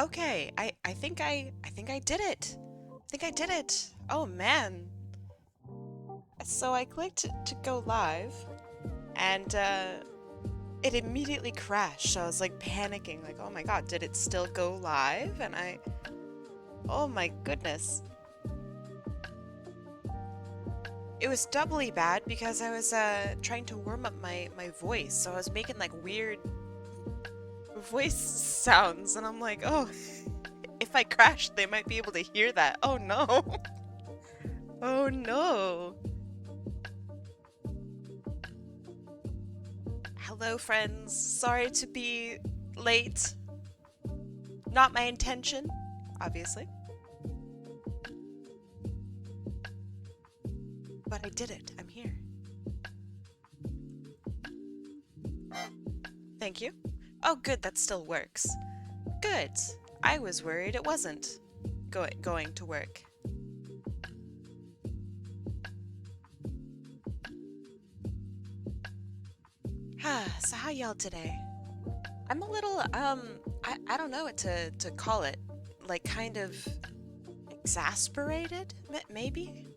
Okay, I think I did it. I think I did it. Oh man. So I clicked to go live and it immediately crashed. So I was like panicking, like, oh my god, did it still go live? And oh my goodness. It was doubly bad because I was trying to warm up my voice. So I was making like weird voice sounds and I'm like, oh, if I crash, they might be able to hear that. Oh no. Oh no. Hello, friends. Sorry to be late. Not my intention, obviously. But I did it. I'm here. Thank you. Oh, good. That still works. Good. I was worried it wasn't going to work. So how y'all today? I'm a little, I don't know what to call it. Like, kind of exasperated, maybe?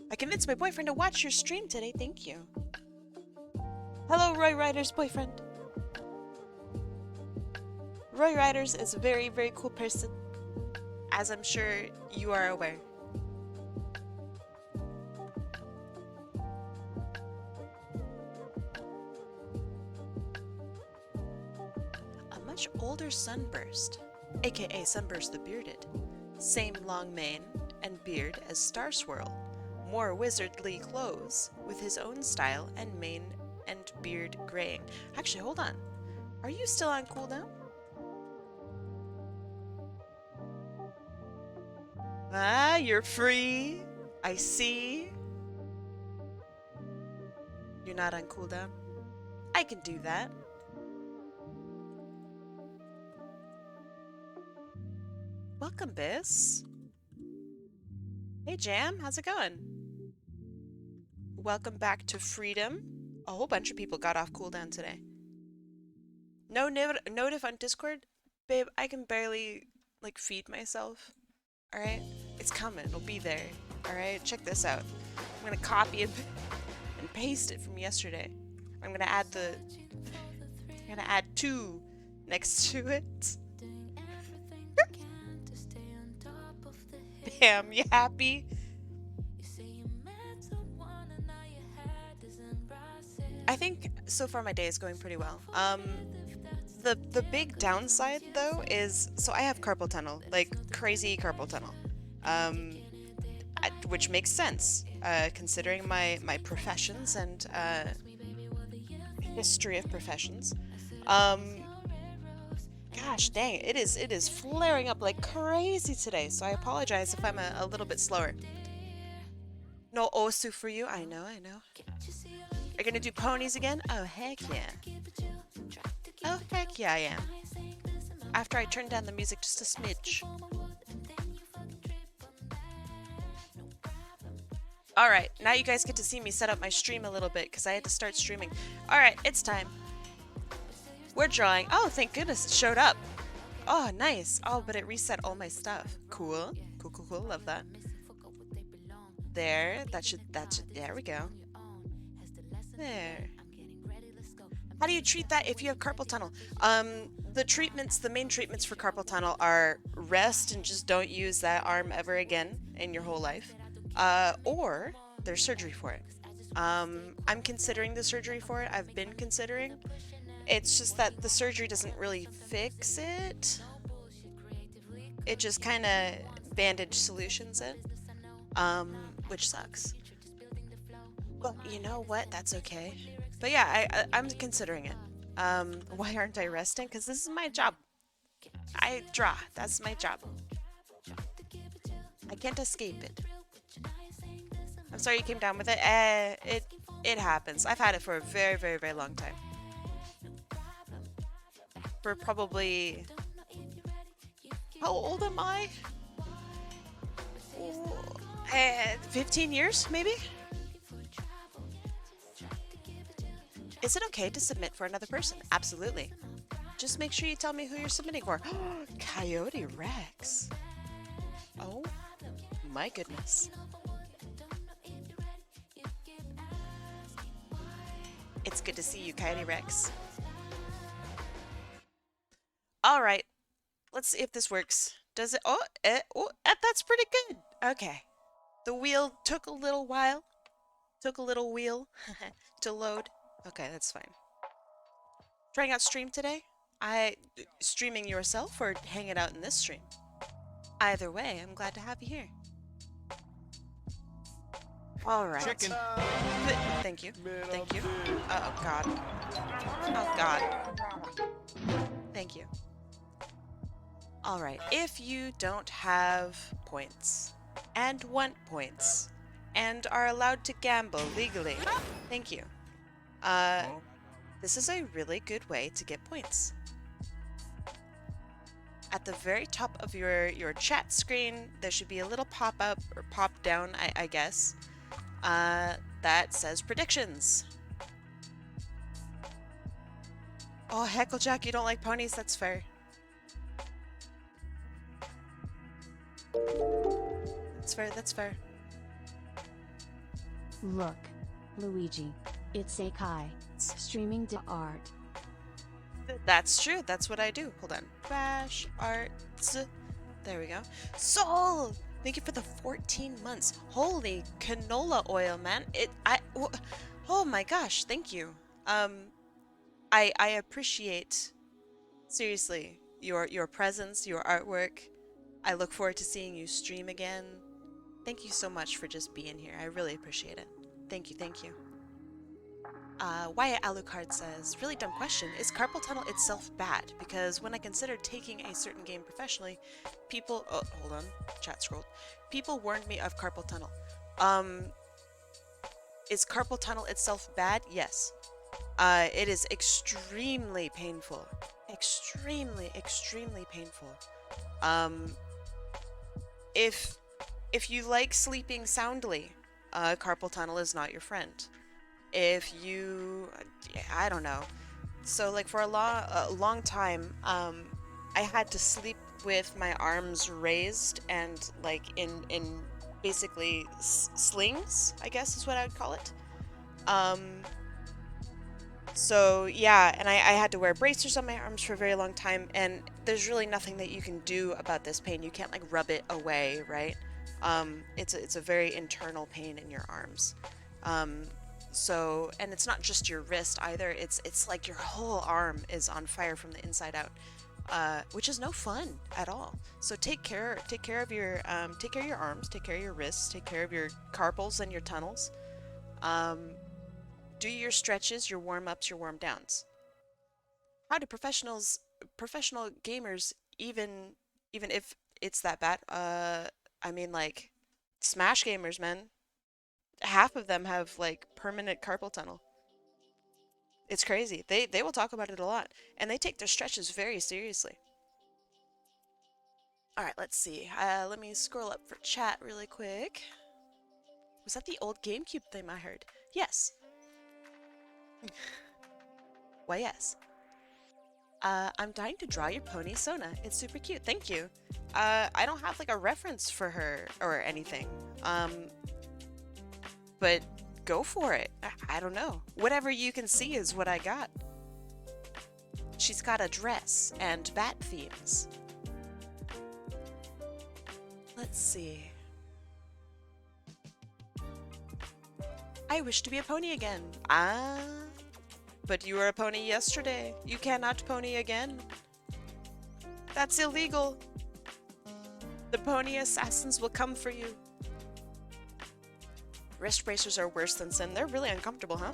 I convinced my boyfriend to watch your stream today, thank you. Hello, RoeiRiderz boyfriend. RoeiRiderz is a very, very cool person, as I'm sure you are aware. A much older Sunburst, aka Sunburst the Bearded. Same long mane and beard as Starswirl. More wizardly clothes, with his own style and mane and beard graying. Actually, hold on. Are you still on cooldown? Ah, you're free. I see. You're not on cooldown. I can do that. Welcome, Biss. Hey, Jam. How's it going? Welcome back to Freedom. A whole bunch of people got off cooldown today. No notif on Discord? Babe, I can barely, like, feed myself. Alright? It's coming. It'll be there. Alright? Check this out. I'm gonna copy and paste it from yesterday. I'm gonna add two next to it. Bam, you happy? I think so far my day is going pretty well. The big downside though is, so I have carpal tunnel, like crazy carpal tunnel, which makes sense considering my professions and history of professions. Gosh dang, it is flaring up like crazy today, so I apologize if I'm a little bit slower. No Osu for you, I know. Are you gonna do ponies again? Oh heck yeah. Oh heck yeah I am. After I turn down the music just a smidge. Alright, now you guys get to see me set up my stream a little bit because I had to start streaming. Alright, it's time. We're drawing. Oh, thank goodness it showed up. Oh, nice. Oh, but it reset all my stuff. Cool. Cool. Love that. There. That should, there we go. There. How do you treat that if you have carpal tunnel? The main treatments for carpal tunnel are rest and just don't use that arm ever again in your whole life. Or there's surgery for it. I'm considering the surgery for it. I've been considering. It's just that the surgery doesn't really fix it. It just kind of bandage solutions it, which sucks. Well, you know what? That's okay. But yeah, I'm considering it. Why aren't I resting? Because this is my job. I draw. That's my job. I can't escape it. I'm sorry you came down with it. It happens. I've had it for a very, very, very long time. For probably... How old am I? 15 years, maybe? Is it okay to submit for another person? Absolutely. just make sure you tell me who you're submitting for. Coyote Rex. Oh my goodness. It's good to see you, Coyote Rex. All right, let's see if this works. Does it? That's pretty good. Okay. The wheel took a little while. Took a little wheel to load. Okay, that's fine. Trying out stream today? Streaming yourself or hanging out in this stream? Either way, I'm glad to have you here. All right. Chicken. Thank you. Thank you. Oh, God. Oh, God. Thank you. All right. If you don't have points and want points and are allowed to gamble legally, thank you. This is a really good way to get points. At the very top of your chat screen, there should be a little pop-up or pop-down, I guess, that says predictions. Oh, Hecklejack, you don't like ponies? That's fair. That's fair, that's fair. Look, Luigi, it's a Kai, streaming to art. That's true, that's what I do. Hold on. Bash arts. There we go. Soul! Thank you for the 14 months. Holy canola oil, man. Oh my gosh, thank you. I appreciate, seriously, your presence, your artwork. I look forward to seeing you stream again. Thank you so much for just being here. I really appreciate it. Thank you, thank you. Wyatt Alucard says, really dumb question, is carpal tunnel itself bad? Because when I considered taking a certain game professionally, people, oh, hold on, chat scrolled. People warned me of carpal tunnel. Is carpal tunnel itself bad? Yes. It is extremely painful. Extremely, extremely painful. If you like sleeping soundly, carpal tunnel is not your friend. If you, I don't know. So like for a long time, I had to sleep with my arms raised and like in basically slings, I guess is what I would call it. So yeah, and I had to wear bracers on my arms for a very long time, and there's really nothing that you can do about this pain. You can't like rub it away, right? It's a very internal pain in your arms. So, and it's not just your wrist either. It's like your whole arm is on fire from the inside out, which is no fun at all. So take care of your arms, take care of your wrists, take care of your carpals and your tunnels. Do your stretches, your warm-ups, your warm-downs. How do professional gamers, even if it's that bad, I mean like Smash gamers, man. Half of them have like permanent carpal tunnel. It's crazy. They will talk about it a lot, and they take their stretches very seriously. All right, let's see. Let me scroll up for chat really quick. Was that the old GameCube theme I heard? Yes. Why, yes. I'm dying to draw your pony, Sona. It's super cute. Thank you. I don't have like a reference for her or anything. But go for it. I don't know. Whatever you can see is what I got. She's got a dress and bat themes. Let's see. I wish to be a pony again. Ah. But you were a pony yesterday. You cannot pony again. That's illegal. The pony assassins will come for you. Wrist bracers are worse than sin. They're really uncomfortable, huh?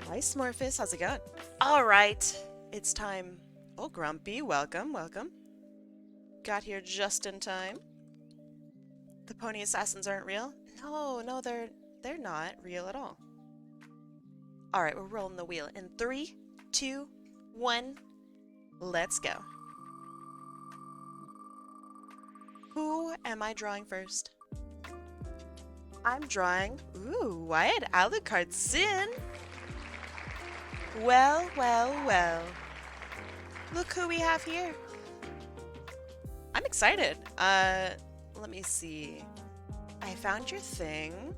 Hi, Smurfus. How's it going? All right. It's time. Oh, Grumpy. Welcome, welcome. Got here just in time. The pony assassins aren't real? No, they're not real at all. All right, we're rolling the wheel in 3, 2, 1. Let's go. Who am I drawing first? I'm drawing, ooh, Wyatt Alucard Sin. Well, well, well. Look who we have here. I'm excited. Let me see. I found your thing.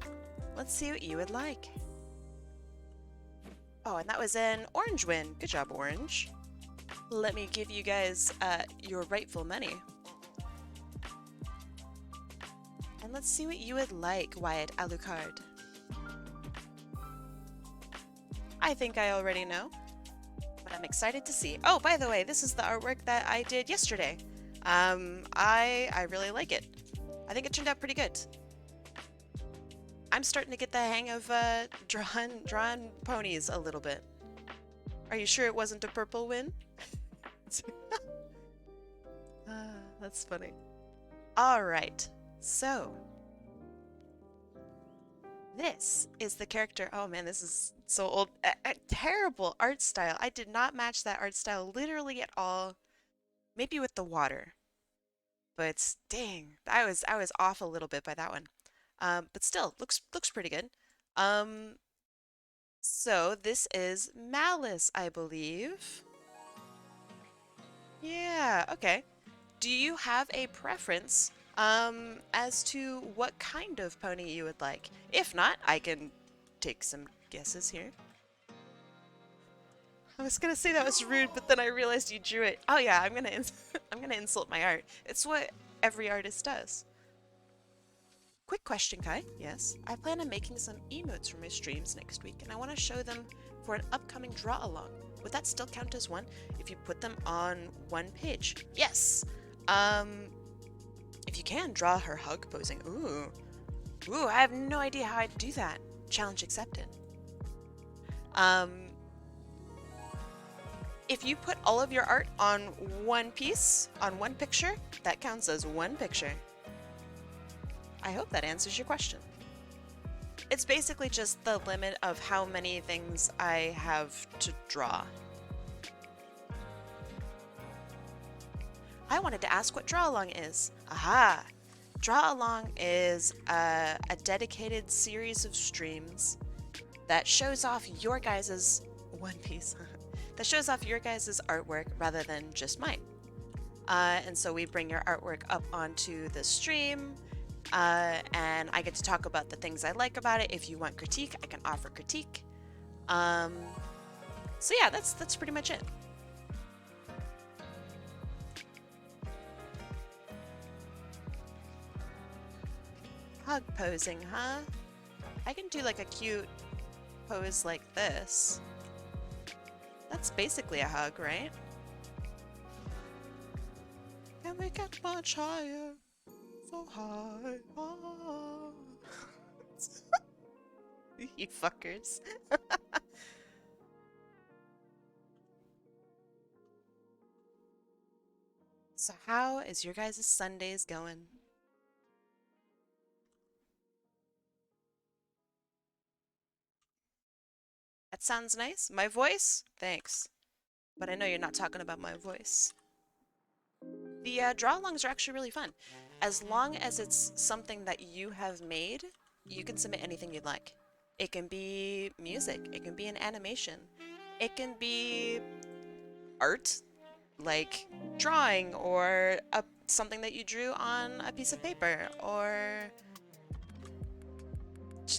Let's see what you would like. Oh, and that was an orange win. Good job, Orange. Let me give you guys your rightful money. And let's see what you would like, Wyatt Alucard. I think I already know, but I'm excited to see. Oh, by the way, this is the artwork that I did yesterday. I really like it. I think it turned out pretty good. I'm starting to get the hang of drawing ponies a little bit. Are you sure it wasn't a purple win? That's funny. All right, so this is the character. Oh man, this is so old. A terrible art style. I did not match that art style literally at all. Maybe with the water, but dang, I was off a little bit by that one. But still, looks pretty good. Um, so this is Malice, I believe. Yeah, okay. Do you have a preference as to what kind of pony you would like? If not, I can take some guesses here. I was gonna say that was rude, but then I realized you drew it. Oh yeah, I'm gonna I'm gonna insult my art. It's what every artist does. Quick question, Kai. Yes, I plan on making some emotes for my streams next week, and I want to show them for an upcoming draw along. Would that still count as one if you put them on one page? Yes. If you can draw her hug posing. Ooh, I have no idea how I'd do that. Challenge accepted. If you put all of your art on one piece, on one picture, that counts as one picture. I hope that answers your question. It's basically just the limit of how many things I have to draw. I wanted to ask what Draw Along is. Aha! Draw Along is a dedicated series of streams that shows off your guys' One Piece. That shows off your guys' artwork rather than just mine. And so we bring your artwork up onto the stream, and I get to talk about the things I like about it. If you want critique, I can offer critique. So yeah, that's pretty much it. Hug posing, huh? I can do like a cute pose like this. That's basically a hug, right? Can we get much higher? So high. Oh. You fuckers. So how is your guys' Sundays going? That sounds nice. My voice? Thanks. But I know you're not talking about my voice. The draw-alongs are actually really fun. As long as it's something that you have made, you can submit anything you'd like. It can be music, it can be an animation, it can be art, like drawing, or something that you drew on a piece of paper, or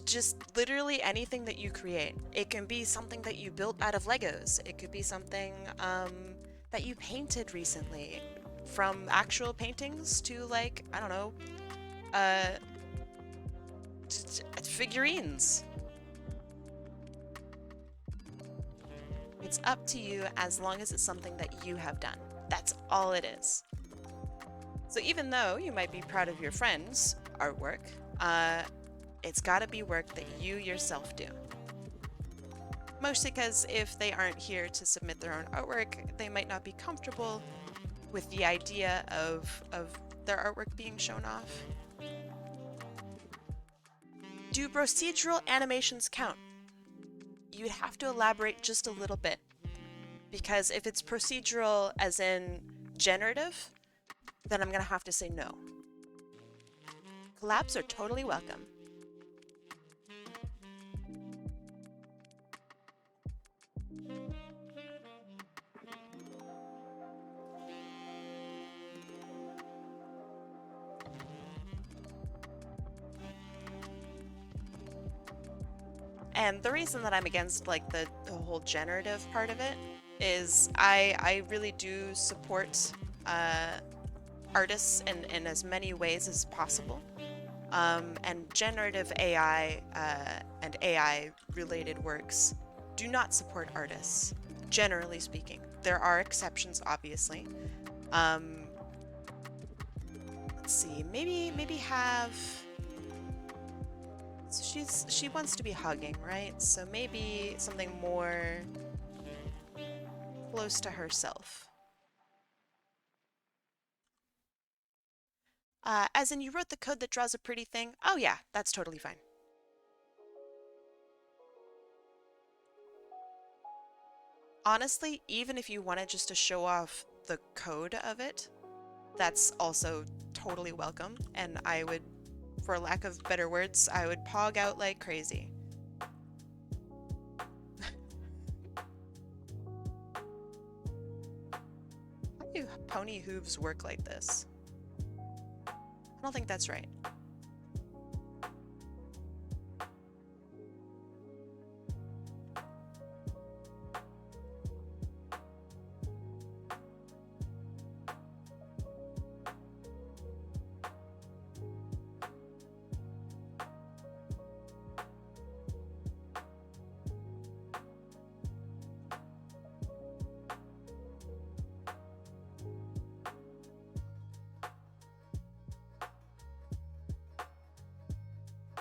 just literally anything that you create. It can be something that you built out of Legos. It could be something that you painted recently. From actual paintings to, like, I don't know, figurines. It's up to you as long as it's something that you have done. That's all it is. So even though you might be proud of your friend's artwork, it's gotta be work that you yourself do. Mostly because if they aren't here to submit their own artwork, they might not be comfortable with the idea of their artwork being shown off. Do procedural animations count? You'd have to elaborate just a little bit. Because if it's procedural as in generative, then I'm gonna have to say no. Collabs are totally welcome. And the reason that I'm against like the whole generative part of it is I really do support artists in as many ways as possible. And generative AI and AI related works do not support artists, generally speaking. There are exceptions, obviously. Let's see, maybe have. So she wants to be hugging, right? So maybe something more close to herself. As in, you wrote the code that draws a pretty thing? Oh yeah, that's totally fine. Honestly, even if you wanted just to show off the code of it, that's also totally welcome. And I would, for lack of better words, I would pog out like crazy. How do pony hooves work like this? I don't think that's right.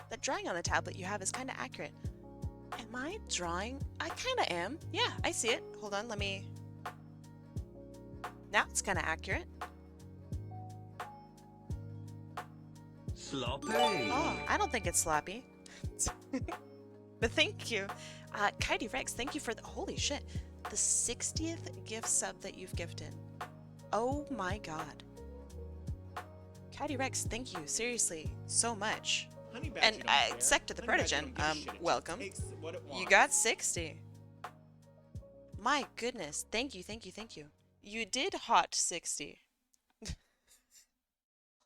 That drawing on the tablet you have is kind of accurate. Am I drawing? I kind of am. Yeah, I see it. Hold on, let me... Now it's kind of accurate. Sloppy. Oh, I don't think it's sloppy. But thank you. Kaidi Rex, thank you for the... Holy shit. The 60th gift sub that you've gifted. Oh my god. Kaidi Rex, thank you. Seriously, so much. And Sector the Protogen, welcome. You got 60. My goodness. Thank you, thank you, thank you. You did hot 60.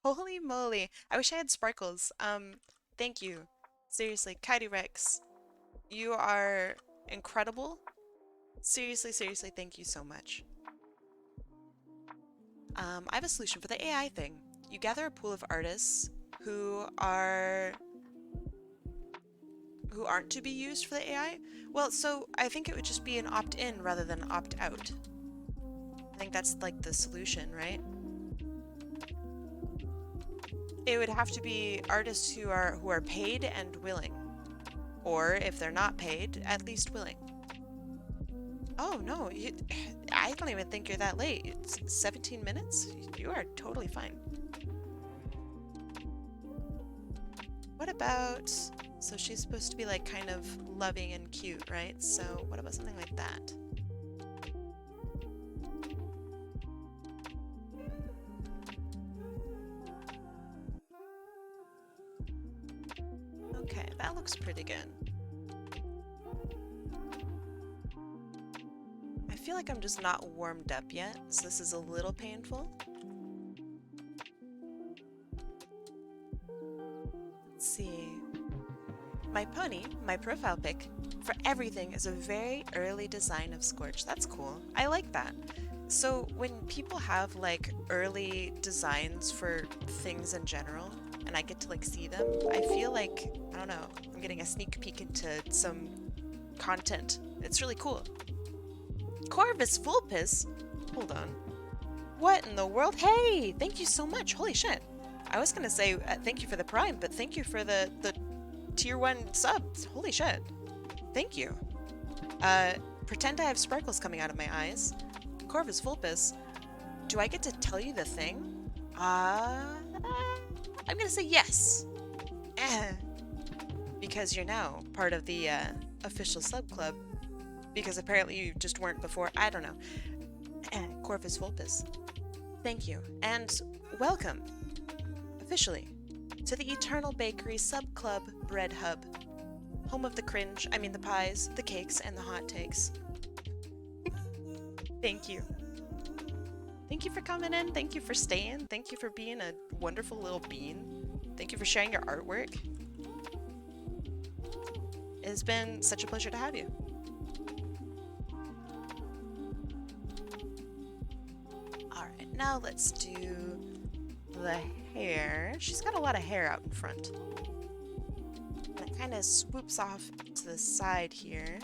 Holy moly. I wish I had sparkles. Thank you. Seriously, Kaidi Rex. You are incredible. Seriously, seriously, thank you so much. I have a solution for the AI thing. You gather a pool of artists who aren't to be used for the AI? Well, so I think it would just be an opt-in rather than opt-out. I think that's like the solution, right? It would have to be artists who are paid and willing. Or if they're not paid, at least willing. Oh no, I don't even think you're that late. It's 17 minutes? You are totally fine. What about... So she's supposed to be like kind of loving and cute, right? So what about something like that? Okay, that looks pretty good. I feel like I'm just not warmed up yet, so this is a little painful. Let's see. My pony, my profile pic, for everything is a very early design of Scorch. That's cool. I like that. So when people have like early designs for things in general, and I get to like see them, I feel like, I don't know, I'm getting a sneak peek into some content. It's really cool. Corvus Vulpes? Hold on. What in the world? Hey, thank you so much. Holy shit. I was gonna say thank you for the prime, but thank you for the tier 1 subs. Holy shit. Thank you. Pretend I have sparkles coming out of my eyes. Corvus Vulpes, do I get to tell you the thing? I'm gonna say yes. Because you're now part of the official sub club. Because apparently you just weren't before. I don't know. Corvus Vulpes, thank you. And welcome, officially, to the Eternal Bakery Sub Club Bread Hub. Home of the cringe, I mean the pies, the cakes, and the hot takes. Thank you. Thank you for coming in. Thank you for staying. Thank you for being a wonderful little bean. Thank you for sharing your artwork. It has been such a pleasure to have you. Alright, now let's do the hair. She's got a lot of hair out in front. And it kind of swoops off to the side here.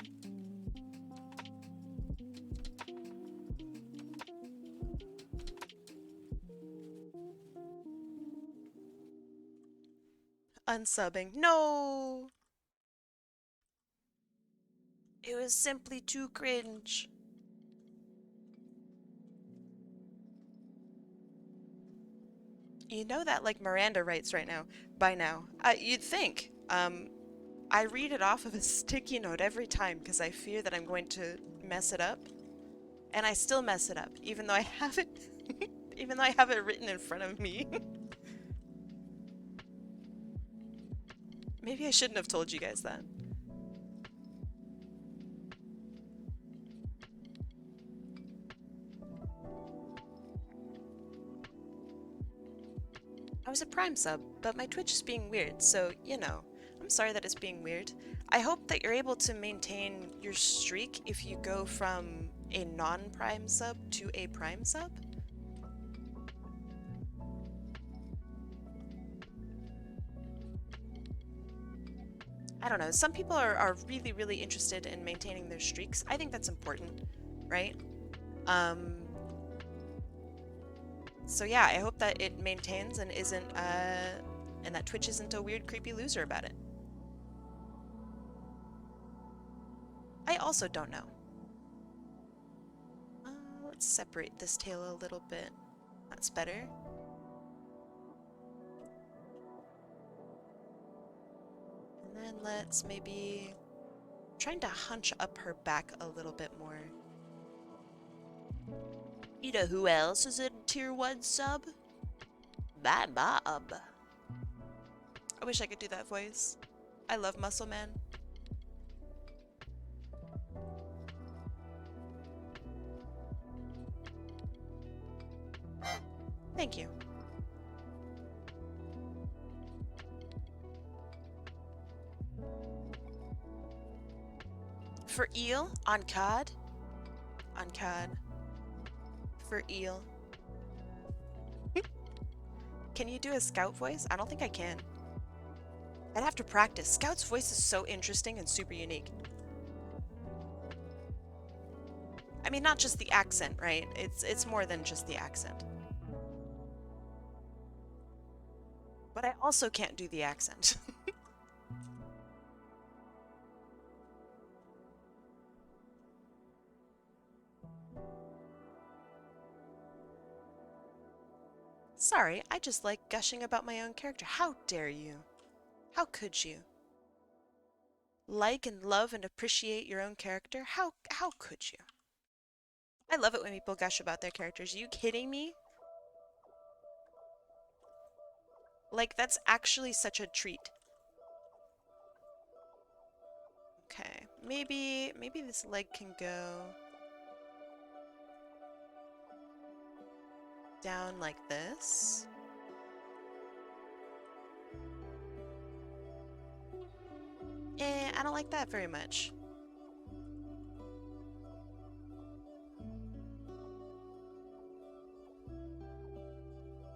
Unsubbing. No! It was simply too cringe. You know that like Miranda writes right now, by now. You'd think. I read it off of a sticky note every time because I fear that I'm going to mess it up. And I still mess it up, even though I have it even though I have it written in front of me. Maybe I shouldn't have told you guys that. I was a Prime sub, but my Twitch is being weird, so, you know, I'm sorry that it's being weird. I hope that you're able to maintain your streak if you go from a non-Prime sub to a Prime sub. I don't know, some people are really, really interested in maintaining their streaks. I think that's important, right? So yeah, I hope that it maintains and isn't, and that Twitch isn't a weird, creepy loser about it. I also don't know. Let's separate this tail a little bit. That's better. And then let's maybe... trying to hunch up her back a little bit more. You know who else is a tier 1 sub? My mom. I wish I could do that voice. I love Muscle Man. Thank you. For eel, on cod. On cod. For eel. Can you do a Scout voice? I don't think I can. I'd have to practice. Scout's voice is so interesting and super unique. I mean, not just the accent, right? It's more than just the accent. But I also can't do the accent. Sorry, I just like gushing about my own character. How dare you? How could you? Like and love and appreciate your own character? How could you? I love it when people gush about their characters. Are you kidding me? Like, that's actually such a treat. Okay, maybe this leg can go down like this. I don't like that very much.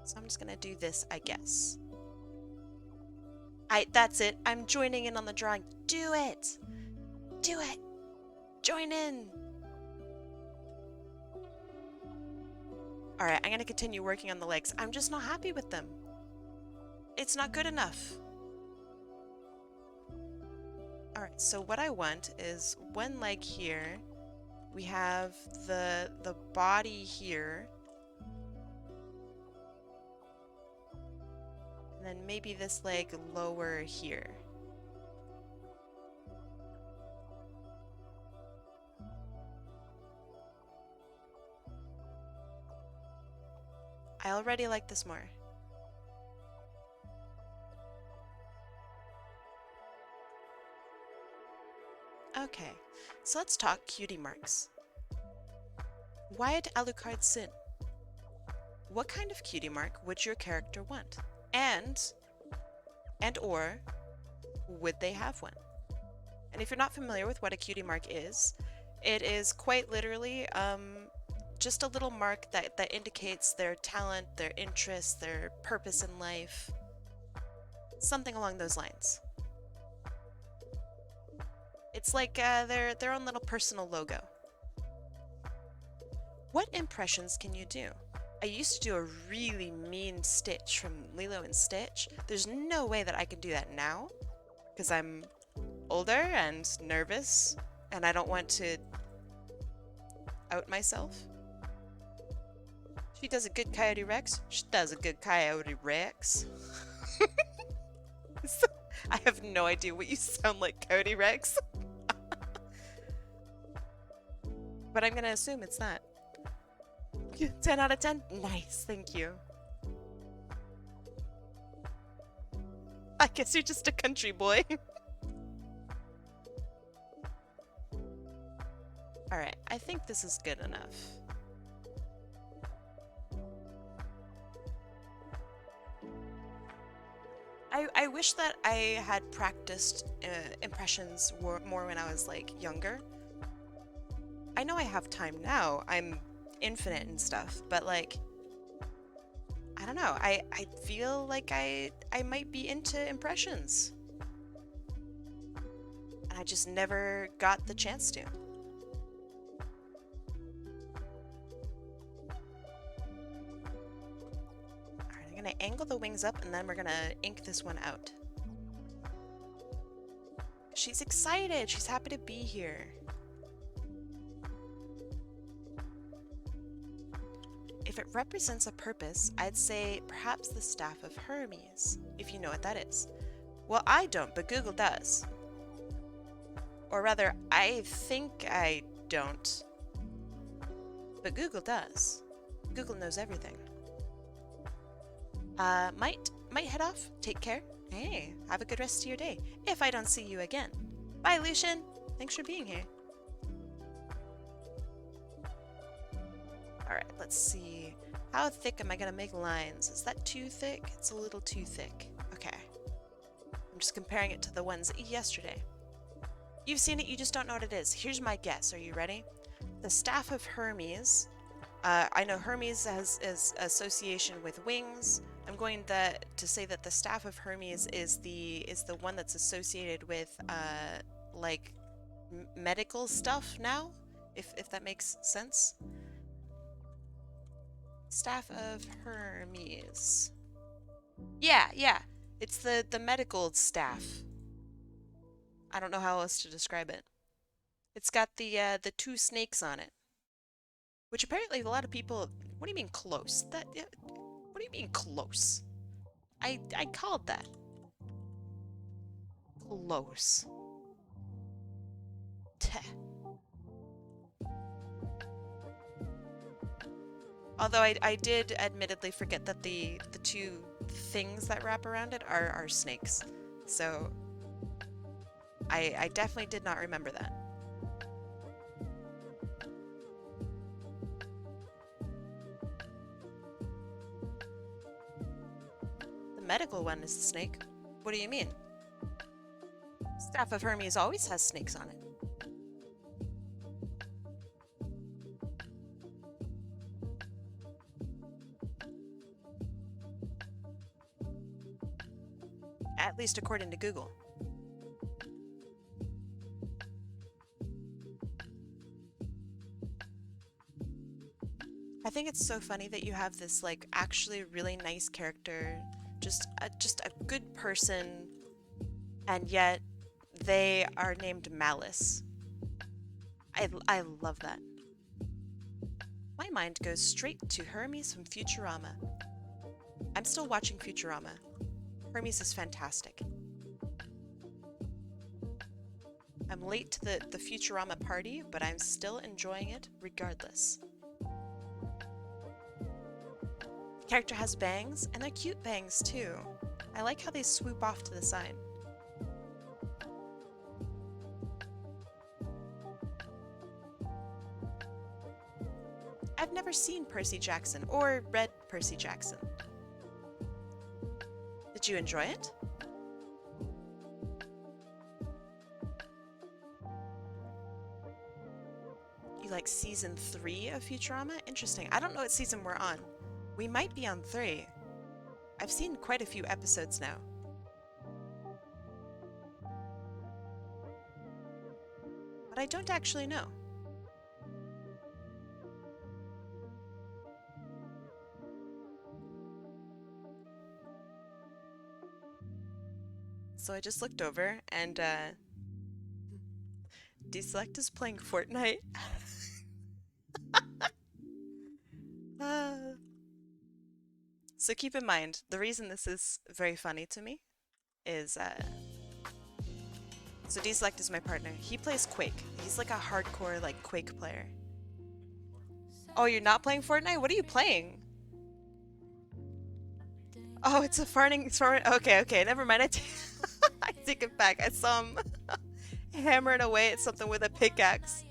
So I'm just gonna do this, I guess. That's it. I'm joining in on the drawing. Do it! Do it! Join in! Alright, I'm gonna continue working on the legs. I'm just not happy with them. It's not good enough. Alright, so what I want is one leg here. We have the body here. And then maybe this leg lower here. I already like this more. Okay, so let's talk cutie marks. Why did Alucard sin? What kind of cutie mark would your character want? And or would they have one? And if you're not familiar with what a cutie mark is, it is quite literally just a little mark that indicates their talent, their interest, their purpose in life. Something along those lines. It's like their own little personal logo. What impressions can you do? I used to do a really mean Stitch from Lilo and Stitch. There's no way that I can do that now because I'm older and nervous and I don't want to out myself. She does a good Coyote Rex. She does a good Coyote Rex. I have no idea what you sound like, Coyote Rex. But I'm gonna assume it's that. 10 out of 10? Nice, thank you. I guess you're just a country boy. Alright, I think this is good enough. I wish that I had practiced impressions more when I was like younger. I know I have time now. I'm infinite and stuff, but like I don't know. I feel like I might be into impressions. And I just never got the chance to. Alright, I'm gonna angle the wings up and then we're gonna ink this one out. She's excited. She's happy to be here. If it represents a purpose, I'd say perhaps the staff of Hermes, if you know what that is. Well, I don't, but Google does. Or rather, I think I don't. But Google does. Google knows everything. Might head off. Take care. Hey, have a good rest of your day. If I don't see you again. Bye, Lucian. Thanks for being here. Alright, let's see. How thick am I gonna make lines? Is that too thick? It's a little too thick. Okay. I'm just comparing it to the ones yesterday. You've seen it, you just don't know what it is. Here's my guess. Are you ready? The staff of Hermes. I know Hermes has association with wings. I'm going to say that the staff of Hermes is the one that's associated with like medical stuff now, if that makes sense. Staff of Hermes. Yeah. It's the medical staff. I don't know how else to describe it. It's got the two snakes on it. Which apparently a lot of people... What do you mean close? What do you mean close? I called that. Close. Teh. Although I did admittedly forget that the two things that wrap around it are snakes. So I definitely did not remember that. The medical one is the snake. What do you mean? Staff of Hermes always has snakes on it. At least according to Google. I think it's so funny that you have this like actually really nice character, just a good person, and yet they are named Malice. I love that. My mind goes straight to Hermes from Futurama. I'm still watching Futurama. Hermes is fantastic. I'm late to the Futurama party, but I'm still enjoying it regardless. The character has bangs, and they're cute bangs too. I like how they swoop off to the side. I've never seen Percy Jackson, or read Percy Jackson. Did you enjoy it? like season 3 of Futurama. Interesting. I don't know what season we're on. We might be on 3. I've seen quite a few episodes now. But I don't actually know. So I just looked over and Deselect is playing Fortnite. So keep in mind, the reason this is very funny to me is so Deselect is my partner. He plays Quake. He's like a hardcore like Quake player. Oh, you're not playing Fortnite? What are you playing? Oh, it's a farting. Okay, never mind. I take it back. I saw him hammering away at something with a pickaxe.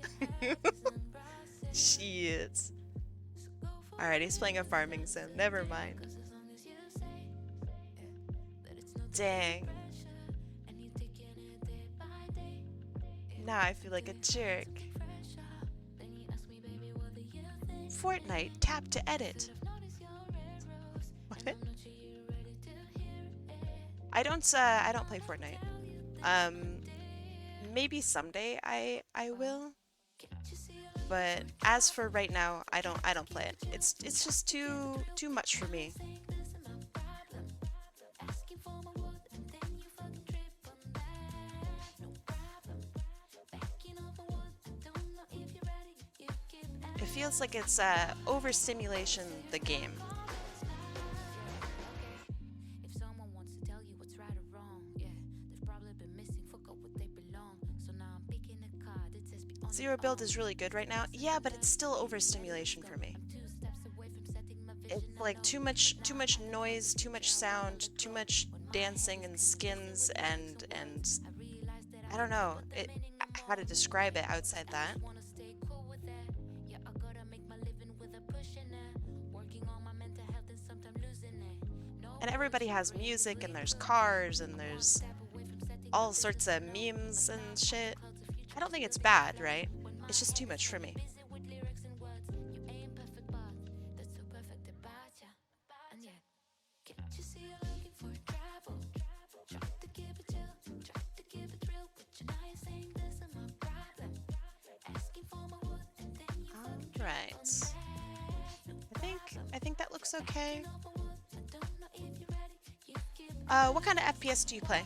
Shit. Alright, he's playing a farming sim. Never mind. Dang. Now I feel like a jerk. Fortnite, tap to edit. What? I don't play Fortnite. Maybe someday I will. But as for right now, I don't play it. It's just too much for me. It feels like it's overstimulation the game. Zero build is really good right now. Yeah, but it's still overstimulation for me. It's like too much noise, too much sound, too much dancing and skins and I don't know how to describe it outside that. And everybody has music and there's cars and there's all sorts of memes and shit. I don't think it's bad, right? It's just too much for me. Alright. I think that looks okay. What kind of FPS do you play?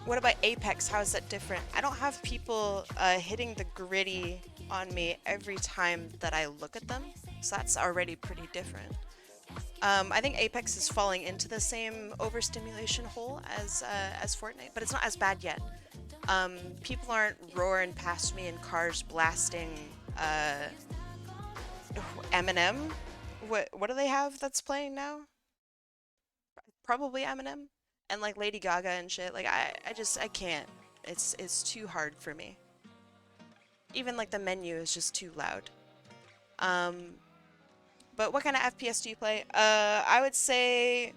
What about Apex? How is that different? I don't have people hitting the gritty on me every time that I look at them, so that's already pretty different. I think Apex is falling into the same overstimulation hole as Fortnite, but it's not as bad yet. People aren't roaring past me in cars blasting Eminem. What do they have that's playing now? Probably Eminem. And like Lady Gaga and shit, like I can't. It's too hard for me. Even like the menu is just too loud. But what kind of FPS do you play? I would say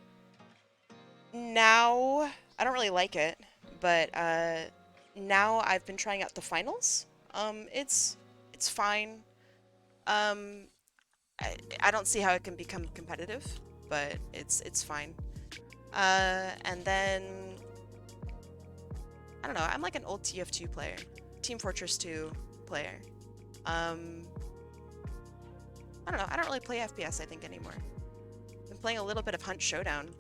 now I don't really like it, but now I've been trying out the finals. It's fine. I don't see how it can become competitive, but it's fine. And then, I don't know, I'm like an old TF2 player. Team Fortress 2 player. I don't know, I don't really play FPS, I think, anymore. I've been playing a little bit of Hunt Showdown,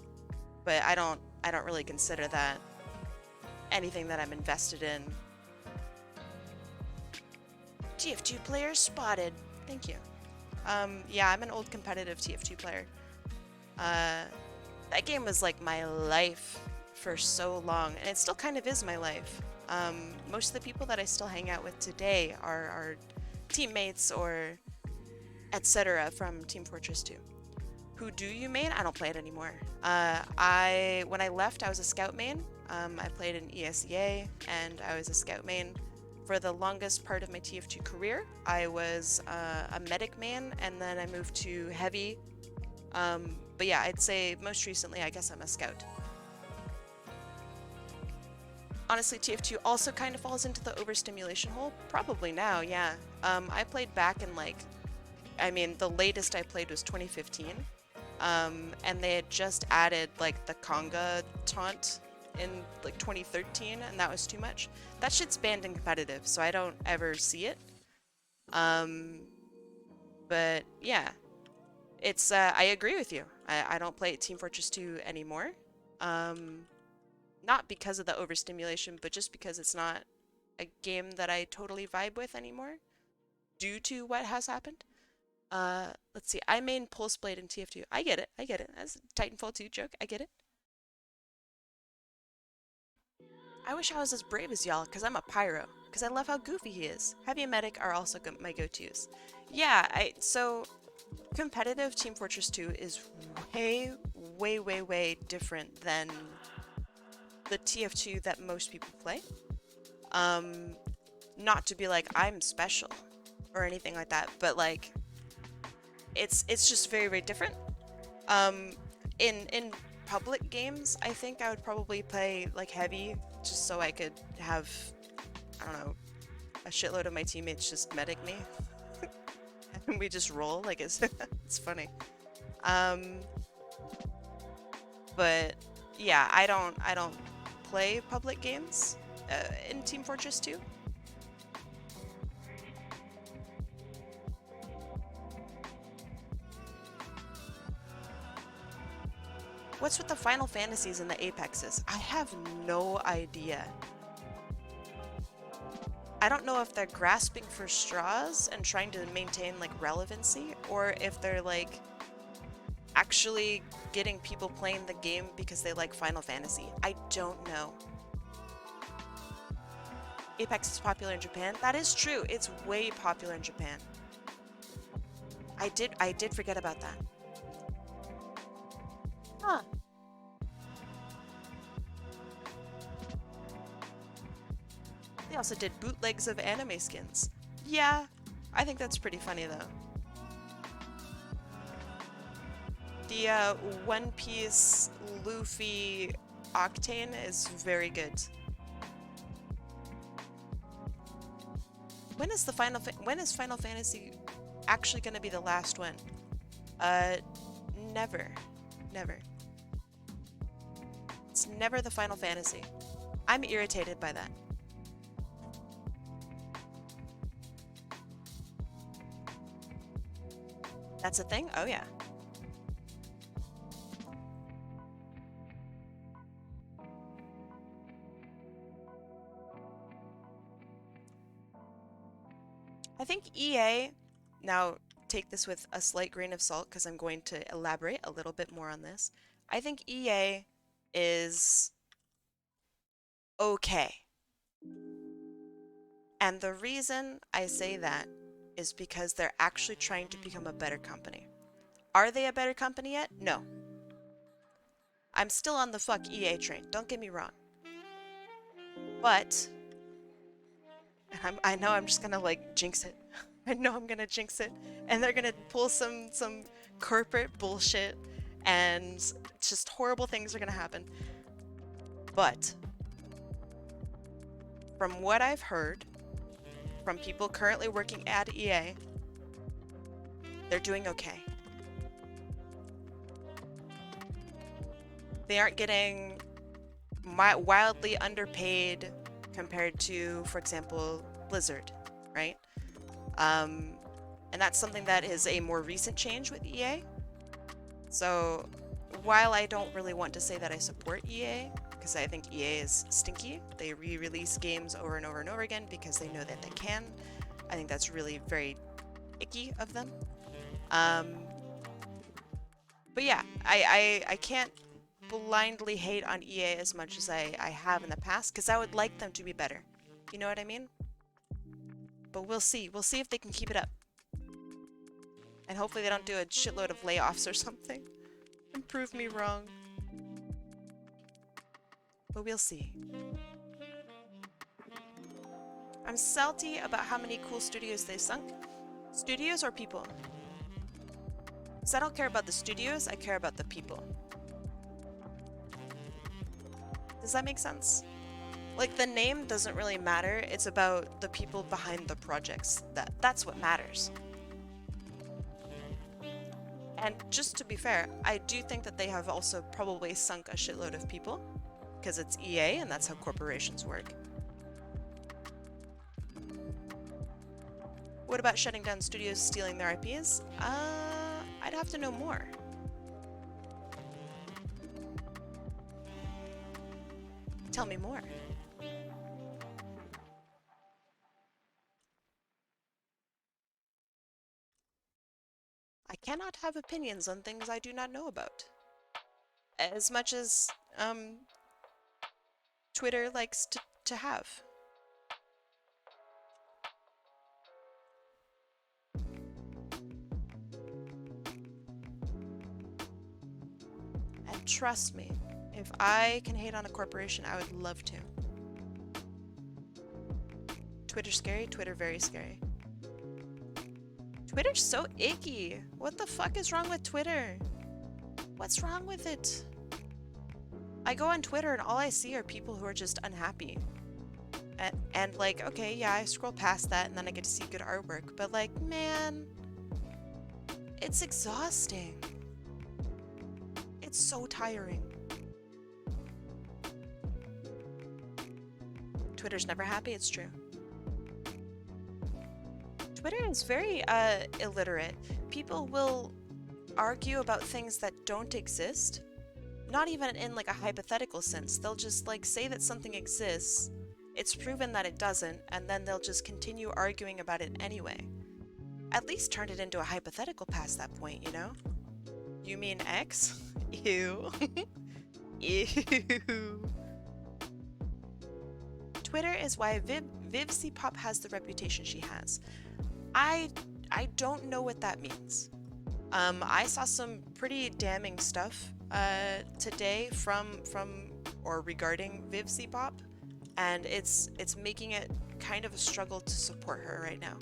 but I don't really consider that anything that I'm invested in. TF2 player spotted. Thank you. Yeah, I'm an old competitive TF2 player. That game was like my life for so long, and it still kind of is my life. Most of the people that I still hang out with today are teammates or etc. from Team Fortress 2. Who do you main? I don't play it anymore. When I left, I was a scout main. I played in ESEA, and I was a scout main for the longest part of my TF2 career. I was a medic main, and then I moved to heavy. But yeah, I'd say most recently, I guess I'm a scout. honestly, TF2 also kind of falls into the overstimulation hole. Probably now, yeah. I played back in like, I mean, the latest I played was 2015. And they had just added like the conga taunt in like 2013, and that was too much. That shit's banned in competitive, so I don't ever see it. But yeah, it's I agree with you. I don't play Team Fortress 2 anymore. Not because of the overstimulation, but just because it's not a game that I totally vibe with anymore due to what has happened. Let's see. I main Pulse Blade in TF2. I get it. I get it. That's a Titanfall 2 joke. I get it. I wish I was as brave as y'all, because I'm a pyro. Because I love how goofy he is. Heavy and Medic are also my go-tos. Yeah, so competitive Team Fortress 2 is way, way, way, way different than the TF2 that most people play. Not to be like, I'm special or anything like that, but like, it's just very, very different. In public games, I think I would probably play like heavy just so I could have, I don't know, a shitload of my teammates just medic me. And we just roll like it's it's funny. But yeah, I don't play public games in Team Fortress 2. What's with the Final Fantasies and the Apexes? I have no idea. I don't know if they're grasping for straws and trying to maintain like relevancy, or if they're like actually getting people playing the game because they like Final Fantasy. I don't know. Apex is popular in Japan. That is true. It's way popular in Japan. I did forget about that. Huh. They also did bootlegs of anime skins. Yeah, I think that's pretty funny though. The One Piece Luffy Octane is very good. When is Final Fantasy actually going to be the last one? Never. Never. It's never the Final Fantasy. I'm irritated by that. That's a thing? Oh yeah. I think EA, now take this with a slight grain of salt because I'm going to elaborate a little bit more on this. I think EA is okay. And the reason I say that is because they're actually trying to become a better company. Are they a better company yet? No. I'm still on the fuck EA train, don't get me wrong. But I know I'm just gonna like jinx it. I know I'm gonna jinx it, and they're gonna pull some corporate bullshit, and just horrible things are gonna happen. But from what I've heard from people currently working at EA, they're doing okay. They aren't getting wildly underpaid compared to, for example, Blizzard, right? And that's something that is a more recent change with EA. So while I don't really want to say that I support EA, because I think EA is stinky, they re-release games over and over and over again because they know that they can. I think that's really very icky of them. But yeah, I can't blindly hate on EA as much as I have in the past, because I would like them to be better. You know what I mean? But we'll see. We'll see if they can keep it up. And hopefully they don't do a shitload of layoffs or something. And prove me wrong. But we'll see. I'm salty about how many cool studios they sunk. Studios or people? Because I don't care about the studios, I care about the people. Does that make sense? Like, the name doesn't really matter. It's about the people behind the projects. That's what matters. And just to be fair, I do think that they have also probably sunk a shitload of people, because it's EA and that's how corporations work. What about shutting down studios, stealing their IPs? I'd have to know more. Tell me more. I cannot have opinions on things I do not know about. As much as, Twitter likes to have. And trust me, if I can hate on a corporation, I would love to. Twitter scary, Twitter very scary. Twitter's so icky. What the fuck is wrong with Twitter? What's wrong with it? I go on Twitter and all I see are people who are just unhappy. And like, okay, yeah, I scroll past that and then I get to see good artwork, but like, man, it's exhausting. It's so tiring. Twitter's never happy, it's true. Twitter is very illiterate. People will argue about things that don't exist, not even in like a hypothetical sense. They'll just like say that something exists, it's proven that it doesn't, and then they'll just continue arguing about it anyway. At least turn it into a hypothetical past that point, you know? You mean X? Ew. Ew. Twitter is why VivCpop has the reputation she has. I don't know what that means. I saw some pretty damning stuff today from or regarding VivCpop, and it's making it kind of a struggle to support her right now.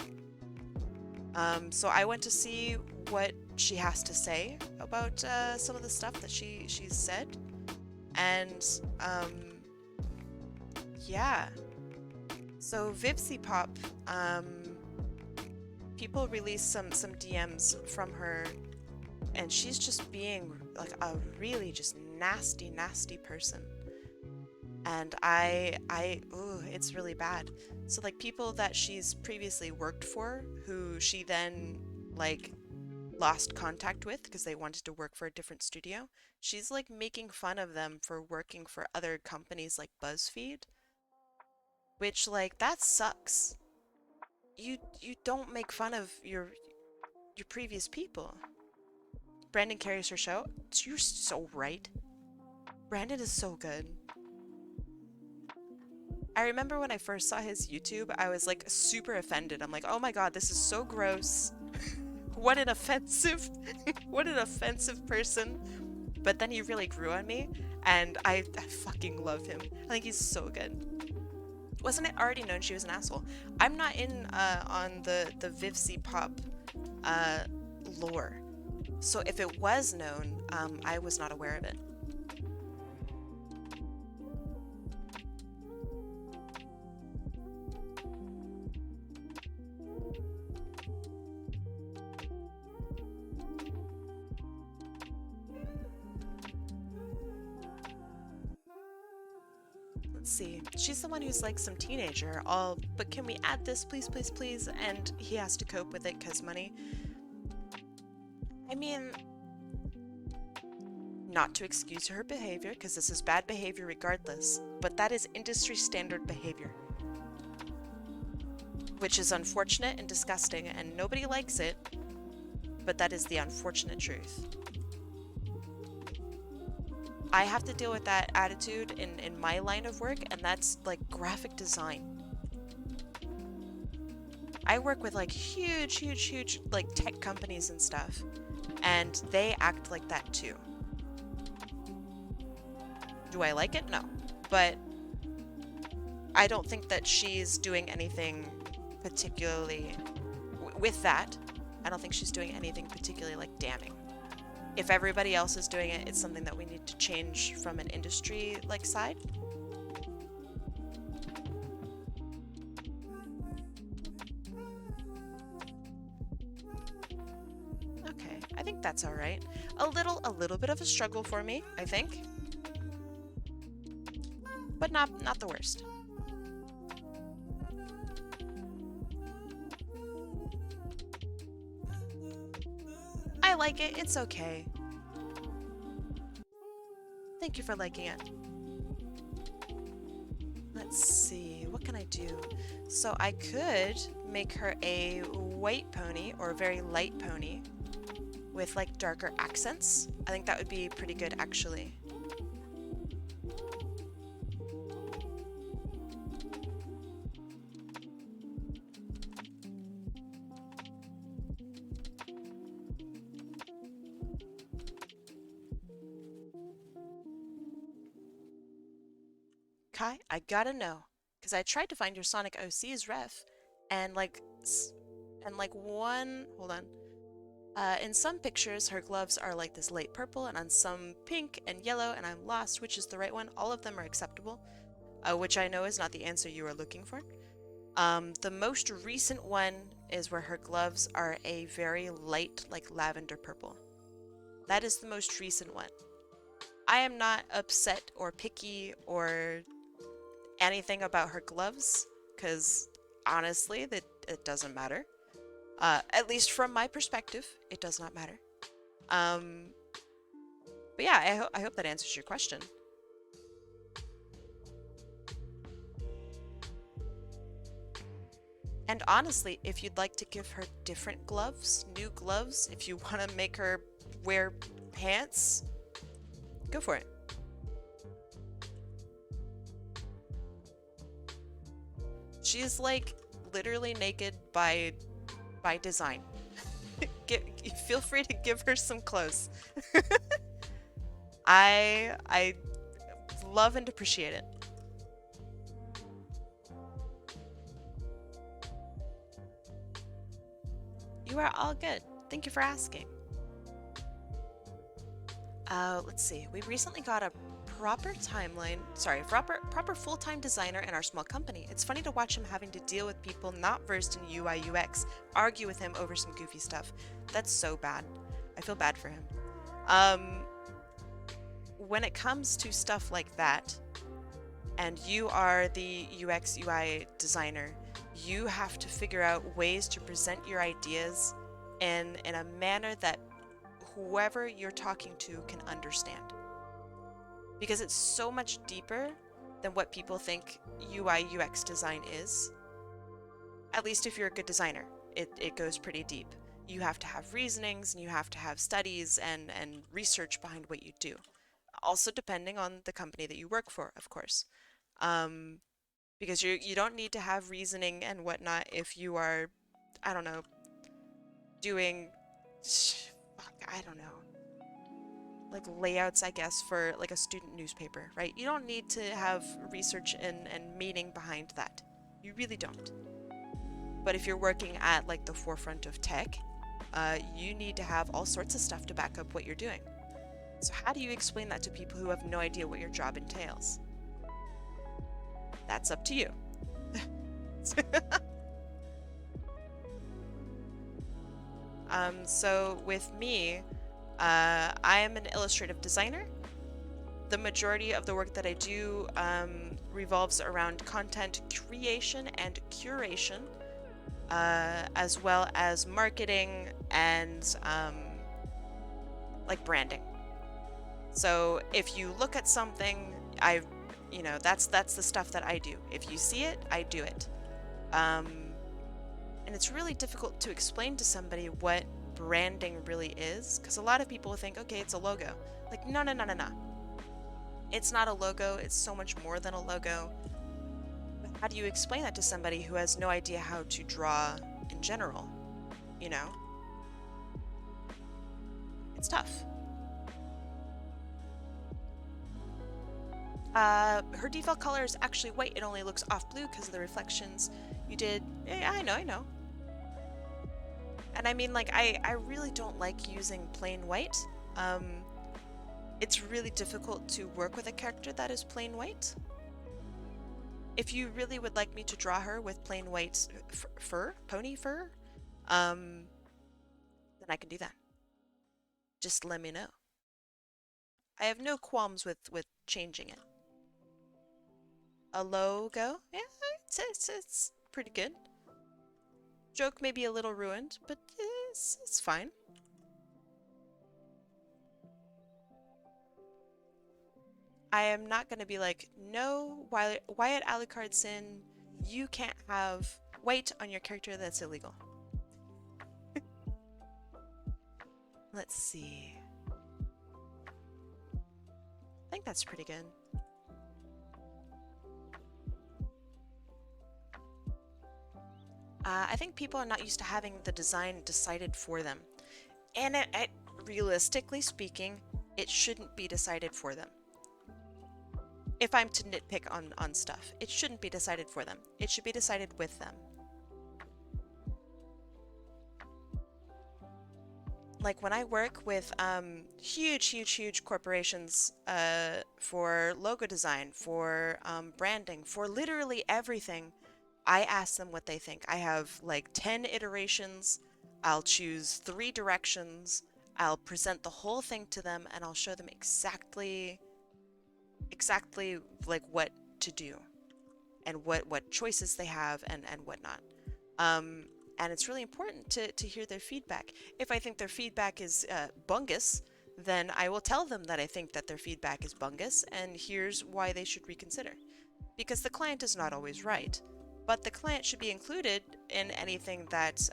So I went to see what she has to say about some of the stuff that she's said, and yeah. So VivCpop, people released some DMs from her, and she's just being like a really just nasty person. And ooh, it's really bad. So like people that she's previously worked for, who she then like lost contact with because they wanted to work for a different studio, she's like making fun of them for working for other companies like BuzzFeed, which like that sucks. You don't make fun of your previous people. Brandon carries her show. You're so right. Brandon is so good. I remember when I first saw his YouTube, I was like super offended. I'm like, oh my god, this is so gross. What an offensive, what an offensive person. But then he really grew on me, and I fucking love him. I think he's so good. Wasn't it already known she was an asshole? I'm not in on the VivCpop lore. So if it was known, I was not aware of it. Let's see. She's the one who's like some teenager. But can we add this, please, please, please? And he has to cope with it because money. I mean, not to excuse her behavior, because this is bad behavior regardless, but that is industry standard behavior. Which is unfortunate and disgusting, and nobody likes it, but that is the unfortunate truth. I have to deal with that attitude in my line of work, and that's like graphic design. I work with like huge like tech companies and stuff, and they act like that too. Do I like it? No. But I don't think that she's doing anything particularly with that. I don't think she's doing anything particularly like damning. If everybody else is doing it, it's something that we need to change from an industry like side. Okay, I think that's all right. A little bit of a struggle for me, I think, but not the worst. I like it. It's okay. Thank you for liking it. Let's see, what can I do? So I could make her a white pony or a very light pony with like darker accents. I think that would be pretty good actually. Kai, I gotta know, because I tried to find your Sonic OC's ref, and hold on. In some pictures, her gloves are like this light purple, and on some pink and yellow, and I'm lost which is the right one. All of them are acceptable, which I know is not the answer you are looking for. The most recent one is where her gloves are a very light, like lavender purple. That is the most recent one. I am not upset or picky or anything about her gloves, because honestly, it doesn't matter. At least from my perspective, it does not matter. But yeah, I hope that answers your question. And honestly, if you'd like to give her different gloves, new gloves, if you want to make her wear pants, go for it. She's like literally naked by design. Feel free to give her some clothes. I love and appreciate it. You are all good. Thank you for asking. Let's see. We recently got a proper full-time designer in our small company. It's funny to watch him having to deal with people not versed in UI UX, argue with him over some goofy stuff. That's so bad. I feel bad for him. When it comes to stuff like that, and you are the UX UI designer, you have to figure out ways to present your ideas in a manner that whoever you're talking to can understand. Because it's so much deeper than what people think UI UX design is. At least if you're a good designer, it goes pretty deep. You have to have reasonings and you have to have studies and research behind what you do. Also depending on the company that you work for, of course. Because you don't need to have reasoning and whatnot if you are, I don't know, doing, I don't know, like layouts, I guess, for like a student newspaper, right? You don't need to have research and meaning behind that. You really don't. But if you're working at like the forefront of tech, you need to have all sorts of stuff to back up what you're doing. So how do you explain that to people who have no idea what your job entails? That's up to you. So with me, I am an illustrative designer. The majority of the work that I do revolves around content creation and curation, as well as marketing and like branding. So if you look at something, that's the stuff that I do. If you see it, I do it. And it's really difficult to explain to somebody what branding really is, because a lot of people think, okay, it's a logo. Like, no. It's not a logo, it's so much more than a logo. But how do you explain that to somebody who has no idea how to draw in general? You know? It's tough. Her default color is actually white. It only looks off blue because of the reflections. You did... Yeah, I know. And I mean, like, I really don't like using plain white. It's really difficult to work with a character that is plain white. If you really would like me to draw her with plain white pony fur, then I can do that. just let me know. I have no qualms with changing it. A logo? Yeah, it's pretty good. Joke may be a little ruined, but it's fine. I am not going to be like, no, Wyatt Alucardson, you can't have white on your character. That's illegal. Let's see. I think that's pretty good. I think people are not used to having the design decided for them. And realistically speaking, it shouldn't be decided for them. If I'm to nitpick on stuff, it shouldn't be decided for them. It should be decided with them. Like when I work with huge corporations for logo design, for branding, for literally everything, I ask them what they think. I have like 10 iterations. I'll choose 3 directions. I'll present the whole thing to them and I'll show them exactly like what to do and what choices they have and whatnot. And it's really important to hear their feedback. If I think their feedback is bungus, then I will tell them that I think that their feedback is bungus and here's why they should reconsider. Because the client is not always right, but the client should be included in anything that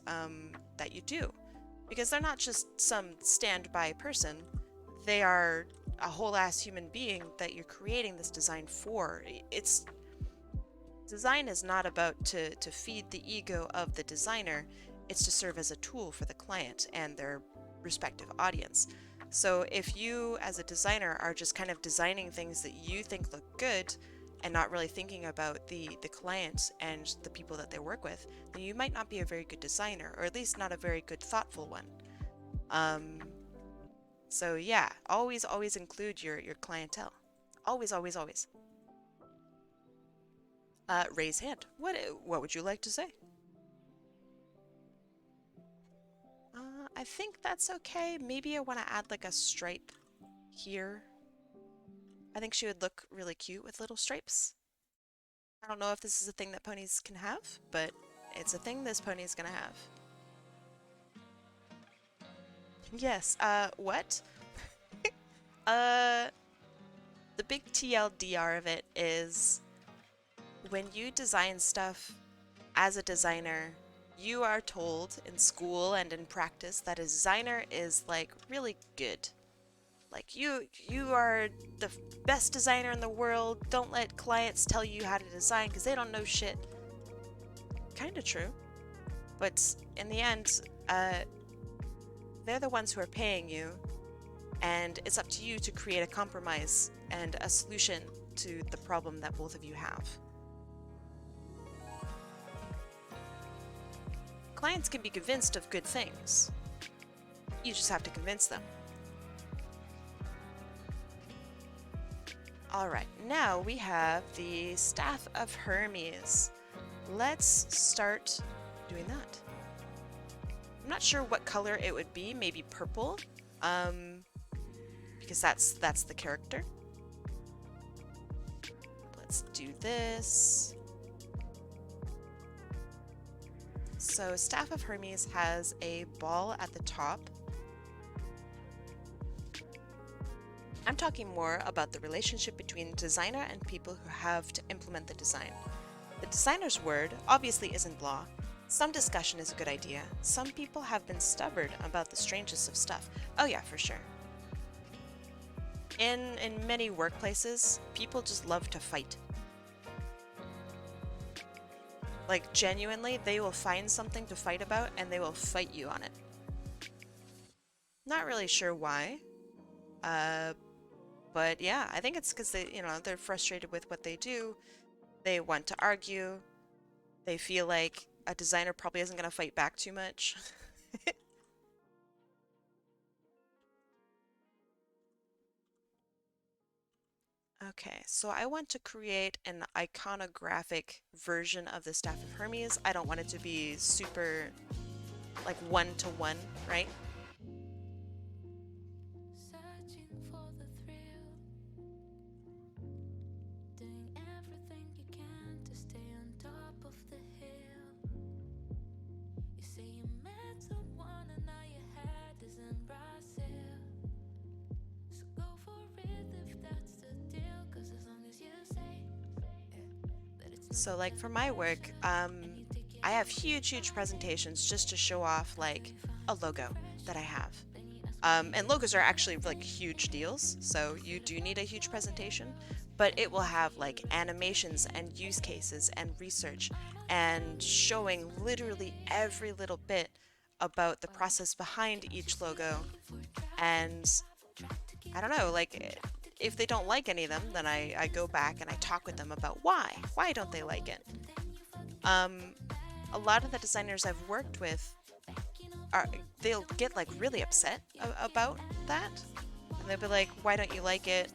that you do. Because they're not just some standby person, they are a whole ass human being that you're creating this design for. Design is not about to feed the ego of the designer, it's to serve as a tool for the client and their respective audience. So if you as a designer are just kind of designing things that you think look good and not really thinking about the client and the people that they work with, then you might not be a very good designer, or at least not a very good thoughtful one. So yeah, always include your clientele. Always. Raise hand. What would you like to say? I think that's okay. Maybe I want to add like a stripe here. I think she would look really cute with little stripes. I don't know if this is a thing that ponies can have, but it's a thing this pony is gonna have. Yes, what? The big TLDR of it is when you design stuff as a designer, you are told in school and in practice that a designer is like really good. Like you are the best designer in the world. Don't let clients tell you how to design because they don't know shit. Kind of true. But in the end, they're the ones who are paying you, and it's up to you to create a compromise and a solution to the problem that both of you have. Clients can be convinced of good things. You just have to convince them. Alright, now we have the Staff of Hermes. Let's start doing that. I'm not sure what color it would be, maybe purple, because that's the character. Let's do this. So Staff of Hermes has a ball at the top. I'm talking more about the relationship between designer and people who have to implement the design. The designer's word obviously isn't law. Some discussion is a good idea. Some people have been stubborn about the strangest of stuff. Oh yeah, for sure. In many workplaces, people just love to fight. Like genuinely, they will find something to fight about and they will fight you on it. Not really sure why. But yeah, I think it's because they're frustrated with what they do. They want to argue. They feel like a designer probably isn't going to fight back too much. Okay, so I want to create an iconographic version of the Staff of Hermes. I don't want it to be super, like, one-to-one, right? So like for my work, I have huge presentations just to show off like a logo that I have. And logos are actually like huge deals, so you do need a huge presentation, but it will have like animations and use cases and research and showing literally every little bit about the process behind each logo. And I don't know, like if they don't like any of them, then I go back and I talk with them about why. Why don't they like it? Um, a lot of the designers I've worked with are they'll get like really upset about that. And they'll be like, "Why don't you like it?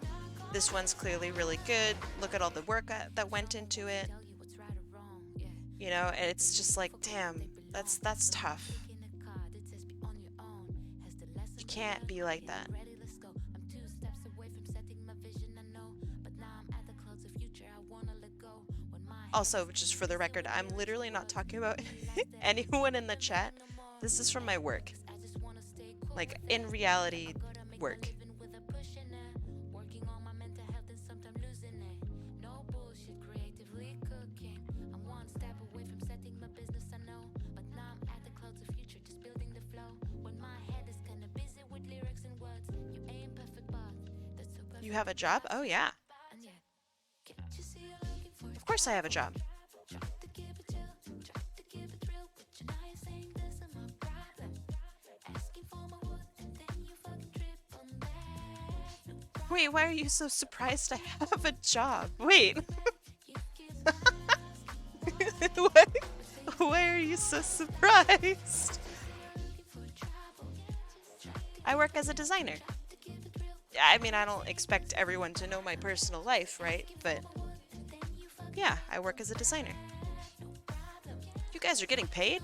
This one's clearly really good. Look at all the work that went into it." You know, and it's just like, "Damn, that's tough. You can't be like that." Also, just for the record, I'm literally not talking about anyone in the chat. This is from my work. Like, in reality, work. You have a job? Oh, yeah. Of course I have a job. Wait, why are you so surprised I have a job? Wait. What? Why are you so surprised? I work as a designer. I mean, I don't expect everyone to know my personal life, right? But yeah, I work as a designer. You guys are getting paid?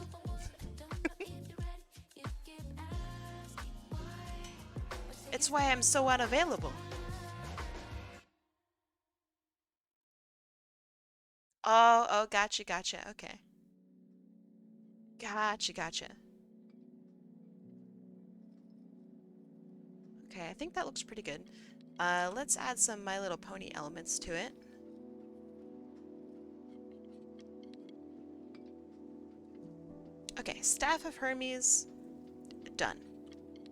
It's why I'm so unavailable. Oh, gotcha. Okay. Gotcha. Okay, I think that looks pretty good. Let's add some My Little Pony elements to it. Okay, Staff of Hermes, done.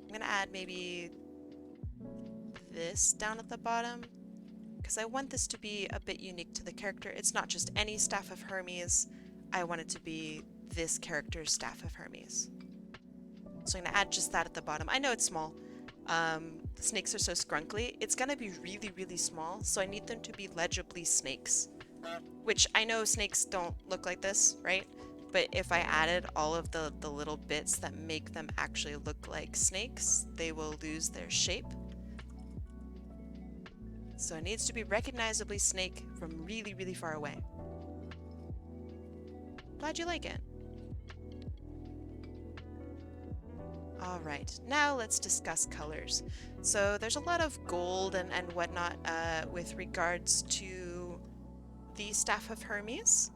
I'm gonna add maybe this down at the bottom, because I want this to be a bit unique to the character. It's not just any Staff of Hermes. I want it to be this character's Staff of Hermes. So I'm gonna add just that at the bottom. I know it's small. The snakes are so scrunkly. It's gonna be really small, so I need them to be legibly snakes. Which I know snakes don't look like this, right? But if I added all of the little bits that make them actually look like snakes, they will lose their shape. So it needs to be recognizably snake from really far away. Glad you like it. Alright, now let's discuss colors. So there's a lot of gold and whatnot with regards to the Staff of Hermes.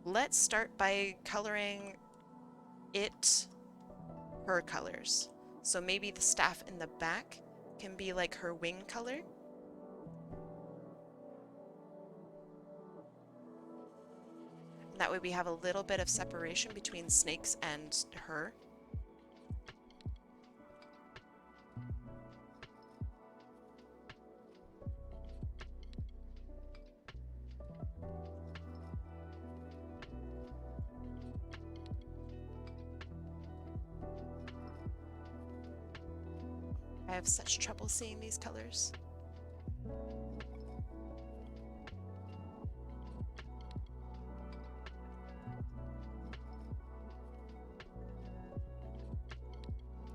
Let's start by coloring it her colors. So maybe the staff in the back can be like her wing color. That way we have a little bit of separation between snakes and her. I have such trouble seeing these colors.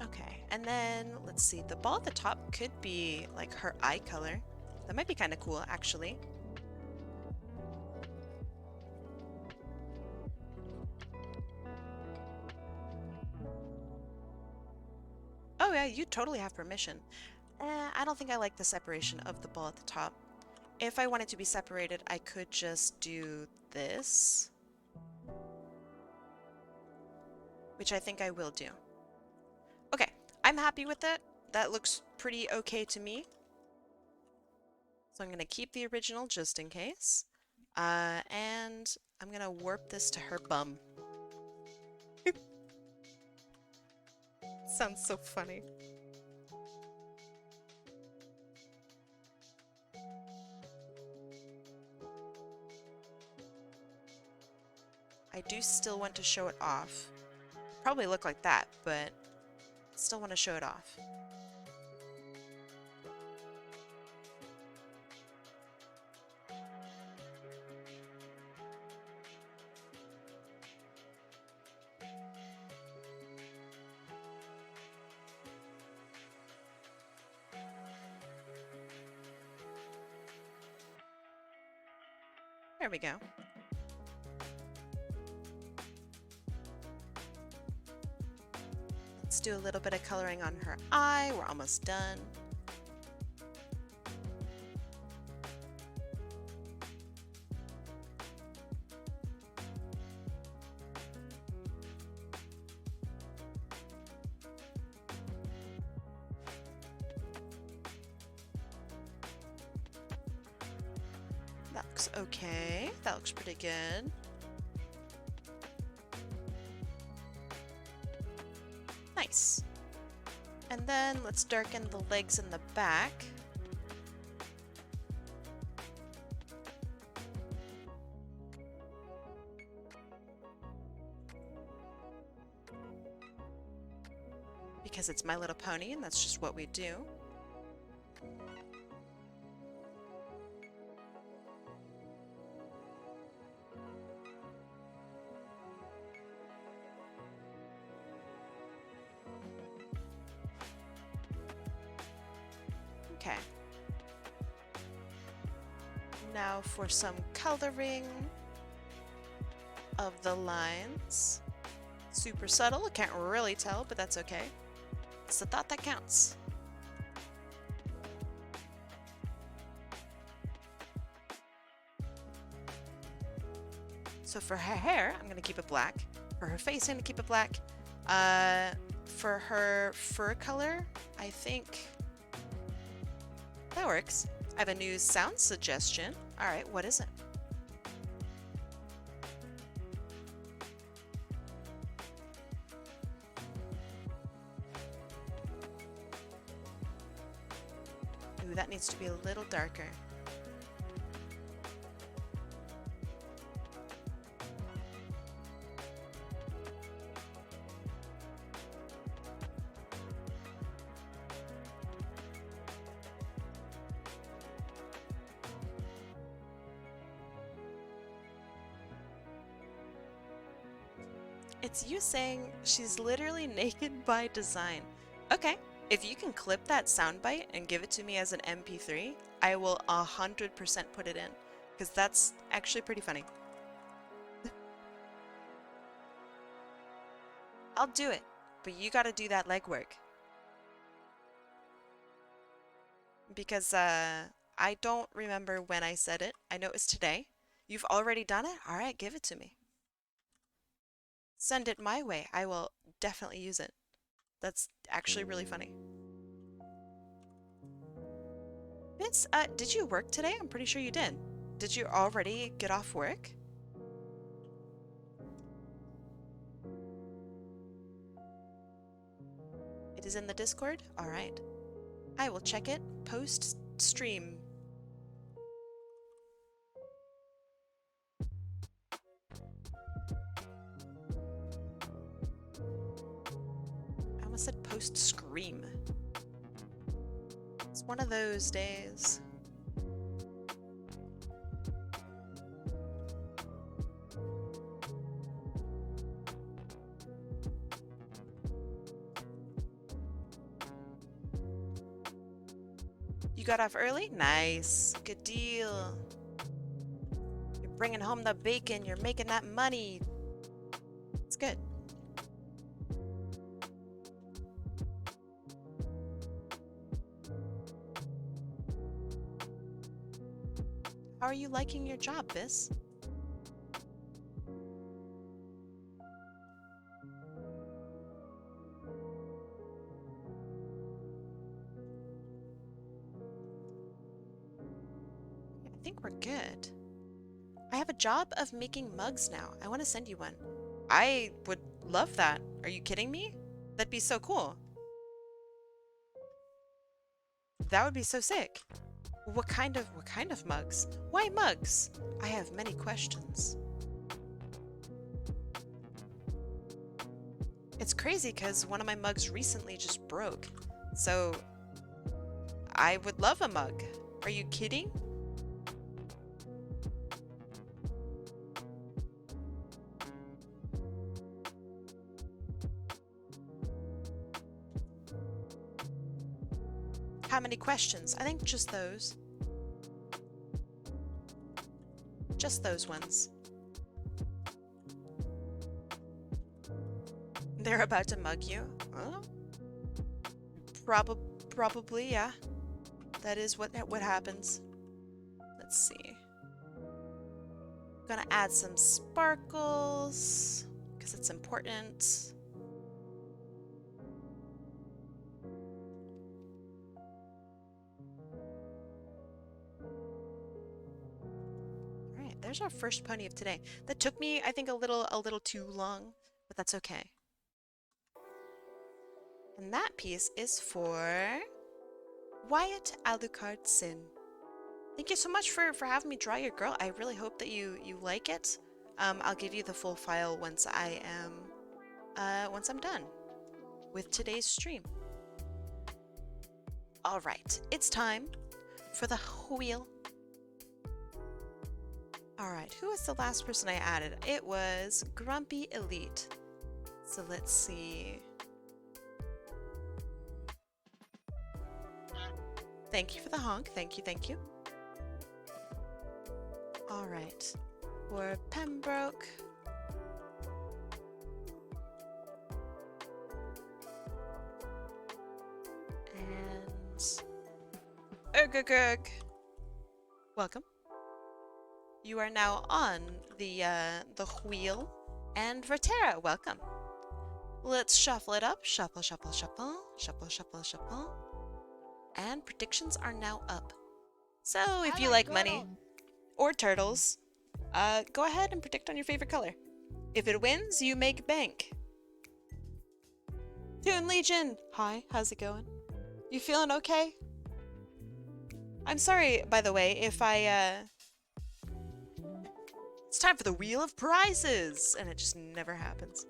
Okay, and then let's see, the ball at the top could be like her eye color. That might be kind of cool, actually. Oh yeah, you totally have permission. I don't think I like the separation of the ball at the top. If I wanted to be separated, I could just do this. Which I think I will do. Okay, I'm happy with it. That looks pretty okay to me. So I'm going to keep the original just in case. And I'm going to warp this to her bum. Sounds so funny. I do still want to show it off. Probably look like that, but still want to show it off. There we go. Let's do a little bit of coloring on her eye. We're almost done. That looks okay. That looks pretty good. Nice. And then let's darken the legs in the back. Because it's My Little Pony and that's just what we do. Okay. Now for some coloring of the lines. Super subtle, I can't really tell, but that's okay. It's the thought that counts. So for her hair, I'm gonna keep it black. For her face, I'm gonna keep it black. For her fur color, I think that works. I have a new sound suggestion. All right, what is it? Ooh, that needs to be a little darker. It's you saying she's literally naked by design. Okay, if you can clip that soundbite and give it to me as an MP3, I will 100% put it in, because that's actually pretty funny. I'll do it, but you gotta do that legwork. Because I don't remember when I said it. I know it was today. You've already done it? All right, give it to me. Send it my way. I will definitely use it. That's actually really funny. Vince, did you work today? I'm pretty sure you did. Did you already get off work? It is in the Discord? All right. I will check it post-stream. I almost said post-scream. It's one of those days. You got off early? Nice. Good deal. You're bringing home the bacon. You're making that money. It's good. How are you liking your job, Biss? think we're good. I have a job of making mugs now. I want to send you one. I would love that. Are you kidding me? That'd be so cool. That would be so sick. What kind of mugs? Why mugs? I have many questions. It's crazy because one of my mugs recently just broke. So I would love a mug. Are you kidding? How many questions? I think just those. Just those ones. They're about to mug you? Huh? Probably, yeah. That is what happens. Let's see. Gonna add some sparkles because it's important. All right, there's our first pony of today. That took me, I think, a little too long, but that's okay. And that piece is for Wyatt Alucard Sin. Thank you so much for having me draw your girl. I really hope that you like it. I'll give you the full file once I'm done with today's stream. All right, it's time for the wheel. All right, who was the last person I added? It was Grumpy Elite. So let's see. Thank you for the honk. Thank you. All right. For Pembroke. And Ergagurg. Welcome. You are now on the wheel. And Vertera, welcome. Let's shuffle it up. Shuffle, shuffle, shuffle. Shuffle, shuffle, shuffle. And predictions are now up. So if you like money or turtles, go ahead and predict on your favorite color. If it wins, you make bank. Toon Legion! Hi, how's it going? You feeling okay? I'm sorry, by the way, if it's time for the Wheel of Prizes! And it just never happens.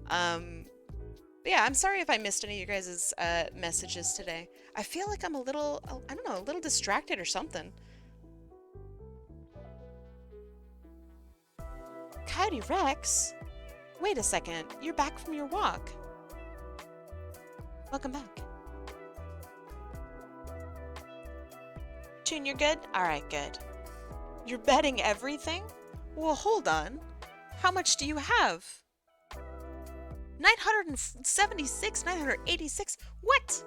But yeah, I'm sorry if I missed any of you guys' messages today. I feel like I'm a little, I don't know, a little distracted or something. Coyote Rex? Wait a second, you're back from your walk. Welcome back. Toon, you're good? Alright, good. You're betting everything? Well, hold on. How much do you have? 976, 986, what?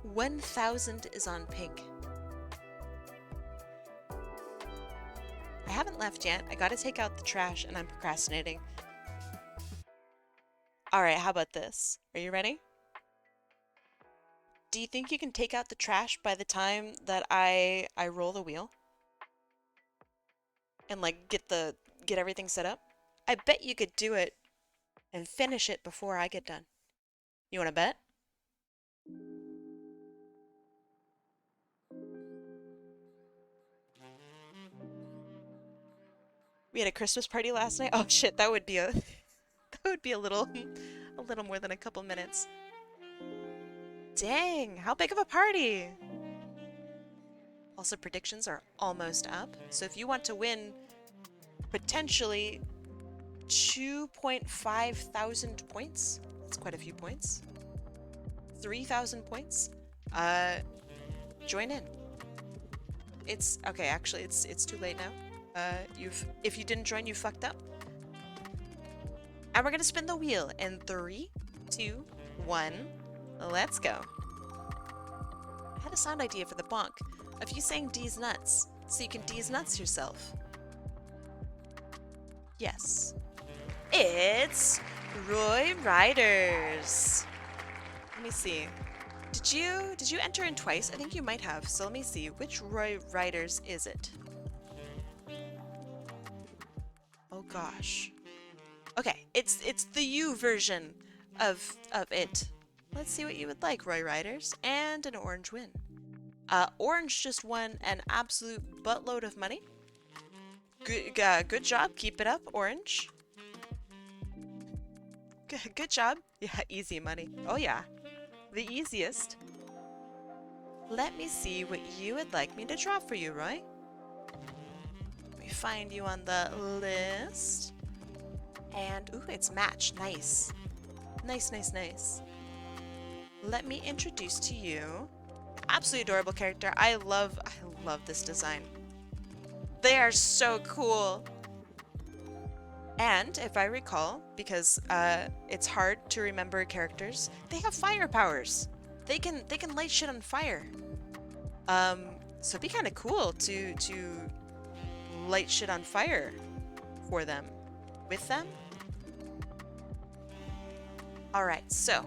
1,000 is on pink. I haven't left yet. I gotta take out the trash and I'm procrastinating. Alright, how about this? Are you ready? Do you think you can take out the trash by the time that I roll the wheel? And like get everything set up? I bet you could do it and finish it before I get done. You wanna bet? We had a Christmas party last night. Oh shit, that would be a little more than a couple minutes. Dang, how big of a party! Also, predictions are almost up. So if you want to win potentially 2.5 thousand points, that's quite a few points. 3,000 points. Join in. It's okay. Actually, it's too late now. If you didn't join, you fucked up. And we're gonna spin the wheel in 3, 2, 1. Let's go. I had a sound idea for the bonk of you saying D's nuts, so you can D's nuts yourself. Yes. It's RoeiRiderz. Let me see. Did you enter in twice? I think you might have. So let me see. Which RoeiRiderz is it? Oh gosh. Okay, it's the U version of it. Let's see what you would like, RoeiRiderz. And an orange win. Orange just won an absolute buttload of money. Good job. Keep it up, Orange. Good job. Yeah, easy money. Oh yeah, the easiest. Let me see what you would like me to draw for you, Roy. Let me find you on the list. And, ooh, it's match. Nice. Nice, nice, nice. Let me introduce to you absolutely adorable character. I love this design. They are so cool. And if I recall, because it's hard to remember characters, they have fire powers. They can light shit on fire. So it'd be kind of cool to light shit on fire for them, with them. All right, so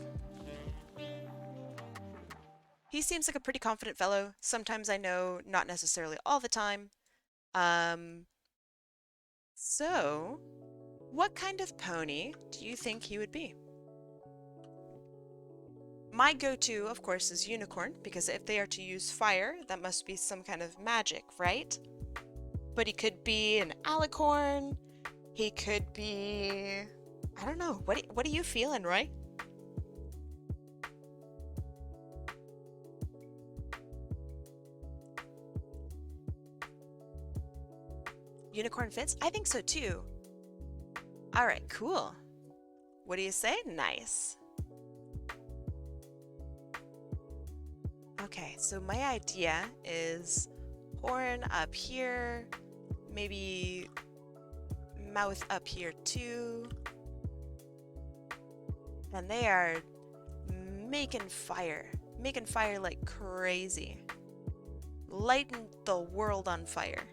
he seems like a pretty confident fellow. Sometimes I know, not necessarily all the time. So what kind of pony do you think he would be? My go-to, of course, is unicorn, because if they are to use fire, that must be some kind of magic, right? But he could be an alicorn. He could be... I don't know. What are you feeling, Roy? Unicorn fits? I think so too. All right, cool. What do you say? Nice. Okay, so my idea is horn up here, maybe mouth up here too. And they are making fire like crazy. Lighting the world on fire.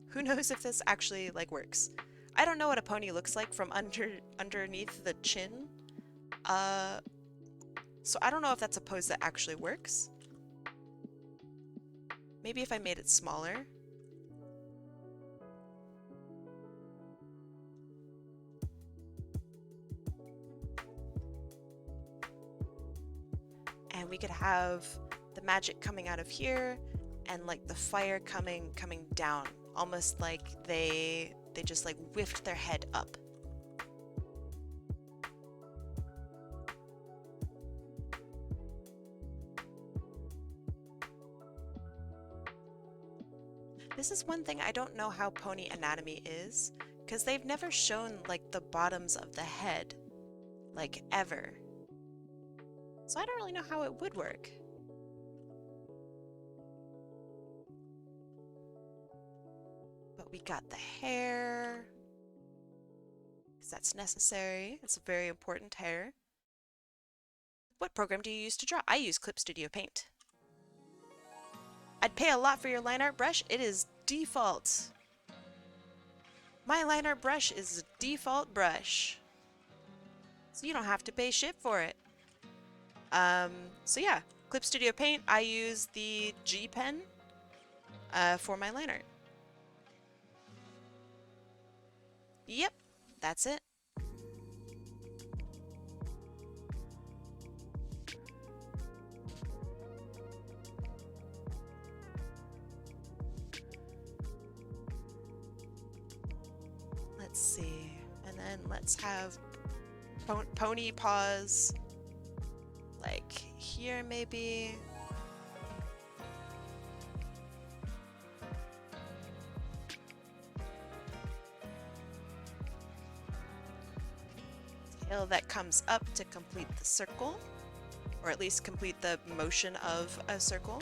Who knows if this actually like works? I don't know what a pony looks like from underneath the chin. So I don't know if that's a pose that actually works. Maybe if I made it smaller. And we could have the magic coming out of here and like the fire coming down, almost like they just like whiffed their head up. This is one thing I don't know how pony anatomy is, because they've never shown like the bottoms of the head, like ever. So I don't really know how it would work. But we got the hair, because that's necessary. It's a very important hair. What program do you use to draw? I use Clip Studio Paint. I'd pay a lot for your line art brush. It is default. My line art brush is a default brush. So you don't have to pay shit for it. So yeah, Clip Studio Paint, I use the G pen for my line art. Yep, that's it. Let's see, and then let's have pony paws, like here maybe. Tail that comes up to complete the circle, or at least complete the motion of a circle.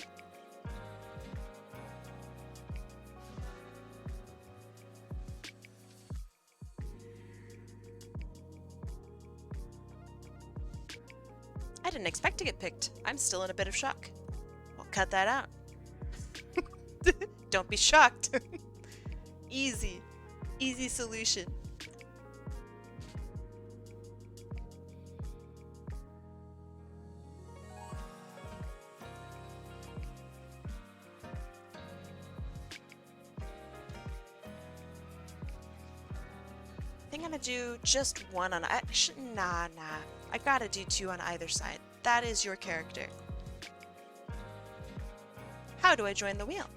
I didn't expect to get picked. I'm still in a bit of shock. I'll cut that out. Don't be shocked. Easy. Easy solution. gonna do just one on, actually, nah. I gotta do two on either side. That is your character. How do I join the wheel?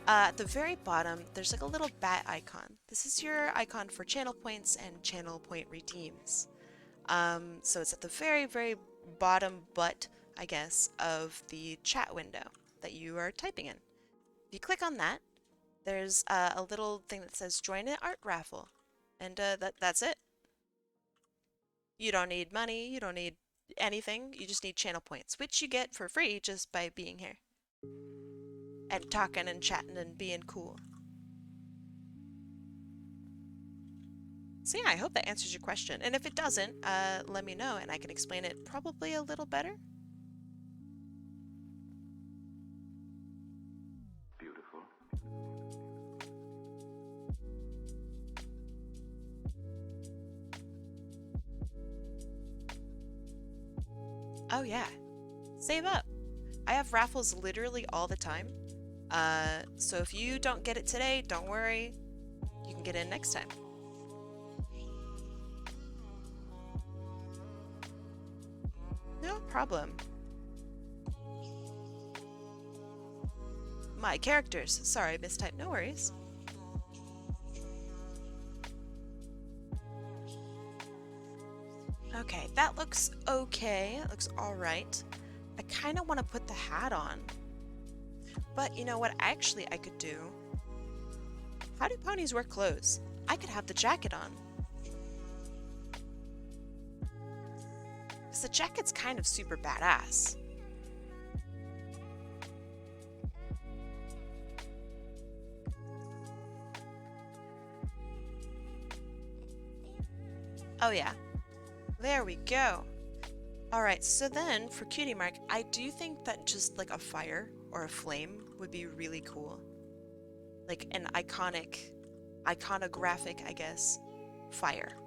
At the very bottom, there's like a little bat icon. This is your icon for channel points and channel point redeems. So it's at the very, very bottom butt, I guess, of the chat window that you are typing in. If you click on that, there's a little thing that says join an art raffle. And that's it. You don't need money, you don't need anything, you just need channel points, which you get for free just by being here. And talking and chatting and being cool. So yeah, I hope that answers your question. And if it doesn't, let me know and I can explain it probably a little better. Beautiful. Oh yeah, save up. I have raffles literally all the time. So if you don't get it today, don't worry. You can get in next time. No problem. My characters. Sorry, mistyped. No worries. Okay, that looks okay. It looks alright. I kind of want to put the hat on. But you know what actually I could do? How do ponies wear clothes? I could have the jacket on. Because the jacket's kind of super badass. Oh yeah. There we go. Alright, so then for Cutie Mark, I do think that just like a fire or a flame would be really cool. Like an iconographic, I guess, fire.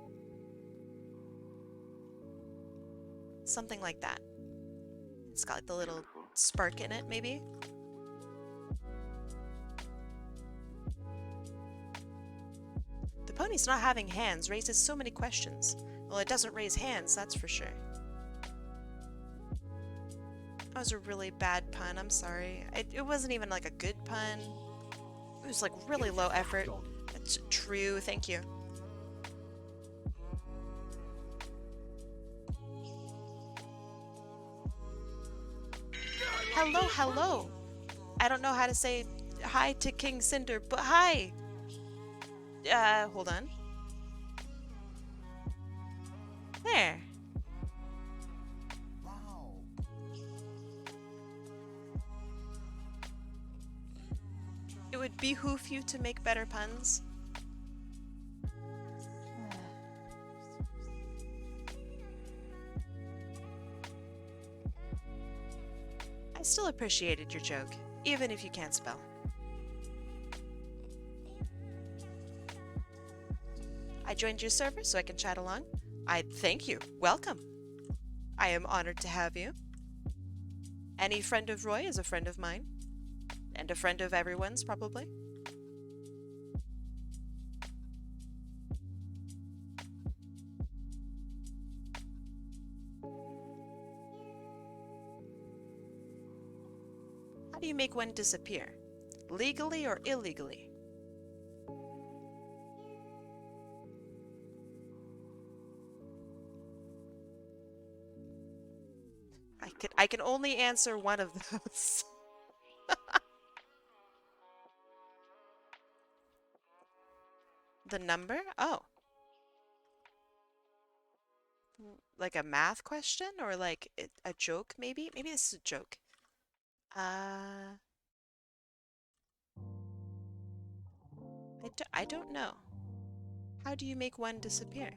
Something like that. It's got like the little spark in it, maybe? The pony's not having hands raises so many questions. Well, it doesn't raise hands, that's for sure. That was a really bad pun, I'm sorry. It wasn't even like a good pun. It was like really low effort. That's true, thank you. Hello, hello. I don't know how to say hi to King Cinder, but hi. Hold on. There. Wow. It would behoove you to make better puns. I still appreciated your joke, even if you can't spell. I joined your server so I can chat along. I thank you. Welcome. I am honored to have you. Any friend of Roy is a friend of mine. And a friend of everyone's, probably. How do you make one disappear? Legally or illegally? I can only answer one of those. The number? Oh. Like a math question or like a joke maybe? Maybe this is a joke. I don't know. How do you make one disappear?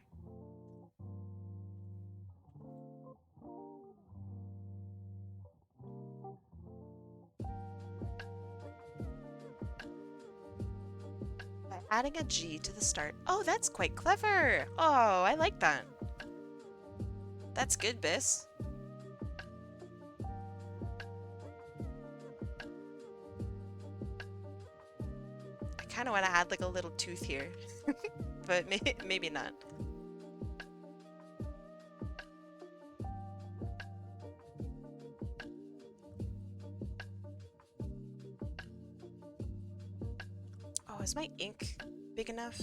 By adding a G to the start. Oh, that's quite clever. Oh, I like that. That's good, Biss. I kind of want to add like a little tooth here. but maybe not. Oh, is my ink big enough?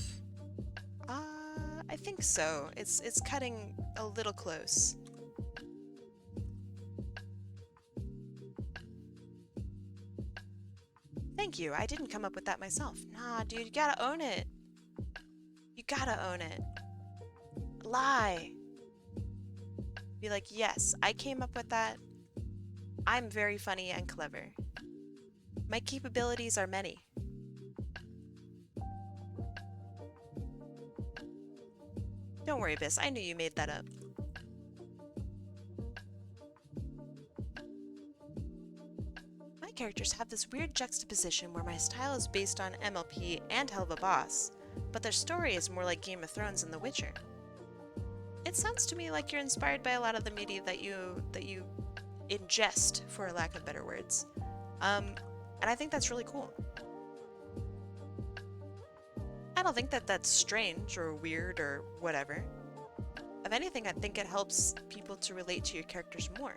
I think so. It's cutting a little close. Thank you. I didn't come up with that myself. Nah, dude, you gotta own it. You gotta own it. Lie. Be like, yes, I came up with that. I'm very funny and clever. My capabilities are many. Don't worry, Biss. I knew you made that up. My characters have this weird juxtaposition where my style is based on MLP and Helva Boss, but their story is more like Game of Thrones and The Witcher. It sounds to me like you're inspired by a lot of the media that you ingest, for lack of better words. And I think that's really cool. I don't think that that's strange or weird or whatever. If anything, I think it helps people to relate to your characters more.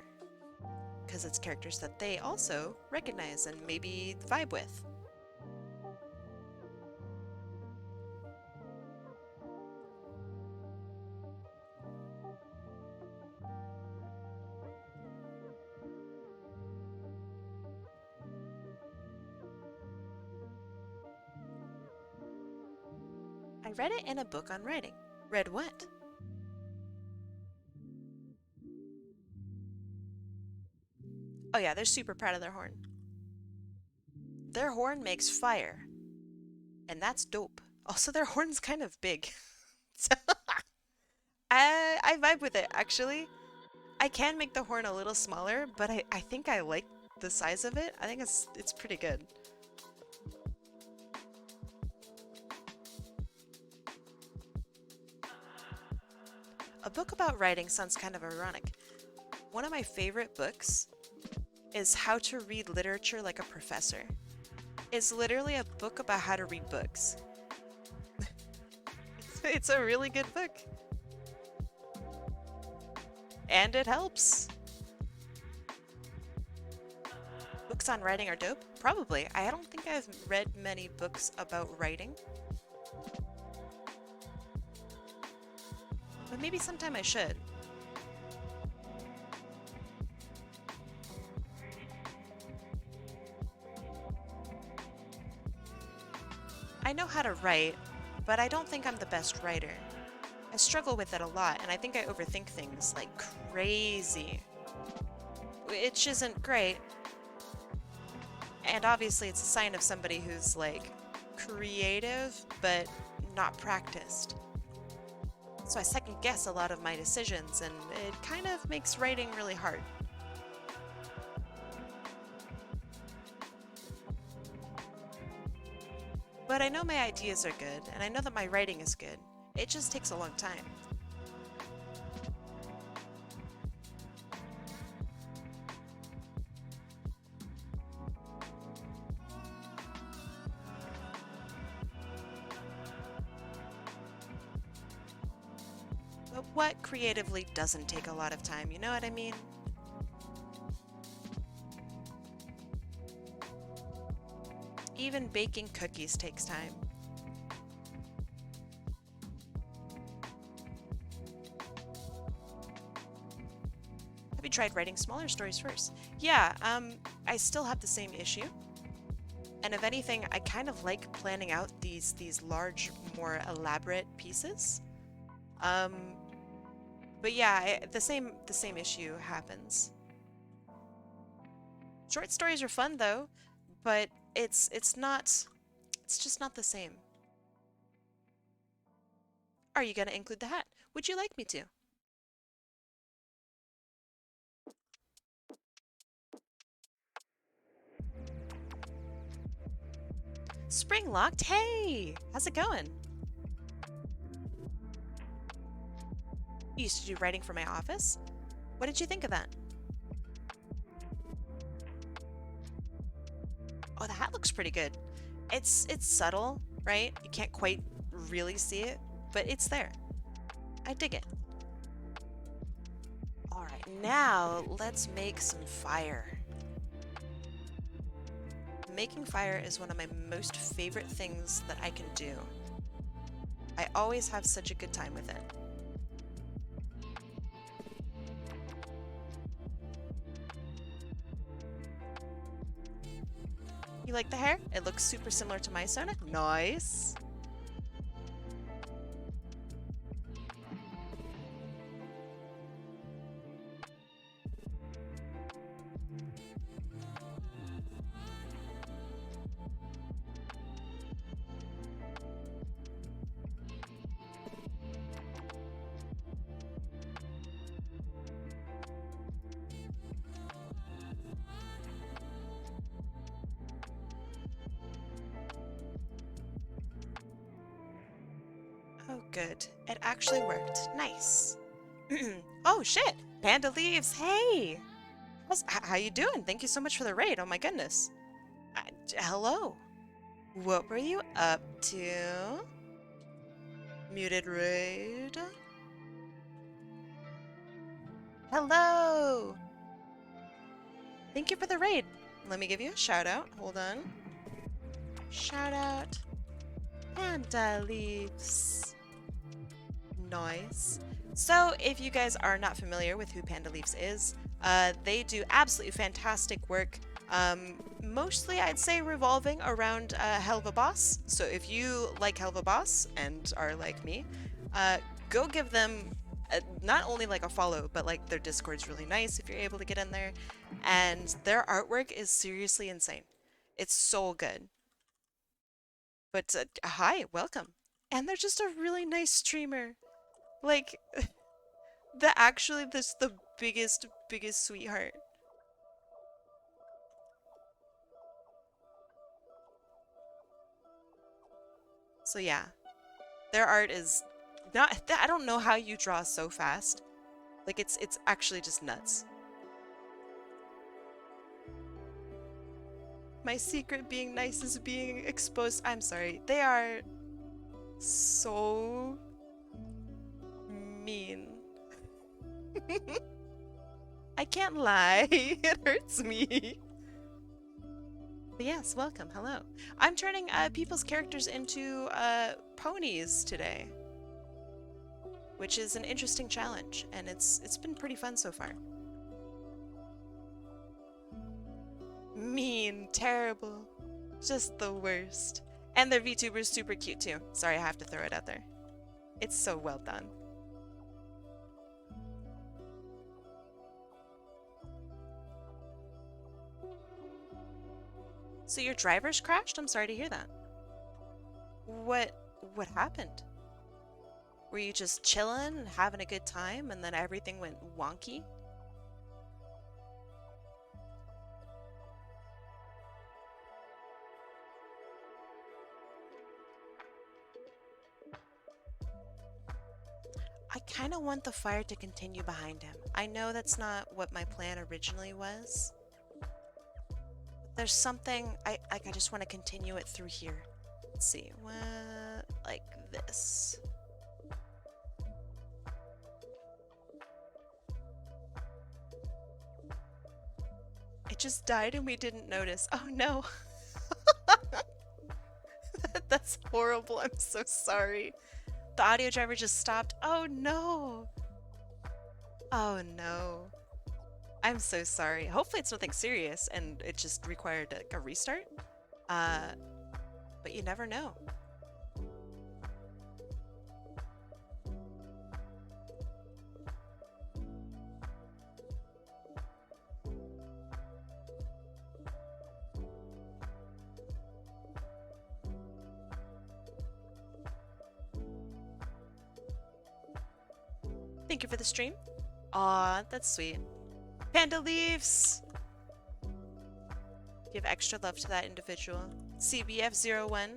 Because it's characters that they also recognize and maybe vibe with. I read it in a book on writing. Read what? Oh yeah, they're super proud of their horn. Their horn makes fire. And that's dope. Also, their horn's kind of big. So I vibe with it, actually. I can make the horn a little smaller, but I think I like the size of it. I think it's pretty good. A book about writing sounds kind of ironic. One of my favorite books is How to Read Literature Like a Professor. It's literally a book about how to read books. It's a really good book. And it helps. Books on writing are dope? Probably. I don't think I've read many books about writing. But maybe sometime I should. I know how to write, but I don't think I'm the best writer. I struggle with it a lot, and I think I overthink things like crazy. Which isn't great. And obviously it's a sign of somebody who's like creative, but not practiced. So I second guess a lot of my decisions, and it kind of makes writing really hard. But I know my ideas are good, and I know that my writing is good. It just takes a long time. But what creatively doesn't take a lot of time, you know what I mean? Even baking cookies takes time. Have you tried writing smaller stories first? Yeah, I still have the same issue. And if anything, I kind of like planning out these large, more elaborate pieces. But yeah, the same issue happens. Short stories are fun though, but it's just not the same. Are you gonna include the hat? Would you like me to? Spring locked? Hey! How's it going? You used to do writing for my office? What did you think of that? Oh, the hat looks pretty good. It's subtle, right? You can't quite really see it, but it's there. I dig it. Alright, now let's make some fire. Making fire is one of my most favorite things that I can do. I always have such a good time with it. You like the hair? It looks super similar to my Sona. Nice. Oh, good. It actually worked. Nice. Oh, shit! Panda Leaves, hey! How you doing? Thank you so much for the raid. Oh my goodness. Hello. What were you up to? Muted raid. Hello! Thank you for the raid. Let me give you a shout out. Hold on. Shout out. Panda Leaves. Nice. So, if you guys are not familiar with who Panda Leaves is, they do absolutely fantastic work. Mostly, I'd say, revolving around Helva Boss. So, if you like Helva Boss and are like me, go give them not only like a follow, but like their Discord's really nice if you're able to get in there. And their artwork is seriously insane. It's so good. But hi, welcome. And they're just a really nice streamer. Like, the biggest sweetheart. So yeah, their art is not, I don't know how you draw so fast. Like, it's actually just nuts. My secret being nice is being exposed. I'm sorry. They are so mean. I can't lie. It hurts me. But yes, welcome. Hello. I'm turning people's characters into ponies today, which is an interesting challenge, and it's been pretty fun so far. Mean, terrible, just the worst. And their VTuber's super cute too. Sorry, I have to throw it out there. It's so well done. So your drivers crashed? I'm sorry to hear that. What happened? Were you just chilling and having a good time and then everything went wonky? I kind of want the fire to continue behind him. I know that's not what my plan originally was. There's something, I just want to continue it through here. Let's see, what, like this. It just died and we didn't notice. Oh no. That's horrible, I'm so sorry. The audio driver just stopped. Oh no. Oh no. I'm so sorry. Hopefully it's nothing serious and it just required like a restart. But you never know. Thank you for the stream. Aw, that's sweet. Panda Leaves! Give extra love to that individual. CBF01,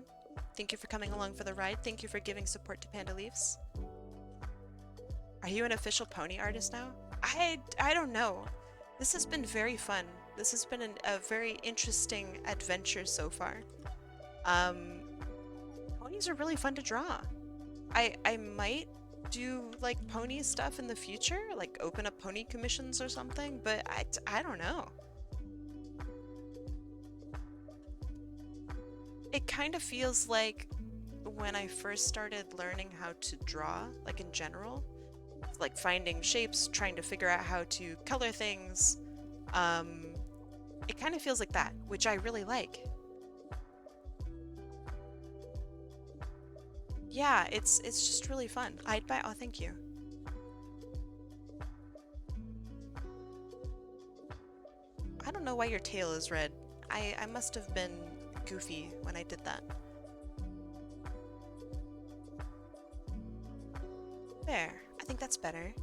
thank you for coming along for the ride. Thank you for giving support to Panda Leaves. Are you an official pony artist now? I don't know. This has been very fun. This has been a very interesting adventure so far. Ponies are really fun to draw. I might do like pony stuff in the future, like open up pony commissions or something, but I don't know. It kind of feels like when I first started learning how to draw, like in general, like finding shapes, trying to figure out how to color things. It kind of feels like that, which I really like. Yeah, it's just really fun. I'd buy. Oh, thank you. I don't know why your tail is red. I must have been goofy when I did that. There. I think that's better.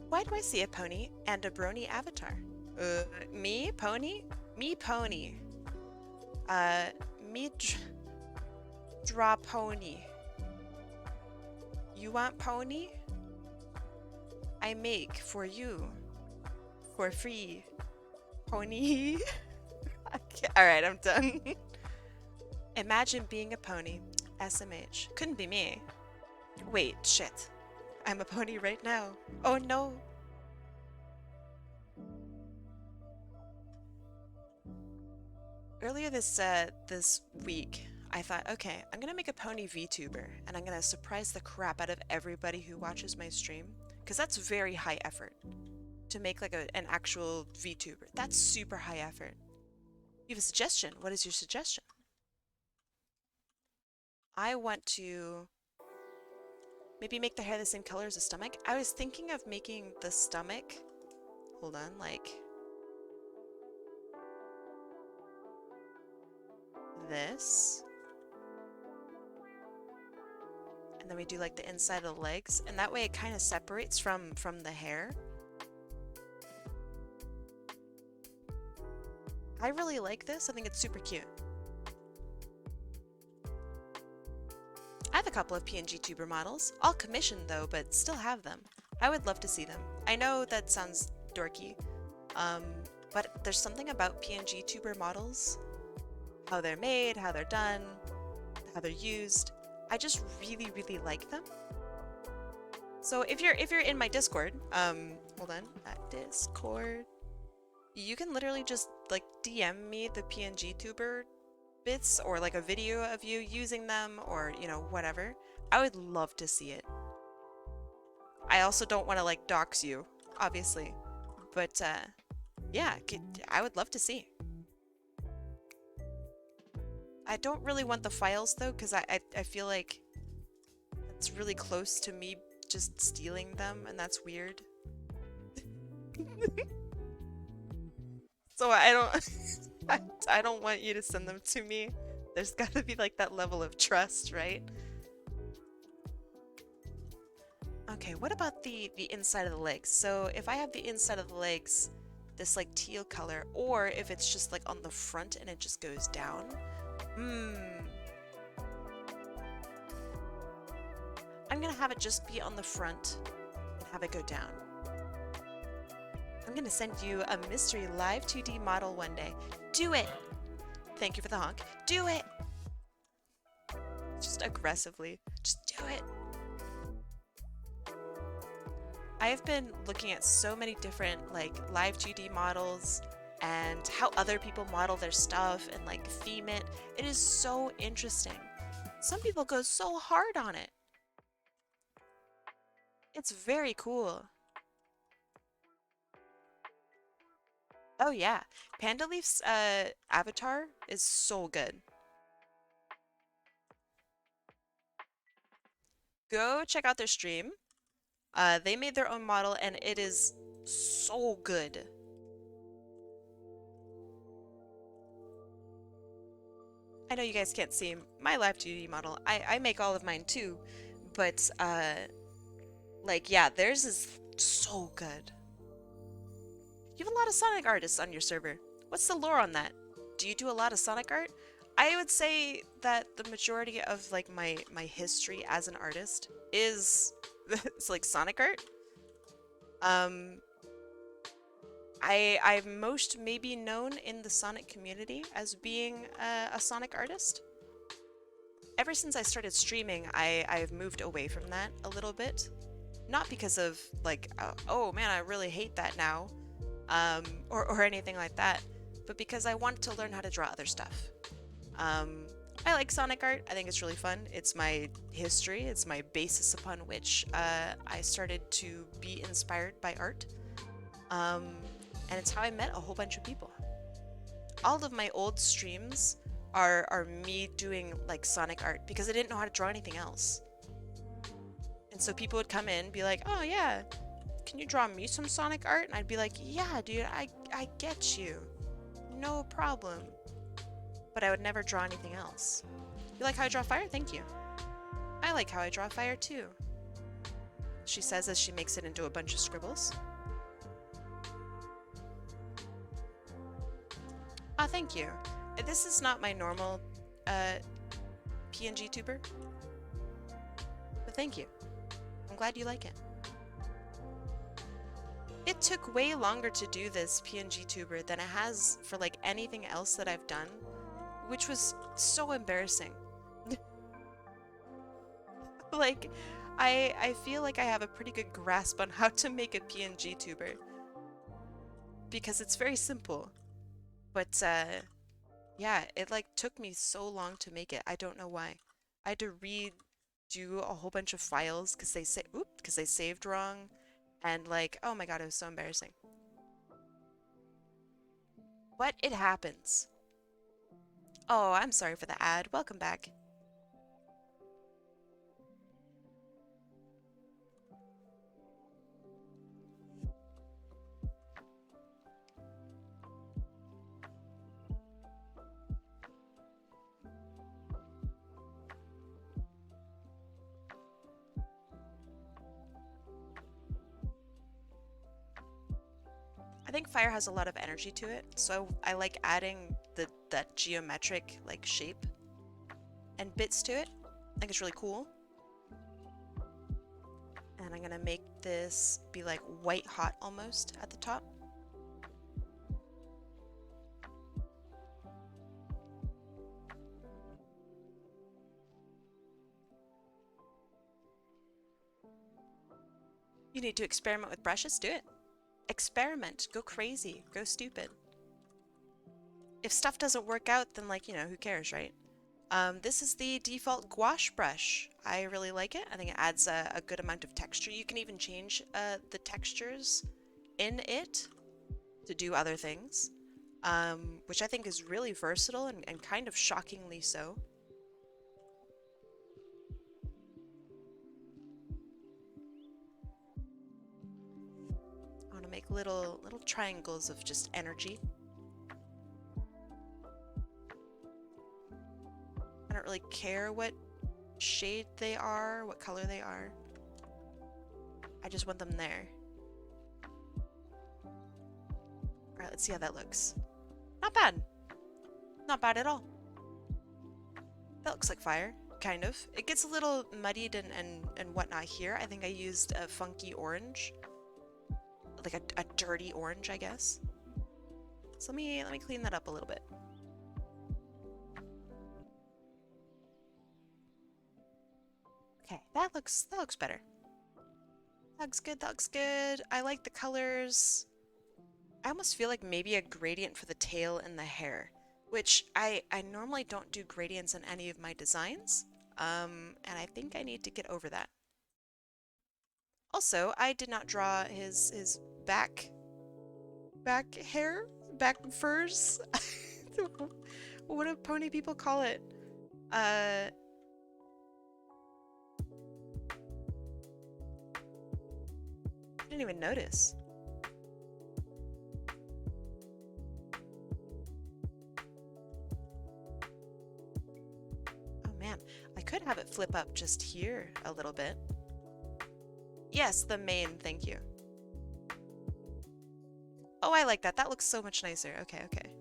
Why do I see a pony and a brony avatar? Me? Pony? Me pony. Me draw pony. You want pony? I make for you. For free. Pony. Alright, I'm done. Imagine being a pony. SMH. Couldn't be me. Wait, shit. I'm a pony right now. Oh no. Earlier this week, I thought, okay, I'm gonna make a pony VTuber, and I'm gonna surprise the crap out of everybody who watches my stream, because that's very high effort to make like an actual VTuber. That's super high effort. You have a suggestion? What is your suggestion? I want to maybe make the hair the same color as the stomach. I was thinking of making the stomach, hold on, like this. And then we do like the inside of the legs, and that way it kind of separates from the hair. I really like this. I think it's super cute. I have a couple of PNG tuber models, all commissioned though, but still have them. I would love to see them. I know that sounds dorky, but there's something about PNG tuber models, how they're made, how they're done, how they're used. I just really, really like them. So if you're in my Discord, hold on, at Discord, you can literally just like DM me the PNG tuber bits or like a video of you using them, or you know, whatever. I would love to see it. I also don't want to like dox you, obviously, but yeah, I would love to see. I don't really want the files though, because I feel like it's really close to me just stealing them, and that's weird. So I don't I don't want you to send them to me. There's gotta be like that level of trust, right? Okay, what about the inside of the legs? So if I have the inside of the legs this like teal color, or if it's just like on the front and it just goes down. I'm gonna have it just be on the front and have it go down. I'm gonna send you a mystery live 2D model one day. Do it! Thank you for the honk. Do it! Just aggressively. Just do it! I have been looking at so many different like live 2D models and how other people model their stuff and like theme it. It is so interesting. Some people go so hard on it. It's very cool. Oh yeah, Panda Leaf's avatar is so good. Go check out their stream. They made their own model and it is so good. I know you guys can't see my live 2D model. I make all of mine too, but like yeah, theirs is so good. You have a lot of Sonic artists on your server. What's the lore on that? Do you do a lot of Sonic art? I would say that the majority of like my history as an artist is it's like Sonic art. I'm most maybe known in the Sonic community as being a Sonic artist. ever since I started streaming, I've moved away from that a little bit. Not because of like, oh man, I really hate that now, or anything like that, but because I want to learn how to draw other stuff. I like Sonic art. I think it's really fun. It's my history. It's my basis upon which I started to be inspired by art. And it's how I met a whole bunch of people. All of my old streams are me doing like Sonic art because I didn't know how to draw anything else. And so people would come in and be like, oh yeah, can you draw me some Sonic art? And I'd be like, yeah, dude, I get you. No problem. But I would never draw anything else. You like how I draw fire? Thank you. I like how I draw fire too. She says as she makes it into a bunch of scribbles. Ah, thank you. This is not my normal PNG tuber. But thank you. I'm glad you like it. It took way longer to do this PNG tuber than it has for like anything else that I've done, which was so embarrassing. Like, I feel like I have a pretty good grasp on how to make a PNG tuber because it's very simple. But yeah, it like took me so long to make it. I don't know why. I had to redo a whole bunch of files because they saved wrong, and like, oh my god, it was so embarrassing. But it happens. Oh, I'm sorry for the ad. Welcome back. I think fire has a lot of energy to it, so I like adding that geometric like shape and bits to it. I think it's really cool. And I'm gonna make this be like white hot almost at the top. You need to experiment with brushes? Do it. Experiment. Go crazy. Go stupid. If stuff doesn't work out, then like, you know, who cares, right? This is the default gouache brush. I really like it. I think it adds a good amount of texture. You can even change the textures in it to do other things, which I think is really versatile and kind of shockingly so. I want to make little triangles of just energy. I don't really care what shade they are, what color they are. I just want them there. Alright, let's see how that looks. Not bad. Not bad at all. That looks like fire, kind of. It gets a little muddied and whatnot here. I think I used a funky orange. Like a dirty orange, I guess. So let me clean that up a little bit. Okay, that looks better. That looks good, that looks good. I like the colors. I almost feel like maybe a gradient for the tail and the hair, which I normally don't do gradients in any of my designs. And I think I need to get over that. Also, I did not draw his back hair, back furs. What do pony people call it? I didn't even notice. Oh man, I could have it flip up just here a little bit. Yes, the mane, thank you. Oh, I like that. That looks so much nicer. Okay, okay.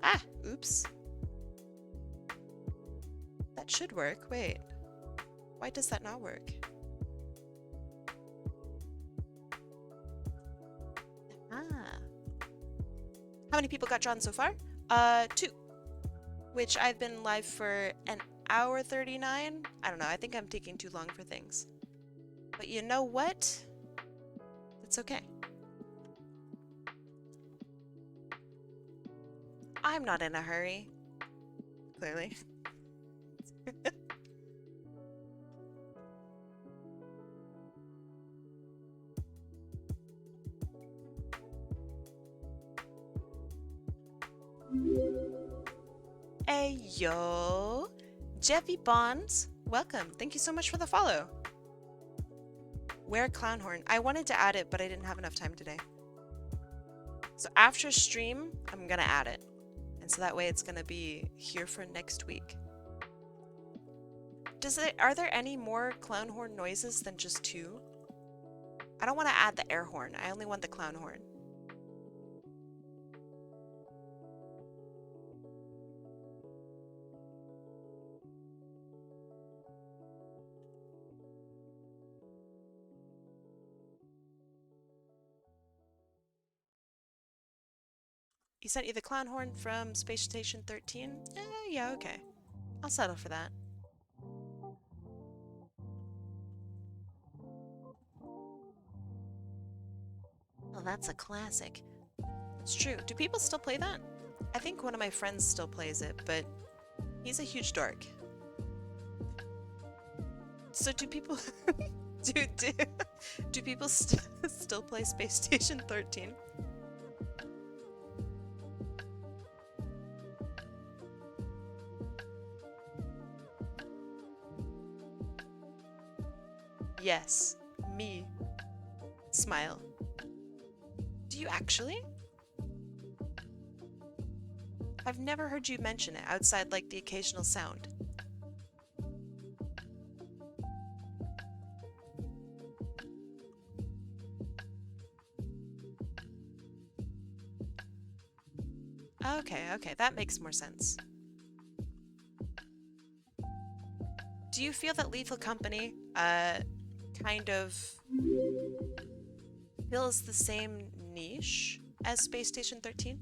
Ah, oops. That should work. Wait. Why does that not work? Ah. How many people got drawn so far? 2. Which I've been live for an hour 39. I don't know, I think I'm taking too long for things. But you know what? It's okay. I'm not in a hurry. Clearly. Hey yo, Jeffy Bonds, welcome. Thank you so much for the follow. Wear clown horn. I wanted to add it, but I didn't have enough time today. So after stream, I'm gonna add it. And so that way it's gonna be here for next week. Are there any more clown horn noises than just 2? I don't want to add the air horn. I only want the clown horn. He sent you the clown horn from Space Station 13? Yeah, okay. I'll settle for that. Well, that's a classic. It's true. Do people still play that? I think one of my friends still plays it, but he's a huge dork. So do people do people still play Space Station 13? Yes, me. Smile. Do you actually? I've never heard you mention it outside like the occasional sound. Okay, that makes more sense. Do you feel that Lethal Company, kind of fills the same niche as Space Station 13?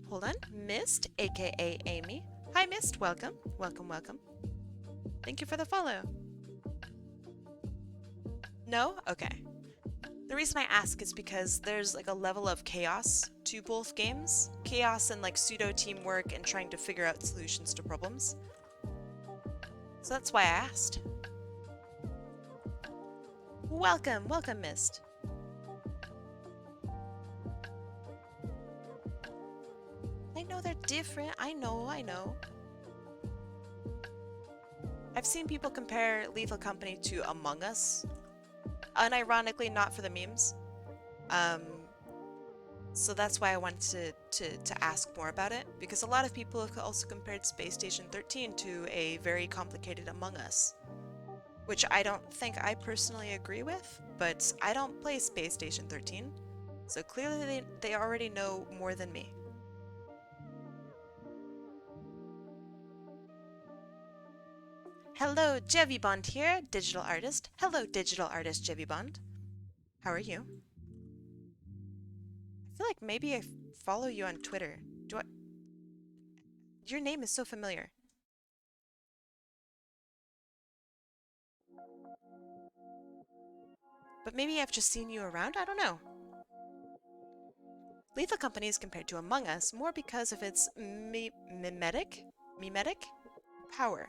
Hold on. Mist, aka Amy. Hi, Mist. Welcome. Welcome. Thank you for the follow. No? Okay. The reason I ask is because there's like a level of chaos to both games. Chaos and like pseudo teamwork and trying to figure out solutions to problems. So that's why I asked. Welcome, Mist. I know they're different. I know. I've seen people compare Lethal Company to Among Us. Unironically, not for the memes. So that's why I wanted to ask more about it, because a lot of people have also compared Space Station 13 to a very complicated Among Us, which I don't think I personally agree with, but I don't play Space Station 13, so clearly they already know more than me. Hello, Jevy Bond here, digital artist. Hello, digital artist Jevy Bond. How are you? I feel like maybe I follow you on Twitter. Your name is so familiar. But maybe I've just seen you around? I don't know. Lethal Company is compared to Among Us more because of its mimetic power.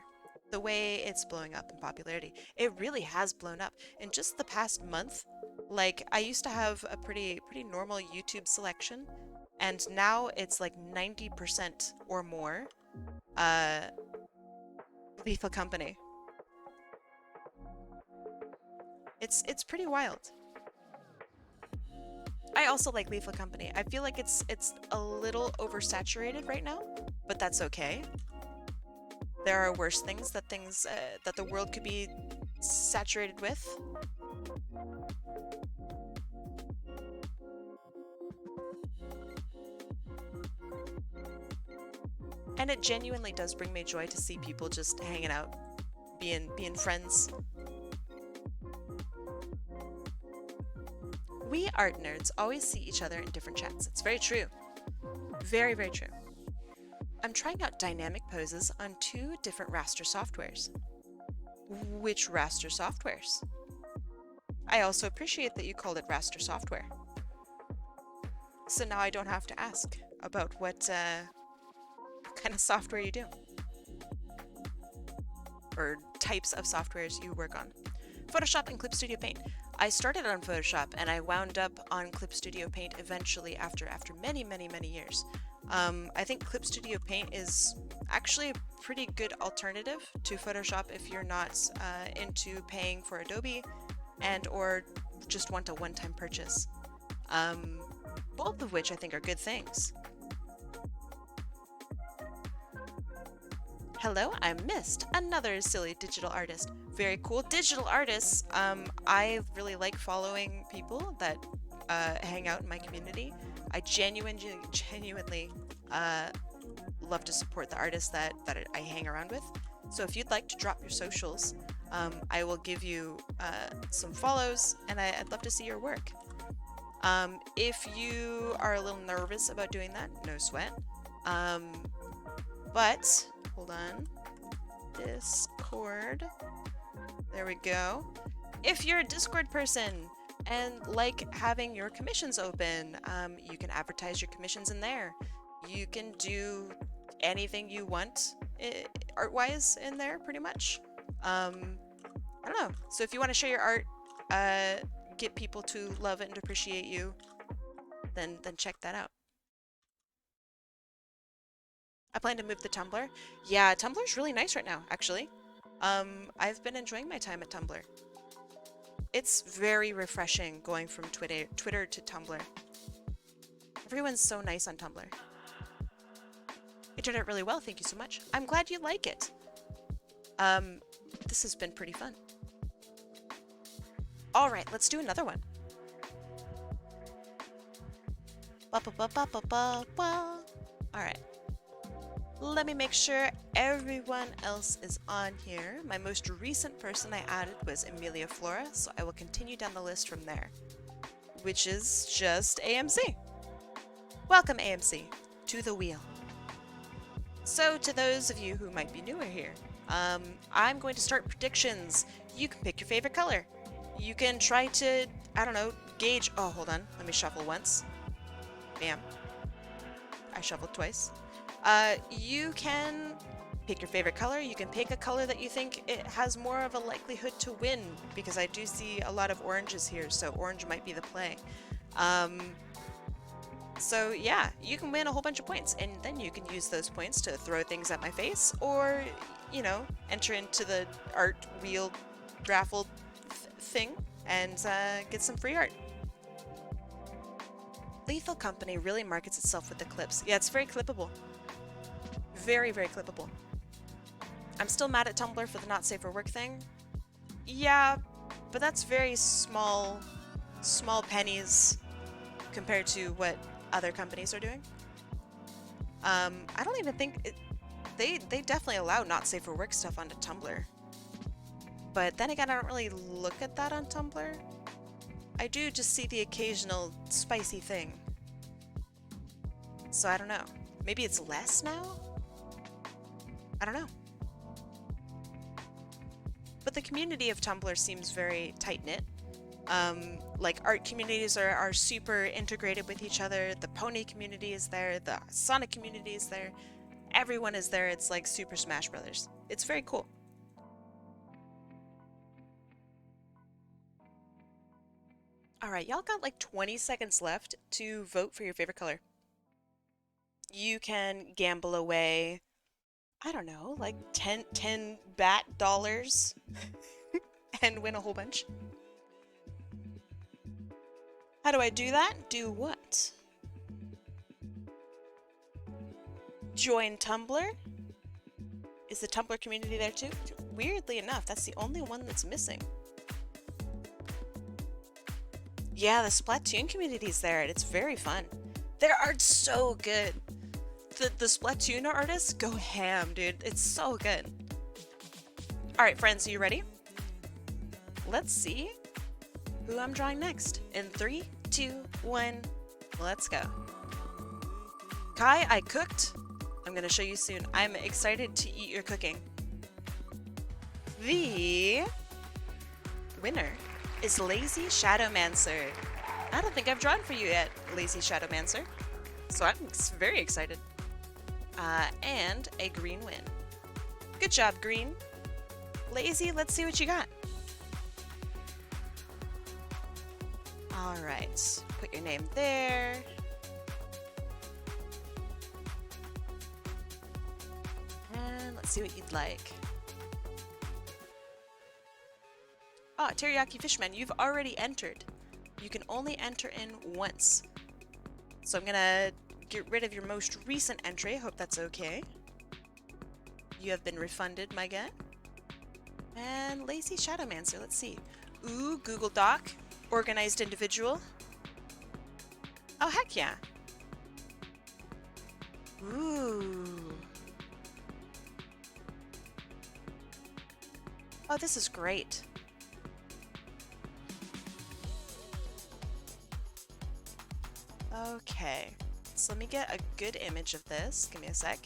The way it's blowing up in popularity. It really has blown up. In just the past month, like, I used to have a pretty normal YouTube selection, and now it's like 90% or more Lethal Company. It's pretty wild. I also like Lethal Company. I feel like it's a little oversaturated right now, but that's okay. There are worse things that the world could be saturated with. And it genuinely does bring me joy to see people just hanging out, being friends. We art nerds always see each other in different chats. It's very true. Very, very true. I'm trying out dynamic poses on 2 different raster softwares. Which raster softwares? I also appreciate that you called it raster software. So now I don't have to ask about what kind of software you do. Or types of softwares you work on. Photoshop and Clip Studio Paint. I started on Photoshop and I wound up on Clip Studio Paint eventually after many, many, many years. I think Clip Studio Paint is actually a pretty good alternative to Photoshop if you're not into paying for Adobe and or just want a one-time purchase. Both of which I think are good things. Hello, I'm Mist, another silly digital artist. Very cool digital artists. I really like following people that hang out in my community. I genuinely love to support the artists that I hang around with. So if you'd like to drop your socials, I will give you some follows, and I'd love to see your work. If you are a little nervous about doing that, no sweat. But hold on, Discord. There we go. If you're a Discord person and like having your commissions open, you can advertise your commissions in there. You can do anything you want art-wise in there, pretty much. I don't know. So if you want to share your art, get people to love it and appreciate you, then check that out. I plan to move to Tumblr. Yeah, Tumblr's really nice right now, actually. I've been enjoying my time at Tumblr. It's very refreshing going from Twitter to Tumblr. Everyone's so nice on Tumblr. It turned out really well, thank you so much. I'm glad you like it. This has been pretty fun. Alright, let's do another one. Alright. Let me make sure everyone else is on here. My most recent person I added was Amelia Flora, so I will continue down the list from there, which is just AMC. Welcome, AMC, to the wheel. So, to those of you who might be newer here, I'm going to start predictions. You can pick your favorite color. You can try to, I don't know, gauge. Oh, hold on. Let me shuffle once. Bam. I shuffled twice. You can pick your favorite color. You can pick a color that you think it has more of a likelihood to win, because I do see a lot of oranges here, so orange might be the play. So yeah, you can win a whole bunch of points, and then you can use those points to throw things at my face, or, you know, enter into the art wheel raffle thing and get some free art. Lethal Company really markets itself with the clips. Yeah, it's very clippable. Very, very clippable. I'm still mad at Tumblr for the not safe for work thing. Yeah, but that's very small pennies compared to what other companies are doing. I don't even think they definitely allow not safe for work stuff onto Tumblr. But then again, I don't really look at that on Tumblr. I do just see the occasional spicy thing. So I don't know. Maybe it's less now? I don't know. But the community of Tumblr seems very tight-knit. Like, art communities are super integrated with each other. The pony community is there. The Sonic community is there. Everyone is there. It's like Super Smash Brothers. It's very cool. Alright, y'all got like 20 seconds left to vote for your favorite color. You can gamble away, I don't know, like 10 bat dollars and win a whole bunch. How do I do that? Do what? Join Tumblr? Is the Tumblr community there too? Weirdly enough, that's the only one that's missing. Yeah, the Splatoon community is there, and it's very fun. Their art's so good. The Splatoon artists go ham, dude. It's so good. Alright, friends, are you ready? Let's see who I'm drawing next. In 3, 2, 1, let's go. Kai, I cooked. I'm gonna show you soon. I'm excited to eat your cooking. The winner is LazyShadowmancer. I don't think I've drawn for you yet, LazyShadowmancer. So I'm very excited. And a green win. Good job, green. Lazy, let's see what you got. Alright, put your name there. And let's see what you'd like. Oh, Teriyaki Fishman, you've already entered. You can only enter in once. So I'm gonna get rid of your most recent entry. I hope that's okay. You have been refunded, my guy. And LazyShadowmancer, let's see. Ooh, Google Doc. Organized individual. Oh, heck yeah. Ooh. Oh, this is great. Okay, so let me get a good image of this. Give me a sec.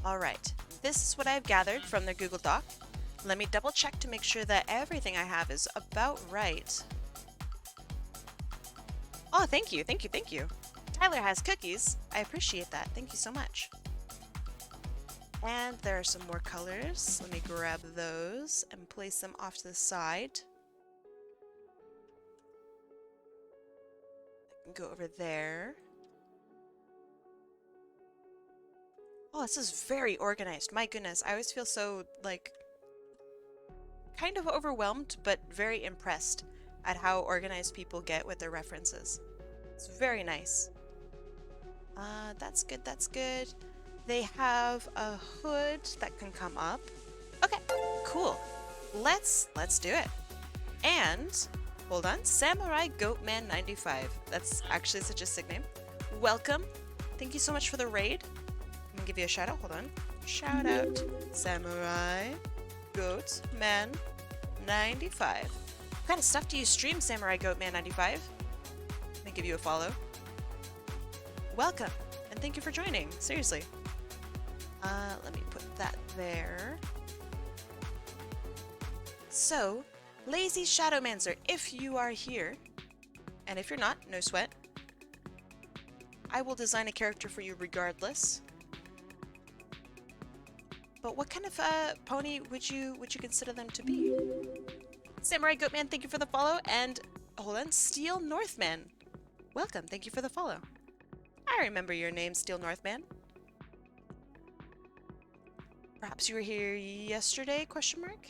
Alright, this is what I've gathered from their Google Doc. Let me double check to make sure that everything I have is about right. Oh, thank you, thank you, thank you. Tyler has cookies. I appreciate that. Thank you so much. And there are some more colors. Let me grab those and place them off to the side. I can go over there. Oh, this is very organized. My goodness, I always feel so, like, kind of overwhelmed, but very impressed at how organized people get with their references. It's very nice. That's good, that's good. They have a hood that can come up. Okay, cool. Let's do it. And, hold on, Samurai Goatman 95. That's actually such a sick name. Welcome. Thank you so much for the raid. I'm gonna give you a shout out, hold on. Shout out, Samurai Goatman 95. What kind of stuff do you stream, Samurai Goatman 95? Let me give you a follow. Welcome, and thank you for joining, seriously. Let me put that there. So, LazyShadowmancer, if you are here, and if you're not, no sweat, I will design a character for you regardless. But what kind of pony would you consider them to be? Samurai Goatman, thank you for the follow, and hold on, Steel Northman, welcome, thank you for the follow. I remember your name, Steel Northman. Perhaps you were here yesterday, question mark?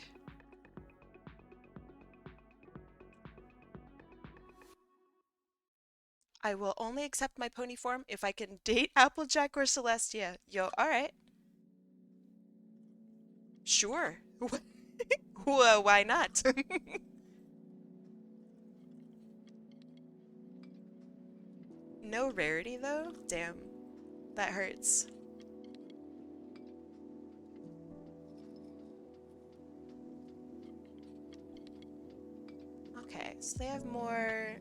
I will only accept my pony form if I can date Applejack or Celestia. Yo, alright. Sure. Well, why not? No rarity though? Damn. That hurts. Okay, so they have more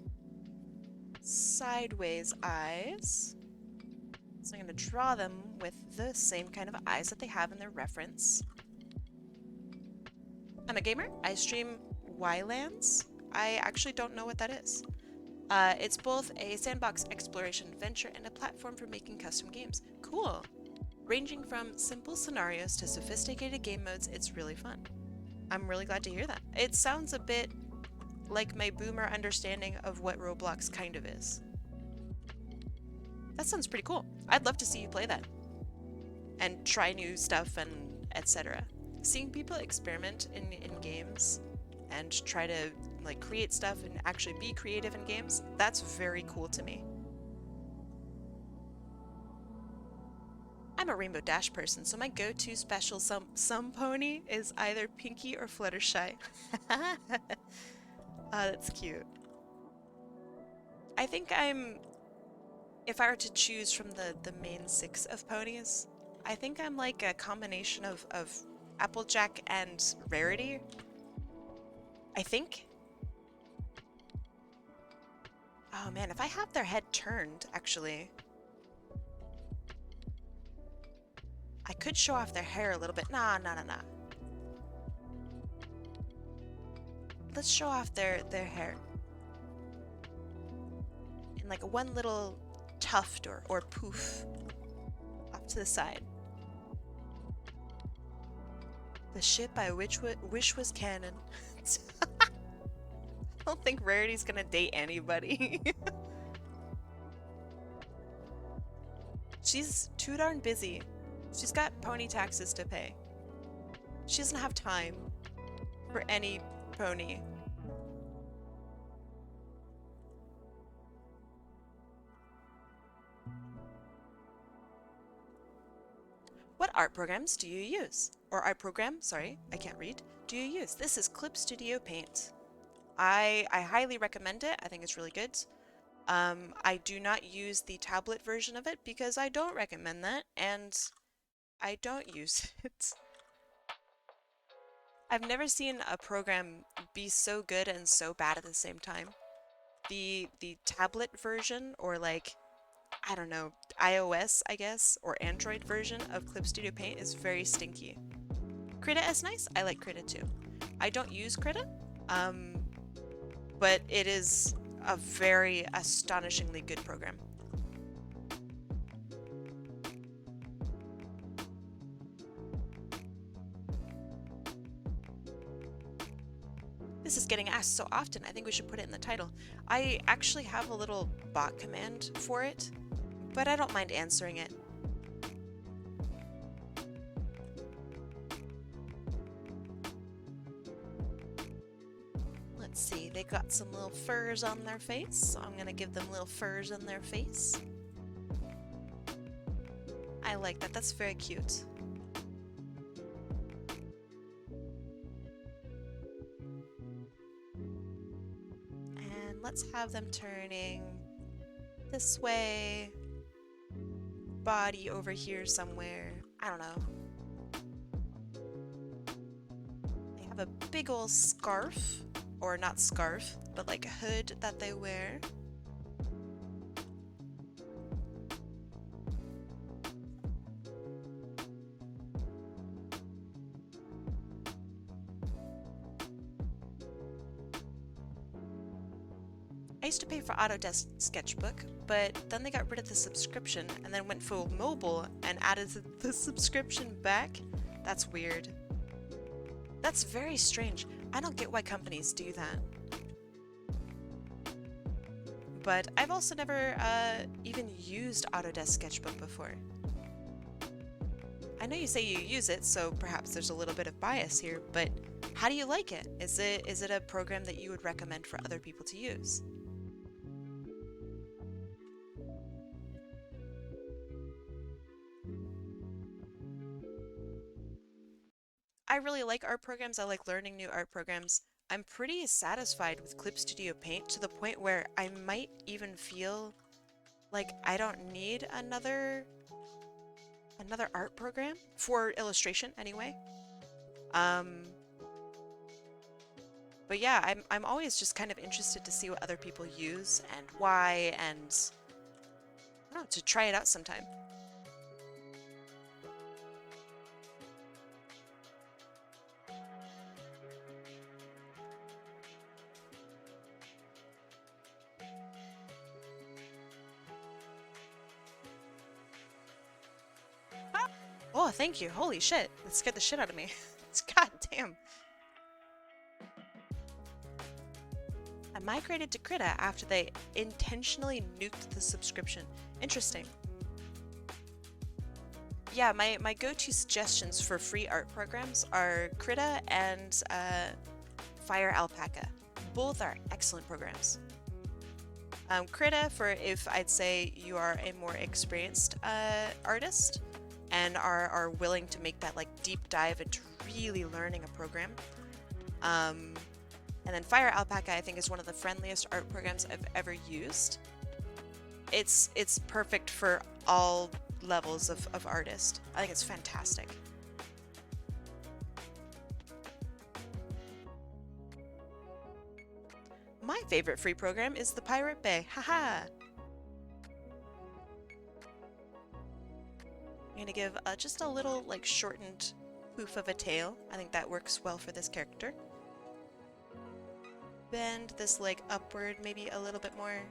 sideways eyes. So I'm going to draw them with the same kind of eyes that they have in their reference. I'm a gamer. I stream Ylands. I actually don't know what that is. It's both a sandbox exploration adventure and a platform for making custom games. Cool. Ranging from simple scenarios to sophisticated game modes, it's really fun. I'm really glad to hear that. It sounds a bit like my boomer understanding of what Roblox kind of is. That sounds pretty cool. I'd love to see you play that. And try new stuff and etc. Seeing people experiment in games and try to like create stuff and actually be creative in games, that's very cool to me. I'm a Rainbow Dash person, so my go-to special some pony is either Pinky or Fluttershy. That's cute. I think if I were to choose from the main 6 of ponies, I think I'm like a combination of Applejack and Rarity, I think. Oh man, if I have their head turned, actually, I could show off their hair a little bit. Nah. Let's show off their hair. In like one little tuft or poof off to the side. The ship I wish was canon. I don't think Rarity's gonna date anybody. She's too darn busy. She's got pony taxes to pay. She doesn't have time for any pony. What art programs do you use? Or art program, sorry, I can't read, do you use? This is Clip Studio Paint. I highly recommend it. I think it's really good. I do not use the tablet version of it because I don't recommend that, and I don't use it. I've never seen a program be so good and so bad at the same time. The tablet version, or like, I don't know, iOS, I guess, or Android version of Clip Studio Paint is very stinky. Krita is nice. I like Krita too. I don't use Krita, but it is a very astonishingly good program. This is getting asked so often, I think we should put it in the title. I actually have a little bot command for it, but I don't mind answering it. Let's see, they got some little furs on their face, so I'm gonna give them little furs on their face. I like that, that's very cute. And let's have them turning this way, body over here somewhere, I don't know. They have a big old scarf. Or not scarf, but like a hood that they wear. I used to pay for Autodesk Sketchbook, but then they got rid of the subscription and then went full mobile and added the subscription back. That's weird. That's very strange. I don't get why companies do that. But I've also never even used Autodesk Sketchbook before. I know you say you use it, so perhaps there's a little bit of bias here, but how do you like it? Is it a program that you would recommend for other people to use? I really like art programs. I like learning new art programs. I'm pretty satisfied with Clip Studio Paint to the point where I might even feel like I don't need another art program for illustration anyway. But yeah, I'm always just kind of interested to see what other people use and why, and I don't know, to try it out sometime. Oh, thank you. Holy shit. That scared the shit out of me. God damn. I migrated to Krita after they intentionally nuked the subscription. Interesting. Yeah, my go-to suggestions for free art programs are Krita and FireAlpaca. Both are excellent programs. Krita for if I'd say you are a more experienced artist and are willing to make that like deep dive into really learning a program. And then FireAlpaca I think is one of the friendliest art programs I've ever used. It's perfect for all levels of artist. I think it's fantastic. favorite free program is the Pirate Bay. Haha! I'm gonna give just a little, like, shortened poof of a tail. I think that works well for this character. Bend this leg upward maybe a little bit more.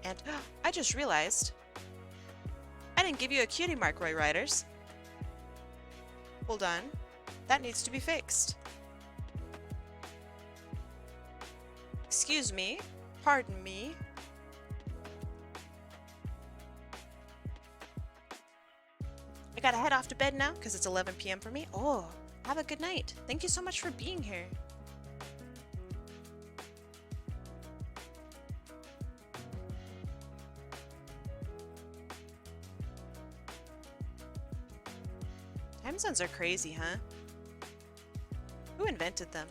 And I just realized I didn't give you a cutie mark, RoeiRiderz. Hold on. That needs to be fixed. Excuse me. Pardon me. I gotta head off to bed now because it's 11 p.m. for me. Oh, have a good night. Thank you so much for being here. Time zones are crazy, huh? Who invented them?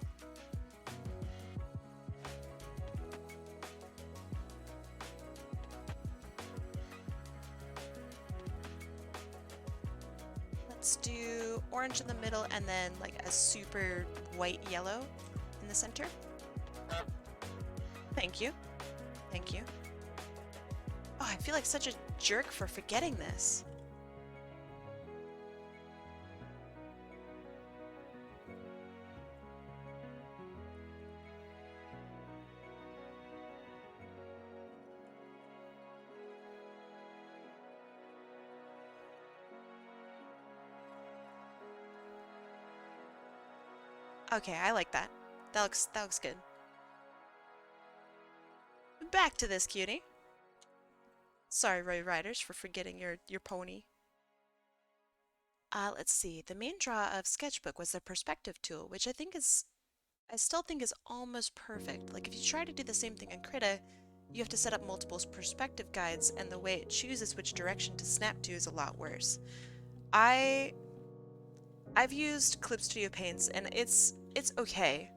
Let's do orange in the middle and then like a super white yellow in the center. Thank you. Thank you. Oh, I feel like such a jerk for forgetting this. Okay, I like that. That looks good. Back to this cutie. Sorry, RoeiRiderz, for forgetting your pony. Let's see. The main draw of Sketchbook was the perspective tool, which I still think is almost perfect. Like if you try to do the same thing in Krita, you have to set up multiple perspective guides, and the way it chooses which direction to snap to is a lot worse. I've used Clip Studio Paints, and it's okay.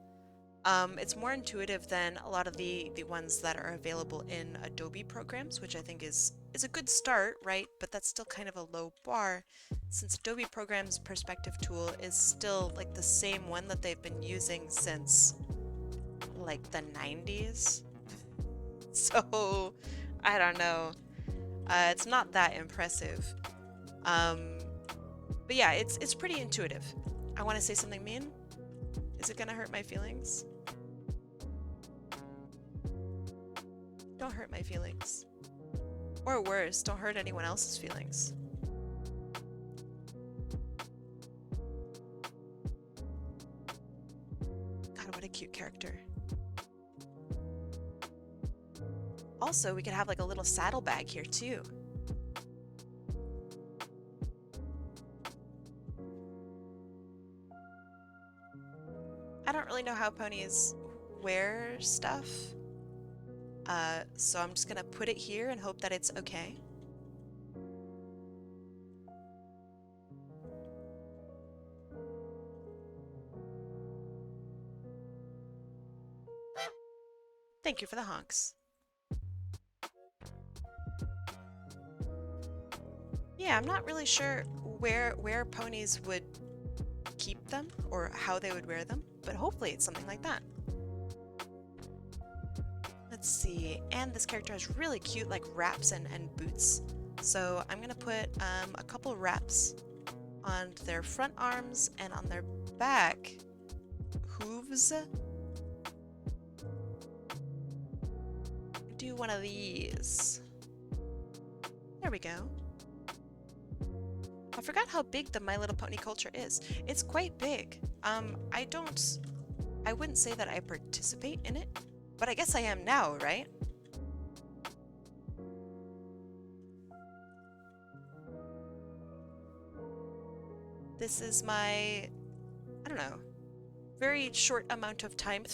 It's more intuitive than a lot of the ones that are available in Adobe programs, which I think is a good start, right? But that's still kind of a low bar, since Adobe Programs Perspective Tool is still like the same one that they've been using since like the 90s. So I don't know. It's not that impressive. But yeah, it's pretty intuitive. I want to say something mean. Is it gonna hurt my feelings? Don't hurt my feelings. Or worse, don't hurt anyone else's feelings. God, what a cute character. Also, we could have like a little saddlebag here too. I don't really know how ponies wear stuff. So I'm just gonna put it here and hope that it's okay. Thank you for the honks. Yeah, I'm not really sure where ponies would keep them or how they would wear them, but hopefully it's something like that. Let's see, and this character has really cute like wraps and boots. So I'm gonna put a couple wraps on their front arms and on their back hooves. Do one of these. There we go. I forgot how big the My Little Pony culture is. It's quite big. I wouldn't say that I participate in it, but I guess I am now, right? This is my, I don't know, very short amount of time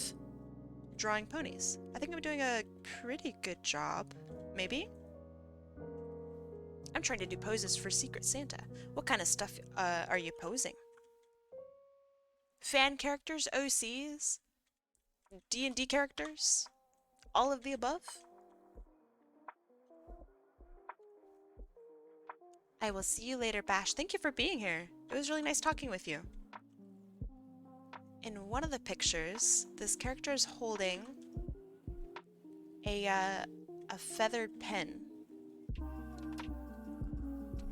drawing ponies. I think I'm doing a pretty good job, maybe? I'm trying to do poses for Secret Santa. What kind of stuff are you posing? Fan characters, OCs, D&D characters, all of the above? I will see you later, Bash. Thank you for being here. It was really nice talking with you. In one of the pictures, this character is holding a feathered pen.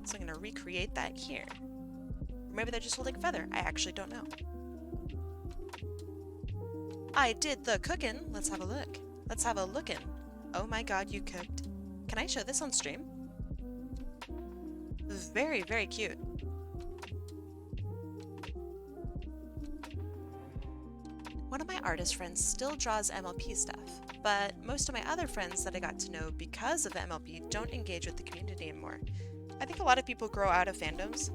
So I'm gonna recreate that here. Or maybe they're just holding a feather. I actually don't know. I did the cooking. Let's have a look. Let's have a lookin'. Oh my god, you cooked. Can I show this on stream? Very, very cute. One of my artist friends still draws MLP stuff, but most of my other friends that I got to know because of MLP don't engage with the community anymore. I think a lot of people grow out of fandoms.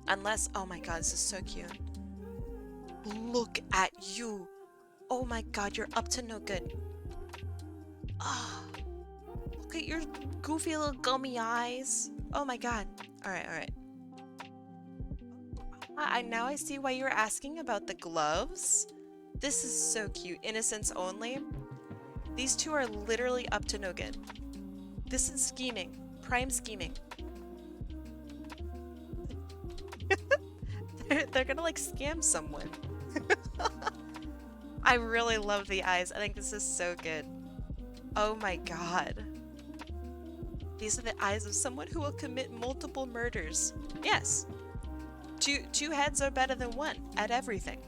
Unless, oh my god, this is so cute. Look at you. Oh my god, you're up to no good. Ah, oh, look at your goofy little gummy eyes. Oh my god. Alright, alright. Now I see why you were asking about the gloves. This is so cute. Innocence only. These two are literally up to no good. This is scheming. Prime scheming. they're gonna like scam someone. I really love the eyes. I think this is so good. Oh my god. These are the eyes of someone who will commit multiple murders. Yes. Two heads are better than one at everything.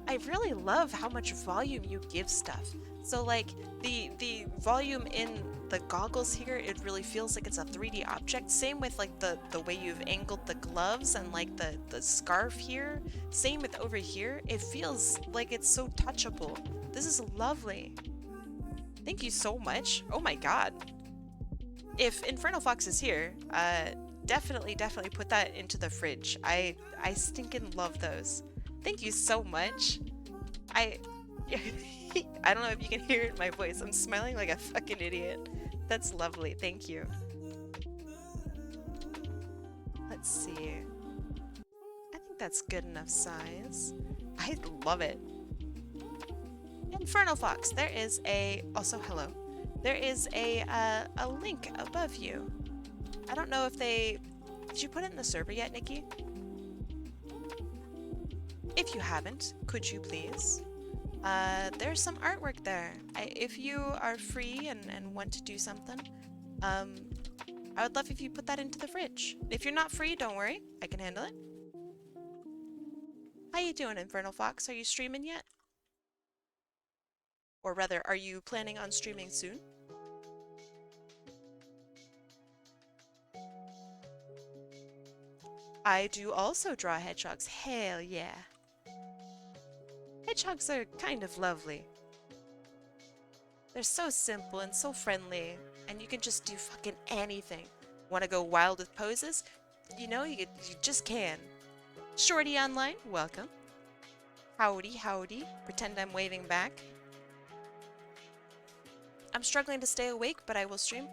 I really love how much volume you give stuff. So like the volume in the goggles here, it really feels like it's a 3D object. Same with like the way you've angled the gloves and like the scarf here. Same with over here. It feels like it's so touchable. This is lovely. Thank you so much. Oh my god. If Infernal Fox is here, definitely put that into the fridge. I stinking love those. Thank you so much. I don't know if you can hear it in my voice. I'm smiling like a fucking idiot. That's lovely. Thank you. Let's see. I think that's good enough size. I love it. Infernal Fox, there is a... Also, hello. There is a link above you. I don't know if they... Did you put it in the server yet, Nikki? If you haven't, could you please? There's some artwork there. If you are free and want to do something, I would love if you put that into the fridge. If you're not free, don't worry. I can handle it. How you doing, Infernal Fox? Are you streaming yet? Or rather, are you planning on streaming soon? I do also draw hedgehogs. Hell yeah. Hedgehogs are kind of lovely. They're so simple and so friendly, and you can just do fucking anything. Want to go wild with poses? You know, you just can. Shorty Online, welcome. Howdy, howdy. Pretend I'm waving back. I'm struggling to stay awake, but I will stream.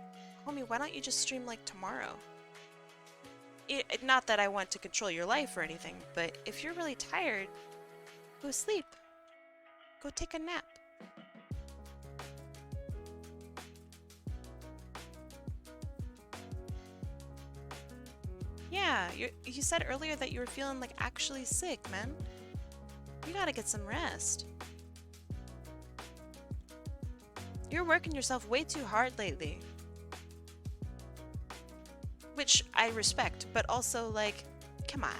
Homie, why don't you just stream like tomorrow? Not that I want to control your life or anything, but if you're really tired, go sleep. Go take a nap. Yeah, you said earlier that you were feeling like actually sick, man. You gotta get some rest. You're working yourself way too hard lately. Which I respect, but also like, come on.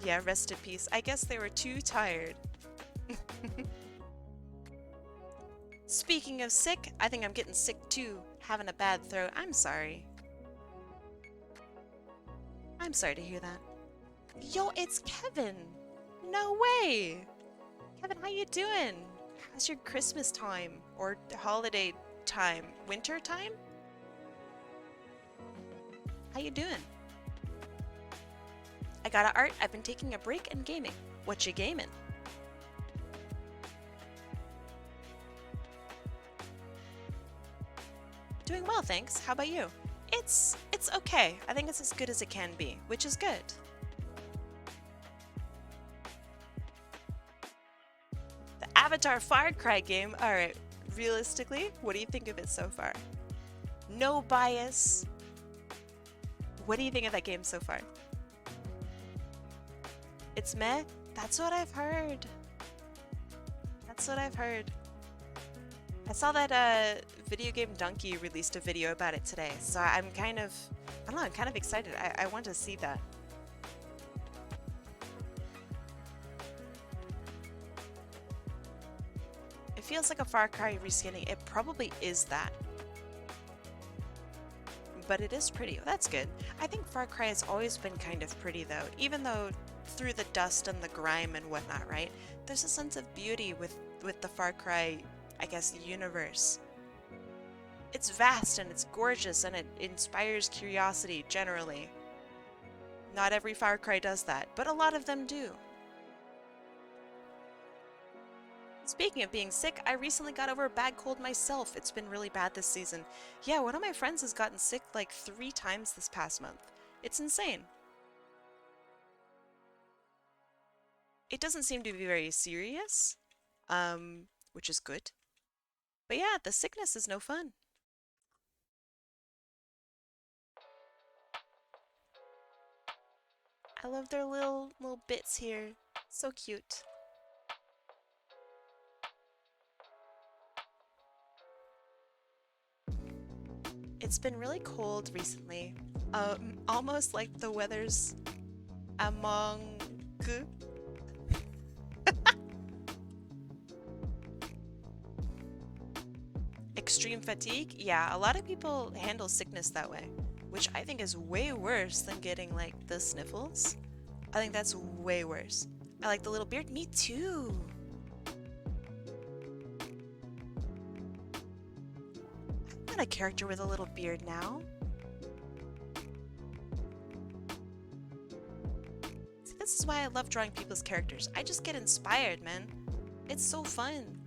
Yeah, rest in peace. I guess they were too tired. Speaking of sick, I think I'm getting sick too. Having a bad throat. I'm sorry. I'm sorry to hear that. Yo, it's Kevin! No way! Kevin, how you doing? How's your Christmas time? Or holiday time? Winter time? How you doing? I got a art. I've been taking a break and gaming. What you gaming? Doing well, thanks. How about you? It's okay. I think it's as good as it can be, which is good. Avatar Far Cry game. Alright, realistically, what do you think of it so far? No bias. What do you think of that game so far? It's meh? That's what I've heard. That's what I've heard. I saw that Video Game Donkey released a video about it today, so I'm kind of, I don't know, I'm kind of excited. I want to see that. It feels like a Far Cry reskinning. It probably is that. But it is pretty. Oh, that's good. I think Far Cry has always been kind of pretty though, even though through the dust and the grime and whatnot, right? There's a sense of beauty with the Far Cry, I guess, universe. It's vast and it's gorgeous and it inspires curiosity generally. Not every Far Cry does that, but a lot of them do. Speaking of being sick, I recently got over a bad cold myself. It's been really bad this season. Yeah, one of my friends has gotten sick like 3 times this past month. It's insane. It doesn't seem to be very serious, which is good. But yeah, the sickness is no fun. I love their little bits here. So cute. It's been really cold recently. Almost like the weather's among... Extreme fatigue? Yeah, a lot of people handle sickness that way, which I think is way worse than getting like the sniffles. I think that's way worse. I like the little beard. Me too. I'm not a character with a little beard now. See, this is why I love drawing people's characters. I just get inspired, man. It's so fun.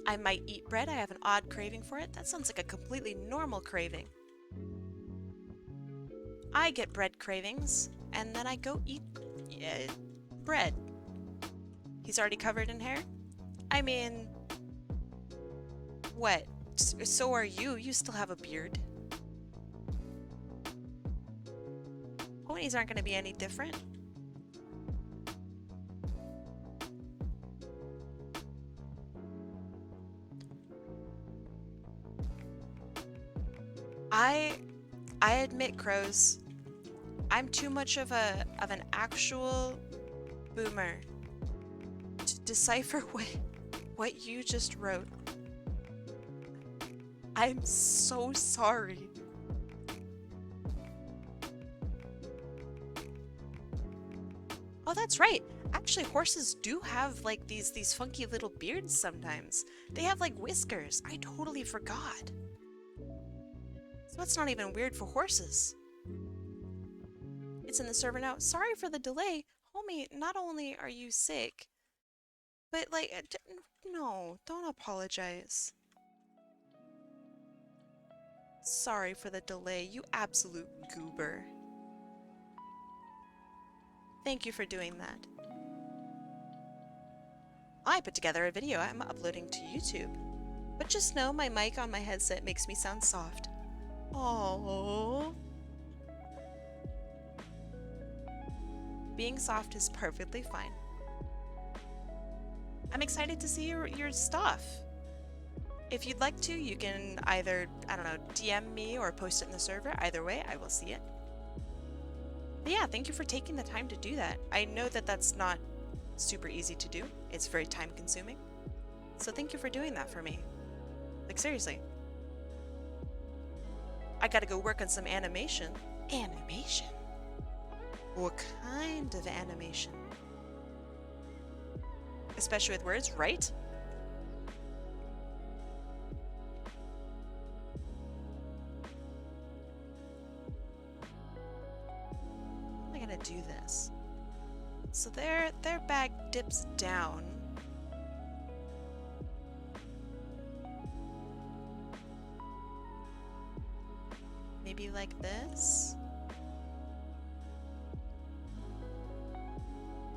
I might eat bread. I have an odd craving for it. That sounds like a completely normal craving. I get bread cravings, and then I go eat bread. He's already covered in hair? I mean, what? So are you. You still have a beard. Ponies aren't going to be any different. I admit, Crows, I'm too much of an actual boomer to decipher what you just wrote. I'm so sorry. Oh, that's right. Actually, horses do have like these funky little beards sometimes. They have like whiskers. I totally forgot. So that's not even weird for horses. It's in the server now. Sorry for the delay. Homie, not only are you sick, but like, no, don't apologize. Sorry for the delay, you absolute goober. Thank you for doing that. I put together a video I'm uploading to YouTube. But just know my mic on my headset makes me sound soft. Aww. Being soft is perfectly fine. I'm excited to see your stuff. If you'd like to, you can either, I don't know, DM me or post it in the server. Either way, I will see it. But yeah, thank you for taking the time to do that. I know that that's not super easy to do. It's very time consuming. So thank you for doing that for me. Like, seriously. I gotta go work on some animation. Animation? What kind of animation? Especially with words, right? How am I gonna do this? So their bag dips down. Maybe like this?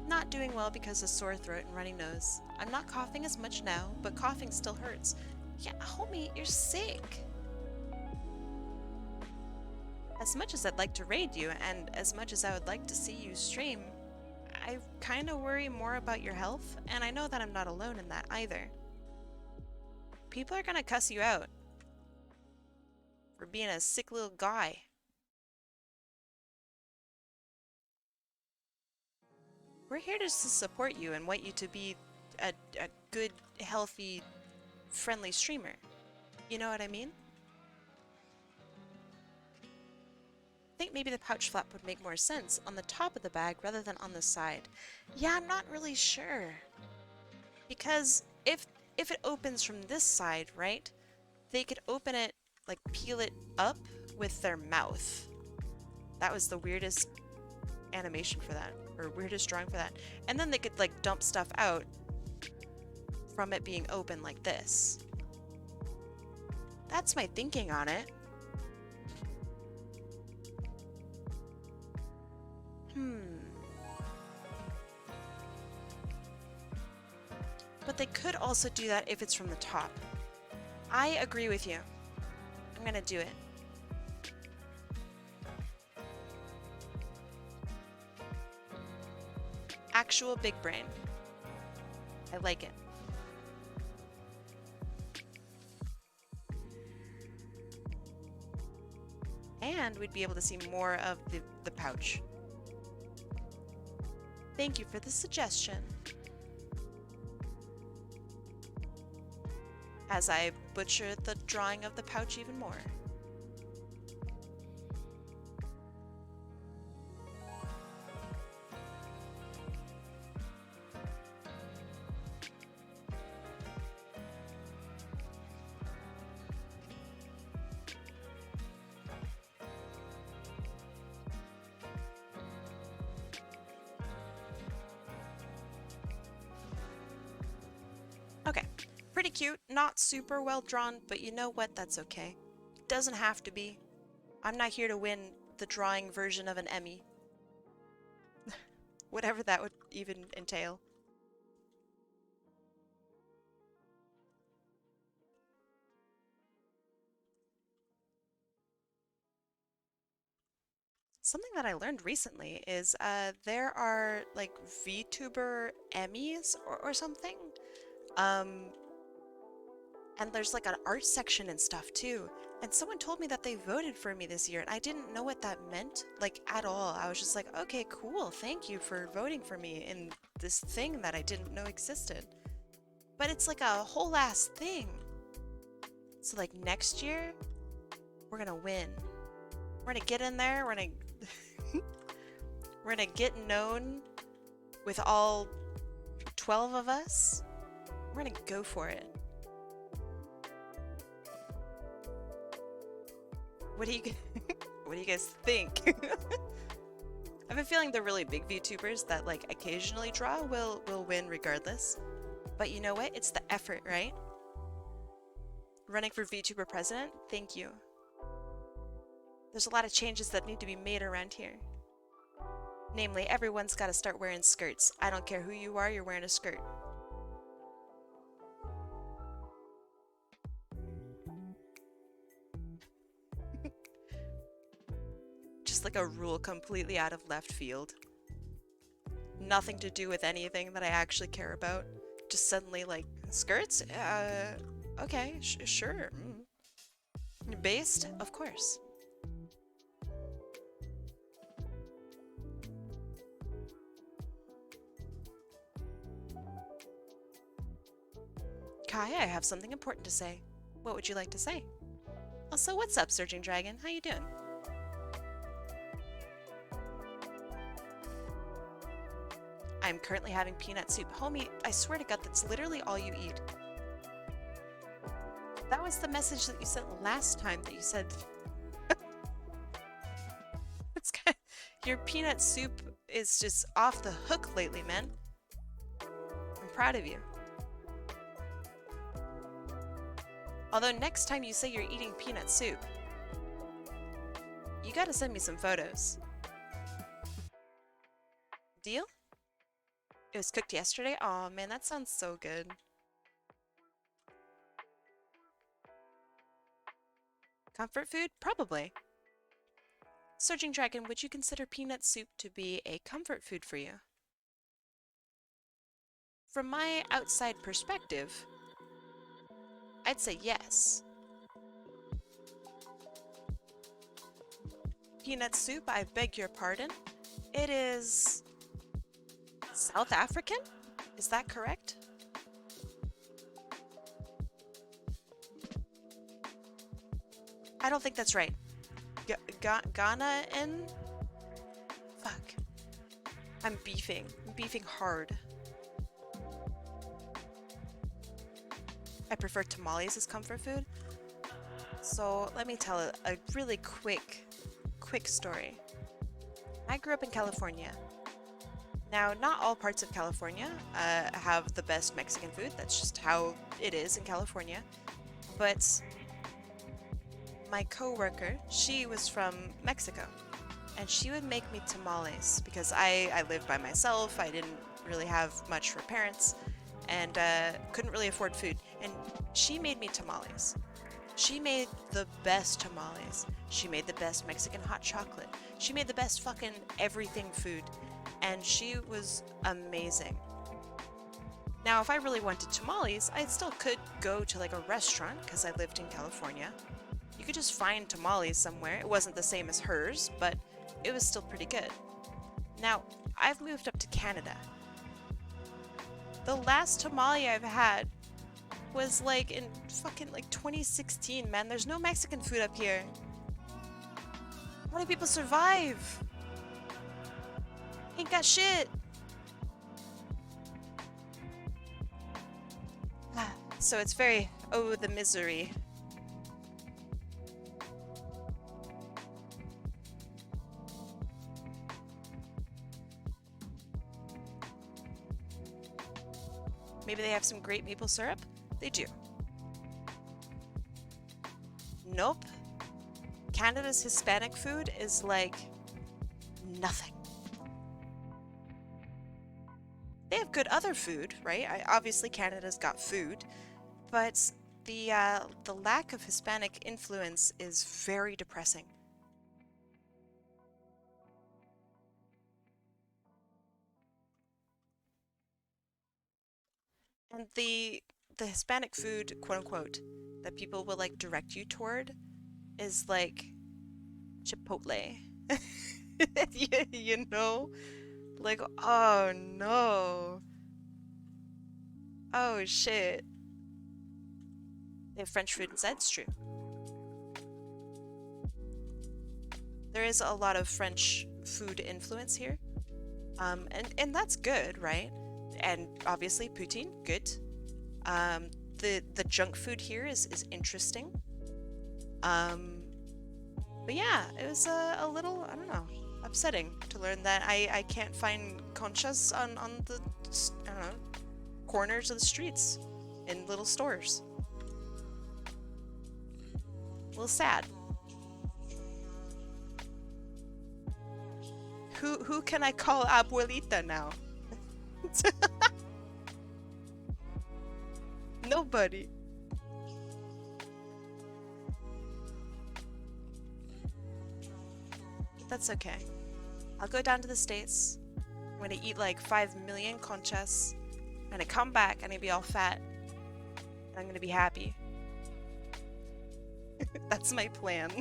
Not doing well because of sore throat and runny nose. I'm not coughing as much now, but coughing still hurts. Yeah, homie, you're sick. As much as I'd like to raid you, and as much as I would like to see you stream, I kind of worry more about your health, and I know that I'm not alone in that either. People are gonna cuss you out for being a sick little guy. We're here to support you and want you to be a good, healthy, friendly streamer. You know what I mean? I think maybe the pouch flap would make more sense on the top of the bag rather than on the side. Yeah, I'm not really sure. Because if it opens from this side, right? They could open it, like peel it up with their mouth. That was the weirdest animation for that, or weirdest drawing for that. And then they could like dump stuff out from it being open like this. That's my thinking on it. But they could also do that if it's from the top. I agree with you. I'm gonna do it. Actual big brain. I like it. And we'd be able to see more of the pouch. Thank you for the suggestion. As I butcher the drawing of the pouch even more. Okay, pretty cute, not super well drawn, but you know what, that's okay. It doesn't have to be. I'm not here to win the drawing version of an Emmy. Whatever that would even entail. Something that I learned recently is there are like VTuber Emmys or something. And there's like an art section and stuff too. And someone told me that they voted for me this year, and I didn't know what that meant, like, at all. I was just like, okay, cool, thank you for voting for me in this thing that I didn't know existed. But it's like a whole ass thing. So like next year, we're gonna win. We're gonna get in there, we're gonna we're gonna get known with all 12 of us. We're gonna go for it. What do you guys think? I have a feeling the really big VTubers that like occasionally draw will win regardless. But you know what? It's the effort, right? Running for VTuber president? Thank you. There's a lot of changes that need to be made around here. Namely, everyone's got to start wearing skirts. I don't care who you are, you're wearing a skirt. Just like a rule completely out of left field. Nothing to do with anything that I actually care about. Just suddenly like, skirts? Okay, sure. Based? Of course. Kai, I have something important to say. What would you like to say? Also, what's up, Surging Dragon? How you doing? I'm currently having peanut soup. Homie, I swear to God, that's literally all you eat. That was the message that you sent last time that you said... It's kind of... Your peanut soup is just off the hook lately, man. I'm proud of you. Although next time you say you're eating peanut soup, You gotta send me some photos. Deal? It was cooked yesterday? Aw, man, that sounds so good. Comfort food? Probably. Surging Dragon, would you consider peanut soup to be a comfort food for you? From my outside perspective, I'd say yes. Peanut soup, I beg your pardon. It is South African? Is that correct? I don't think that's right. Ghana in? Fuck. I'm beefing. I'm beefing hard. I prefer tamales as comfort food. So let me tell a really quick story. I grew up in California. Now, not all parts of California have the best Mexican food. That's just how it is in California. But my coworker, she was from Mexico, and she would make me tamales because I lived by myself. I didn't really have much for parents, and couldn't really afford food. And she made me tamales. She made the best tamales. She made the best Mexican hot chocolate. She made the best fucking everything food. And she was amazing. Now, if I really wanted tamales, I still could go to like a restaurant because I lived in California. You could just find tamales somewhere. It wasn't the same as hers, but it was still pretty good. Now, I've moved up to Canada. The last tamale I've had was like in fucking like 2016, man. There's no Mexican food up here. How do people survive? Ain't got shit. So it's very, oh, the misery. Maybe they have some great maple syrup? They do. Nope. Canada's Hispanic food is like nothing. They have good other food, right? Obviously Canada's got food, but the lack of Hispanic influence is very depressing. And the Hispanic food, quote unquote, that people will like direct you toward is like Chipotle. You know? Like, oh no. Oh shit. They have French food instead, it's true. There is a lot of French food influence here. And that's good, right? And obviously poutine, good. The junk food here is interesting. But yeah, it was a little, I don't know, upsetting to learn that I can't find conchas on the, I don't know, corners of the streets in little stores. A little sad. Who can I call abuelita now? Nobody. That's okay. I'll go down to the States. I'm gonna eat like 5 million conchas. I'm gonna come back and I'm gonna be all fat. And I'm gonna be happy. That's my plan.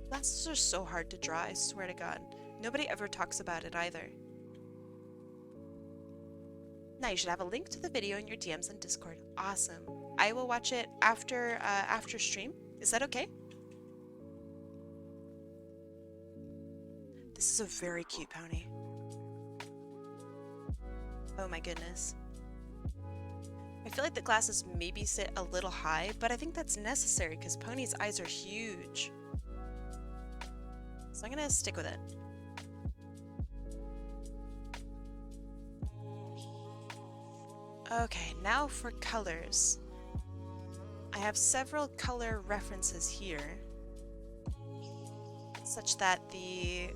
Glasses are so hard to draw, I swear to God. Nobody ever talks about it either. Now you should have a link to the video in your DMs and Discord. Awesome. I will watch it after stream. Is that okay? This is a very cute pony. Oh my goodness. I feel like the glasses maybe sit a little high, but I think that's necessary because pony's eyes are huge. So I'm gonna stick with it. Okay, now for colors. I have several color references here, such that the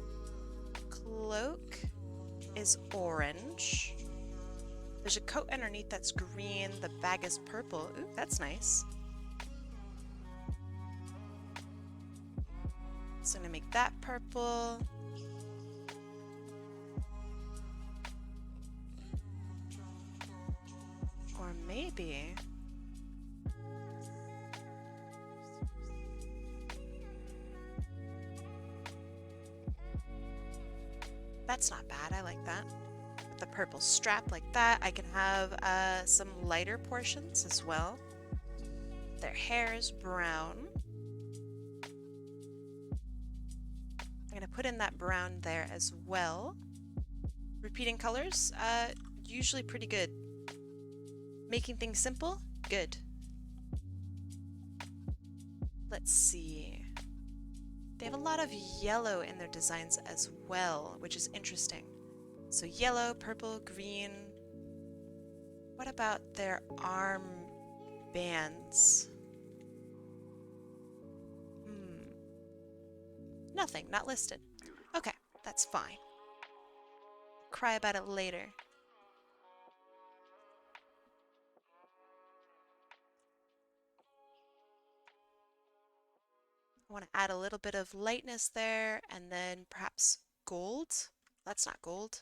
cloak is orange. There's a coat underneath that's green, the bag is purple. Ooh, that's nice. So I'm gonna make that purple. Or maybe... That's not bad, I like that. With the purple strap like that, I can have some lighter portions as well. Their hair is brown. I'm gonna put in that brown there as well. Repeating colors, usually pretty good. Making things simple, good. Let's see. They have a lot of yellow in their designs as well, which is interesting. So yellow, purple, green. What about their arm bands? Nothing, not listed. Okay, that's fine. Cry about it later. I want to add a little bit of lightness there, and then perhaps gold. That's not gold.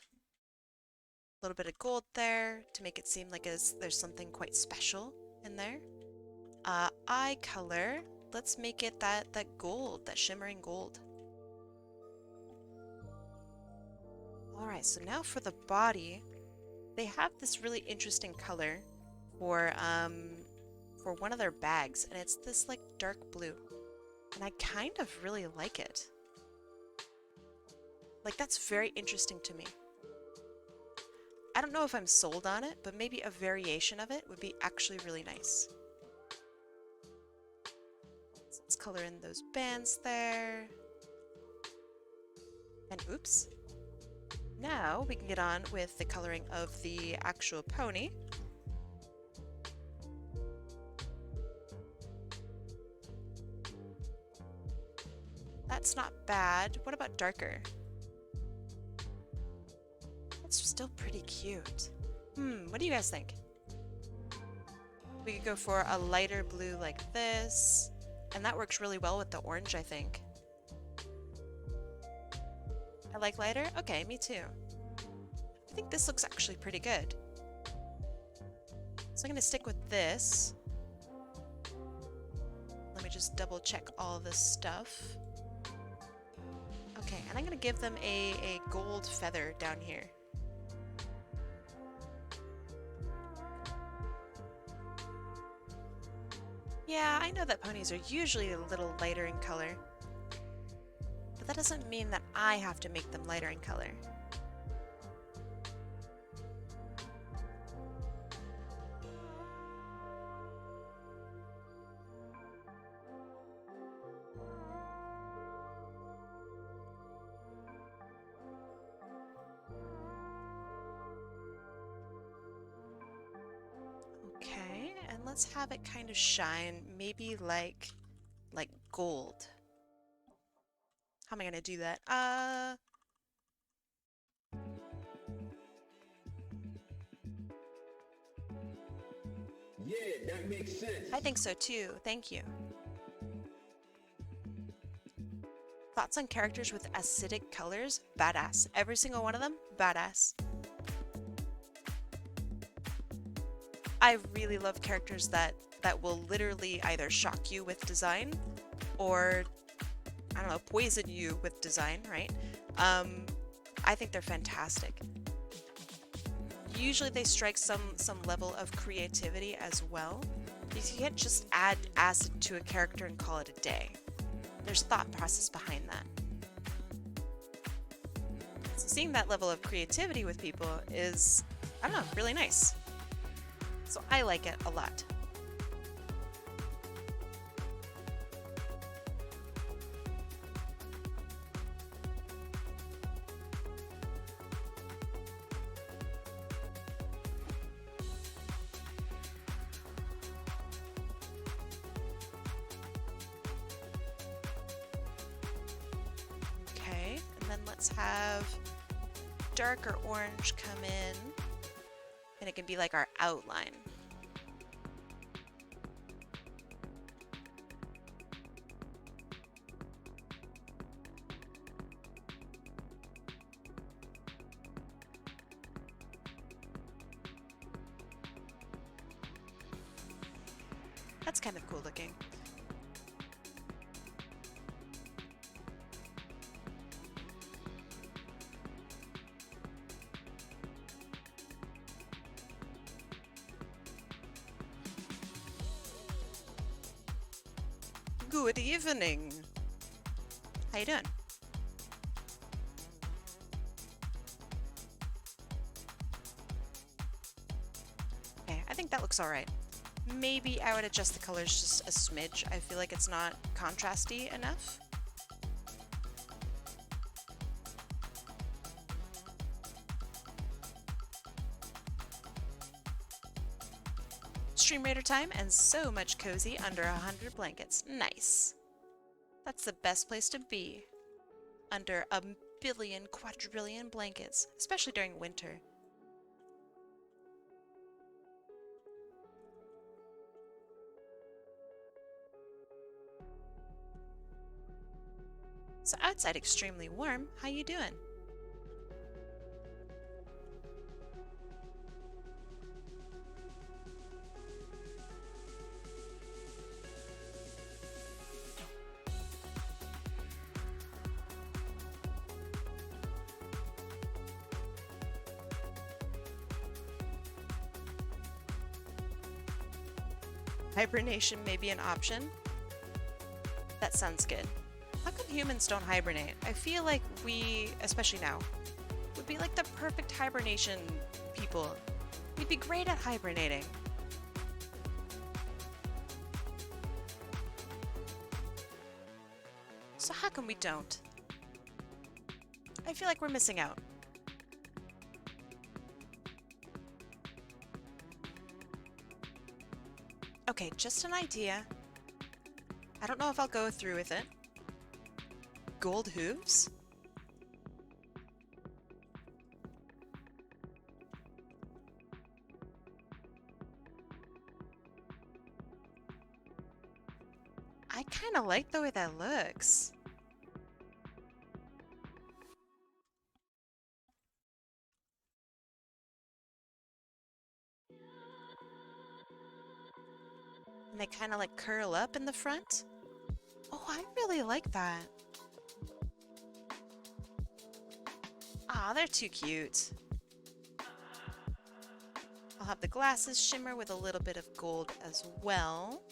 A little bit of gold there to make it seem like there's something quite special in there. Eye color. Let's make it that gold, that shimmering gold. Alright, so now for the body. They have this really interesting color for one of their bags, and it's this like dark blue. And I kind of really like it. Like, that's very interesting to me. I don't know if I'm sold on it, but maybe a variation of it would be actually really nice. So let's color in those bands there. And oops. Now we can get on with the coloring of the actual pony. That's not bad. What about darker? That's still pretty cute. What do you guys think? We could go for a lighter blue like this, and that works really well with the orange, I think. I like lighter? Okay, me too. I think this looks actually pretty good. So I'm gonna stick with this. Let me just double check all this stuff. Okay, and I'm gonna give them a gold feather down here. Yeah, I know that ponies are usually a little lighter in color, but that doesn't mean that I have to make them lighter in color. Okay, and let's have it kind of shine, maybe like gold. How am I gonna do that? Yeah, that makes sense. I think so too. Thank you. Thoughts on characters with acidic colors? Badass. Every single one of them, badass. I really love characters that will literally either shock you with design or, I don't know, poison you with design, right? I think they're fantastic. Usually they strike some level of creativity as well, because you can't just add acid to a character and call it a day. There's thought process behind that. So seeing that level of creativity with people is, I don't know, really nice. So I like it a lot. have darker orange come in, and it can be like our outline. That's kind of cool looking. Good evening. How you doing? Okay, I think that looks all right. Maybe I would adjust the colors just a smidge. I feel like it's not contrasty enough. Stream Raider time and so much cozy under 100 blankets. Nice. That's the best place to be. Under a billion, quadrillion blankets, especially during winter. So outside extremely warm. How you doing? Hibernation may be an option. That sounds good. How come humans don't hibernate? I feel like we, especially now, would be like the perfect hibernation people. We'd be great at hibernating. So how come we don't? I feel like we're missing out. Okay, just an idea. I don't know if I'll go through with it. Gold hooves? I kind of like the way that looks. And they kind of like curl up in the front. Oh, I really like that. Aw, they're too cute. I'll have the glasses shimmer with a little bit of gold as well.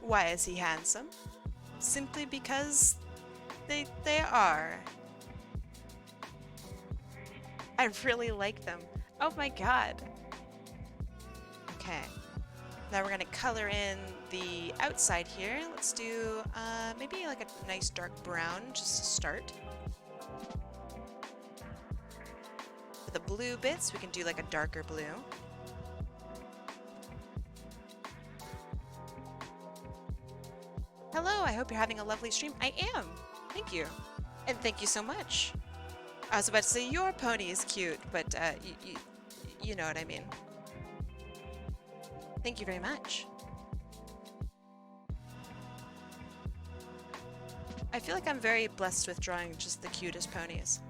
Why is he handsome? Simply because they are. I really like them. Oh my god. Okay. Now we're gonna color in the outside here. Let's do maybe like a nice dark brown just to start. For the blue bits, we can do like a darker blue. Hello, I hope you're having a lovely stream. I am. Thank you. And thank you so much. I was about to say your pony is cute, but you know what I mean. Thank you very much. I feel like I'm very blessed with drawing just the cutest ponies.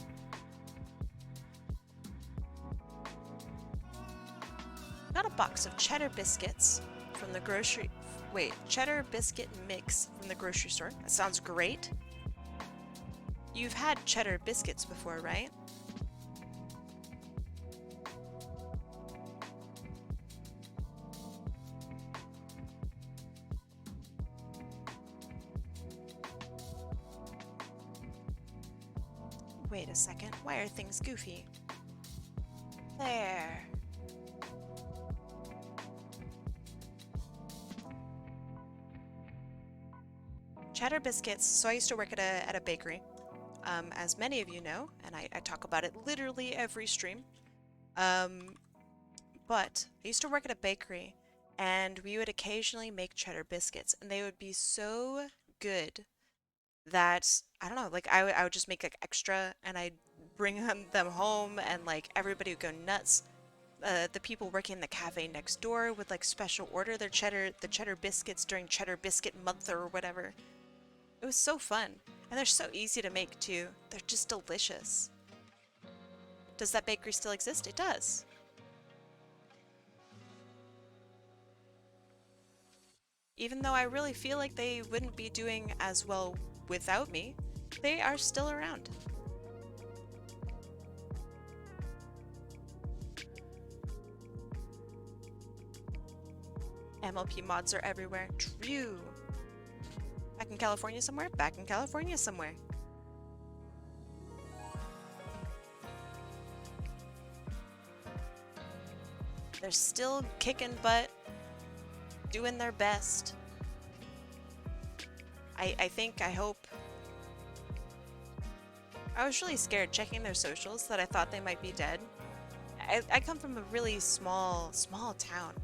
Got a box of cheddar biscuits from the grocery. Wait, cheddar biscuit mix from the grocery store. That sounds great. You've had cheddar biscuits before, right? Wait a second. Why are things goofy? There. cheddar biscuits. So I used to work at a bakery, as many of you know, and I talk about it literally every stream. Um, but I used to work at a bakery, and we would occasionally make cheddar biscuits, and they would be so good that, I don't know, like I would just make like extra, and I'd bring them home, and like everybody would go nuts. The people working in the cafe next door would like special order the cheddar biscuits during Cheddar Biscuit Month or whatever. It was so fun. And they're so easy to make too. They're just delicious. Does that bakery still exist? It does. Even though I really feel like they wouldn't be doing as well without me, they are still around. MLP mods are everywhere. True. Back in California somewhere? Back in California somewhere. They're still kicking butt, doing their best. I hope. I was really scared checking their socials that I thought they might be dead. I come from a really small town.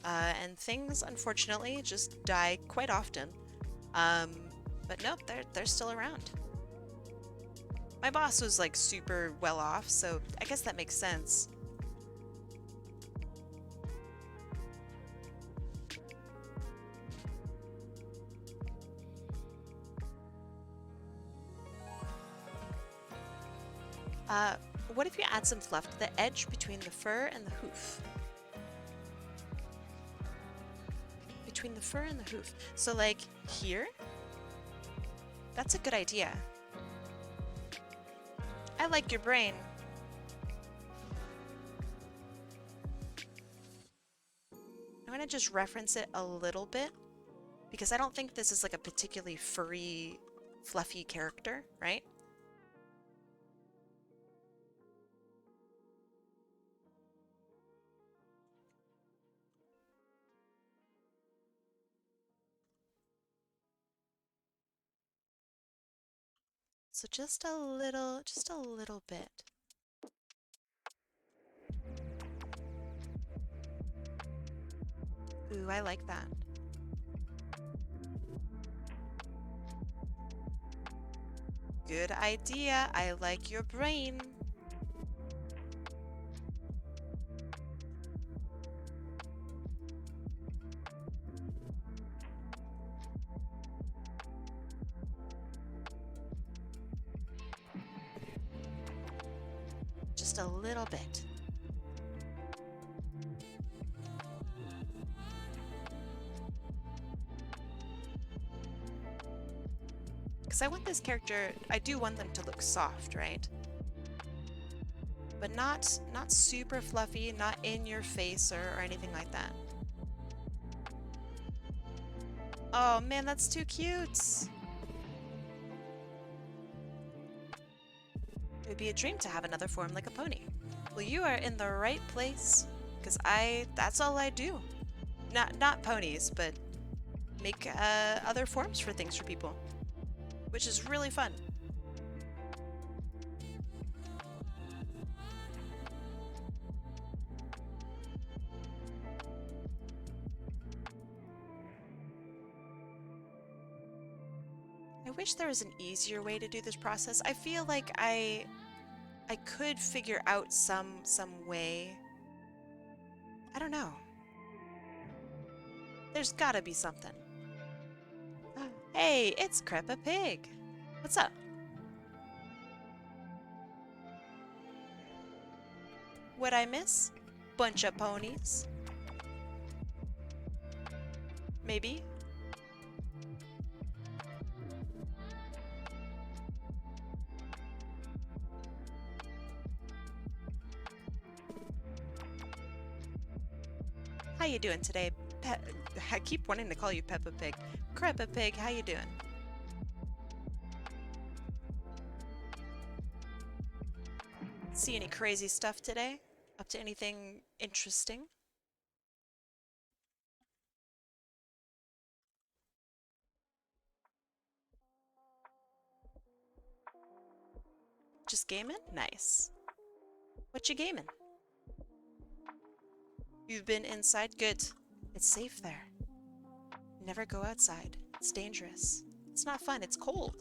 And things, unfortunately, just die quite often. But nope, they're still around. My boss was like super well off, so I guess that makes sense. What if you add some fluff to the edge between the fur and the hoof? Between the fur and the hoof. So like here? That's a good idea. I like your brain. I'm gonna just reference it a little bit because I don't think this is like a particularly furry, fluffy character, right? So just a little bit. Ooh, I like that. Good idea. I like your brain. Just a little bit. Because I want this character, I do want them to look soft, right? But not super fluffy, not in your face or anything like that. Oh man, that's too cute! It would be a dream to have another form like a pony. Well, you are in the right place, because that's all I do. Not ponies, but make other forms for things for people, which is really fun. I wish there was an easier way to do this process. I feel like I could figure out some way. I don't know. There's gotta be something. Hey, it's Creppa Pig. What's up? What'd I miss? Bunch of ponies. Maybe? How you doing today, I keep wanting to call you Peppa Pig. Creppa Pig, how you doing? See any crazy stuff today? Up to anything interesting? Just gaming? Nice. What you gaming? You've been inside? Good. It's safe there. Never go outside. It's dangerous. It's not fun. It's cold.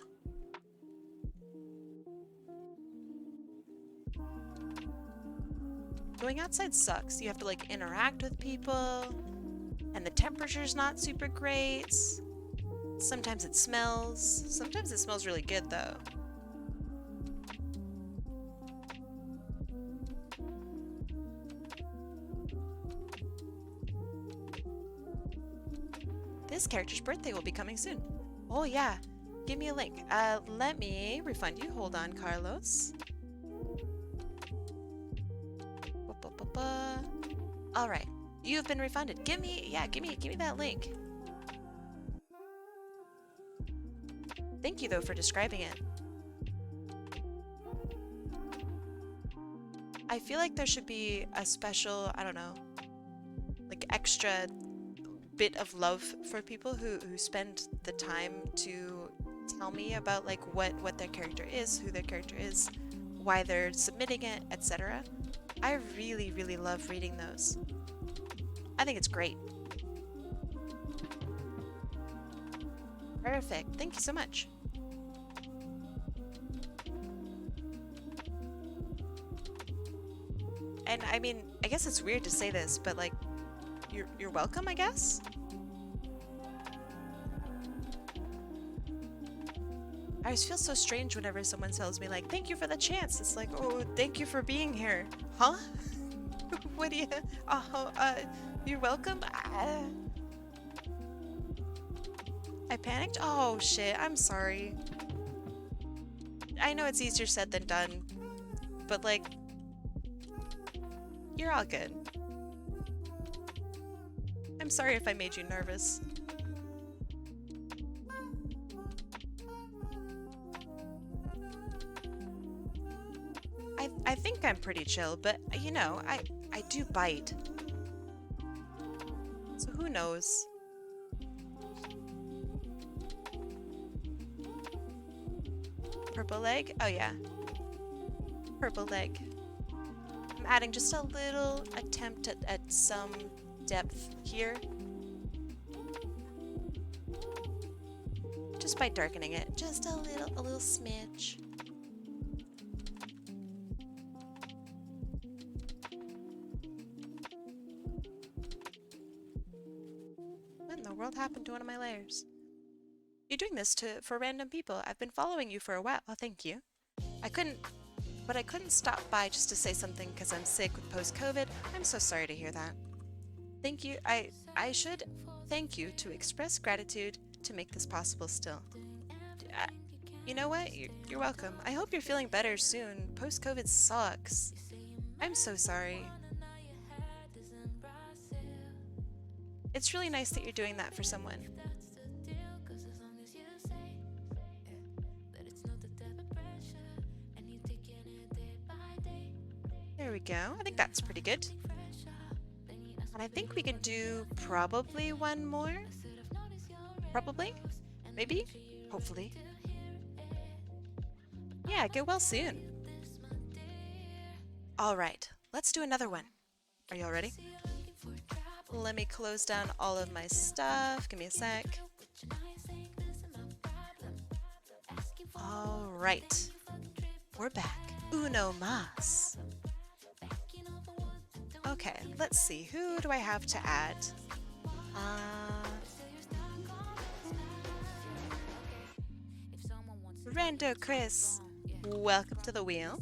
Going outside sucks. You have to like interact with people, and the temperature's not super great. Sometimes it smells. Sometimes it smells really good though. This character's birthday will be coming soon. Oh yeah, give me a link. Let me refund you. Hold on, Carlos. All right, you've been refunded. Give me that link. Thank you though for describing it. I feel like there should be a special, I don't know, like extra bit of love for people who spend the time to tell me about like what their character is, who their character is, why they're submitting it, etc. I really, really love reading those. I think it's great. Perfect. Thank you so much. And I mean, I guess it's weird to say this, but like, you're welcome, I guess? I always feel so strange whenever someone tells me like, thank you for the chance. It's like, oh, thank you for being here. Huh? What do you, you're welcome? I panicked? Oh shit, I'm sorry. I know it's easier said than done, but like, you're all good. I'm sorry if I made you nervous. I think I'm pretty chill, but you know, I do bite. So who knows? Purple leg? Oh yeah. Purple leg. I'm adding just a little attempt at some depth here. Just by darkening it. Just a little smidge. What in the world happened to one of my layers? You're doing this for random people. I've been following you for a while. Oh, thank you. I couldn't stop by just to say something because I'm sick with post-COVID. I'm so sorry to hear that. Thank you. I should thank you to express gratitude to make this possible still. You know what? You're welcome. I hope you're feeling better soon. Post-COVID sucks. I'm so sorry. It's really nice that you're doing that for someone. There we go. I think that's pretty good. And I think we can do probably one more. Probably? Maybe? Hopefully. Yeah, get well soon. Alright, let's do another one. Are y'all ready? Let me close down all of my stuff. Give me a sec. Alright. We're back. Uno más. Okay, let's see. Who do I have to add? Rando Chris, welcome to the wheel.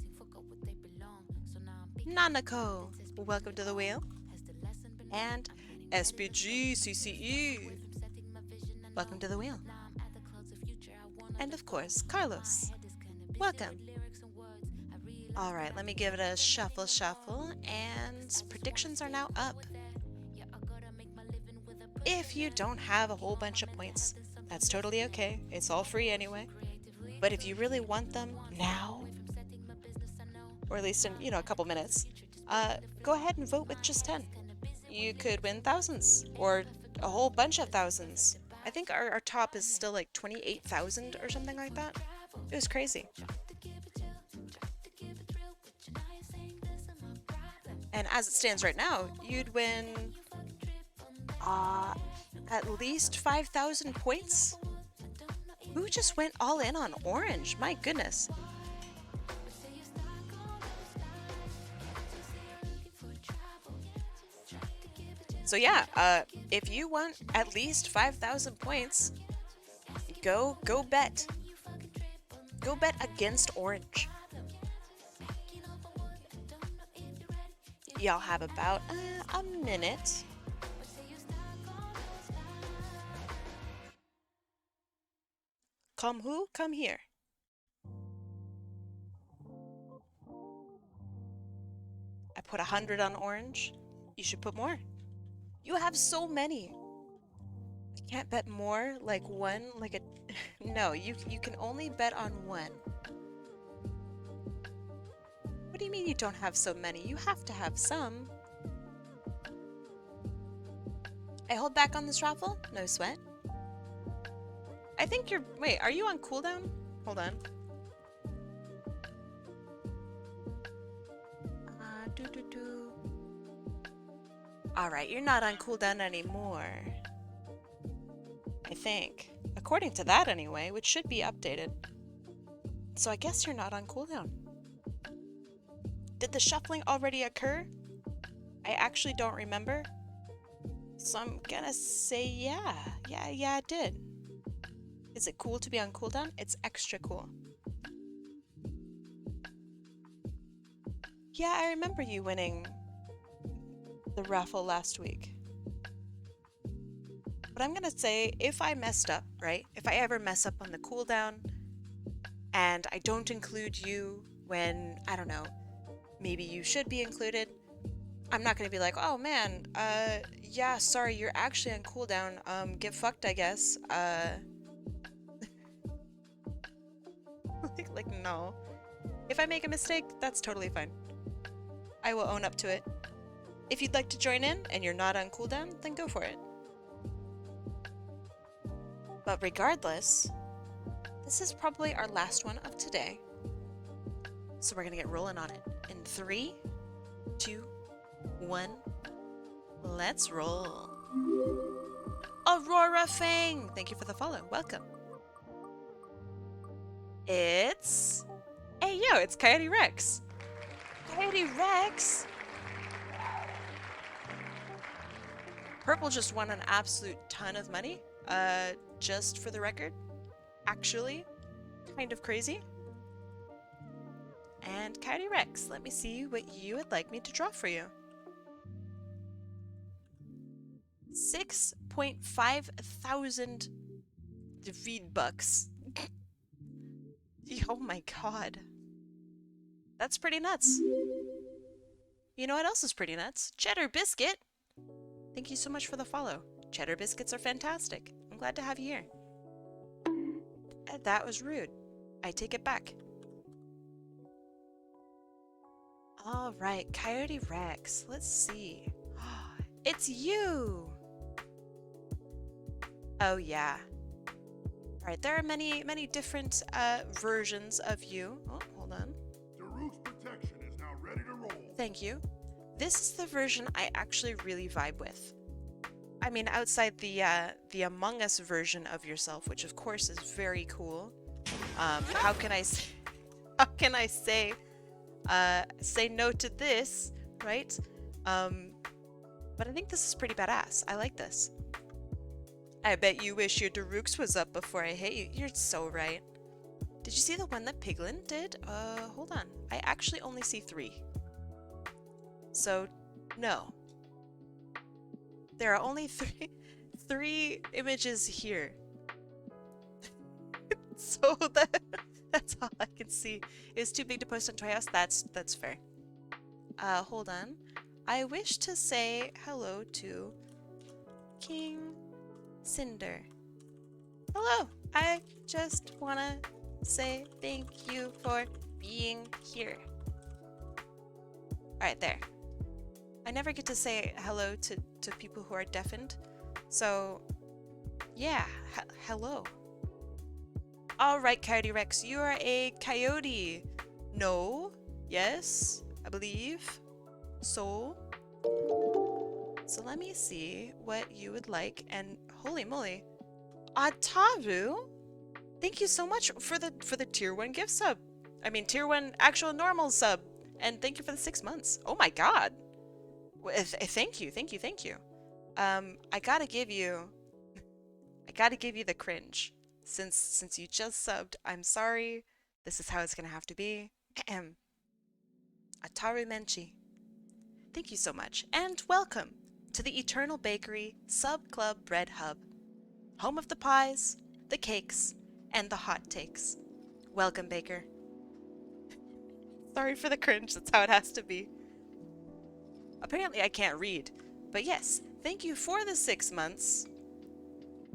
Nanako, welcome to the wheel. And SPG CCE, welcome to the wheel. And of course, Carlos, welcome. Alright, let me give it a shuffle, and predictions are now up. If you don't have a whole bunch of points, that's totally okay. It's all free anyway. But if you really want them now, or at least in, you know, a couple minutes, go ahead and vote with just 10. You could win thousands, or a whole bunch of thousands. I think our top is still like 28,000 or something like that. It was crazy. And as it stands right now, you'd win at least 5,000 points. Who just went all in on orange? My goodness. So yeah, if you want at least 5,000 points, go bet. Go bet against orange. Y'all have about a minute. Come who? Come here. I put 100 on orange. You should put more. You have so many. I can't bet more, like one, like a... No, you can only bet on one. What do you mean you don't have so many? You have to have some. I hold back on this raffle? No sweat. I think you're... Wait, are you on cooldown? Hold on. Alright, you're not on cooldown anymore. I think. According to that anyway, which should be updated. So I guess you're not on cooldown. Did the shuffling already occur? I actually don't remember. So I'm gonna say yeah. Yeah, it did. Is it cool to be on cooldown? It's extra cool. Yeah, I remember you winning the raffle last week. But I'm gonna say, if I messed up, right? If I ever mess up on the cooldown and I don't include you when, I don't know, maybe you should be included, I'm not gonna be like, oh man, yeah, sorry, you're actually on cooldown, get fucked, I guess, like, no. If I make a mistake, that's totally fine. I will own up to it. If you'd like to join in and you're not on cooldown, then go for it. But regardless, this is probably our last one of today. So we're gonna get rolling on it. In 3, 2, 1, let's roll. Aurora Fang! Thank you for the follow. Welcome. It's... Hey, yo, it's Coyote Rex. Coyote Rex! Purple just won an absolute ton of money. Just for the record. Actually, kind of crazy. And Coyote Rex, let me see what you would like me to draw for you. 6.5 thousand feed bucks. Oh my god. That's pretty nuts. You know what else is pretty nuts? Cheddar Biscuit! Thank you so much for the follow. Cheddar Biscuits are fantastic. I'm glad to have you here. That was rude. I take it back. Alright, Coyote Rex. Let's see. It's you! Oh yeah. Alright, there are many different versions of you. Oh, hold on. Daruk's protection is now ready to roll. Thank you. This is the version I actually really vibe with. I mean, outside the Among Us version of yourself, which of course is very cool. How can I say no to this, right? But I think this is pretty badass. I like this. I bet you wish your Daruk's was up before I hit you. You're so right. Did you see the one that Piglin did? Hold on. I actually only see 3. So, no. There are only three images here. So that's all I can see. It's too big to post on Toy House. That's fair. Hold on. I wish to say hello to King Cinder. Hello. I just wanna say thank you for being here. Alright, there. I never get to say hello to people who are deafened. So, yeah, hello. Alright, Coyote Rex, you are a coyote. No? Yes? I believe? So let me see what you would like. And holy moly, Ataru, thank you so much for the tier 1 gift sub. I mean tier 1 actual normal sub. And thank you for the 6 months. Oh my god. Thank you, thank you, thank you. I gotta give you the cringe. Since you just subbed, I'm sorry. This is how it's gonna have to be. Ataru Menchi. Thank you so much, and welcome to the Eternal Bakery Sub Club Bread Hub, home of the pies, the cakes, and the hot takes. Welcome, Baker. Sorry for the cringe, that's how it has to be. Apparently I can't read, but yes, thank you for the 6 months.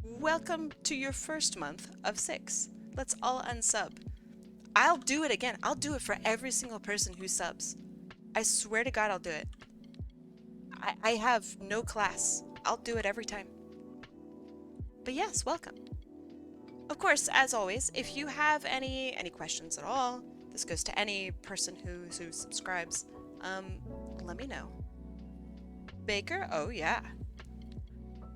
Welcome to your first month of 6. Let's all unsub. I'll do it again. I'll do it for every single person who subs. I swear to God I'll do it. I have no class. I'll do it every time. But yes, welcome. Of course, as always, if you have any questions at all, this goes to any person who subscribes, let me know. Baker? Oh yeah.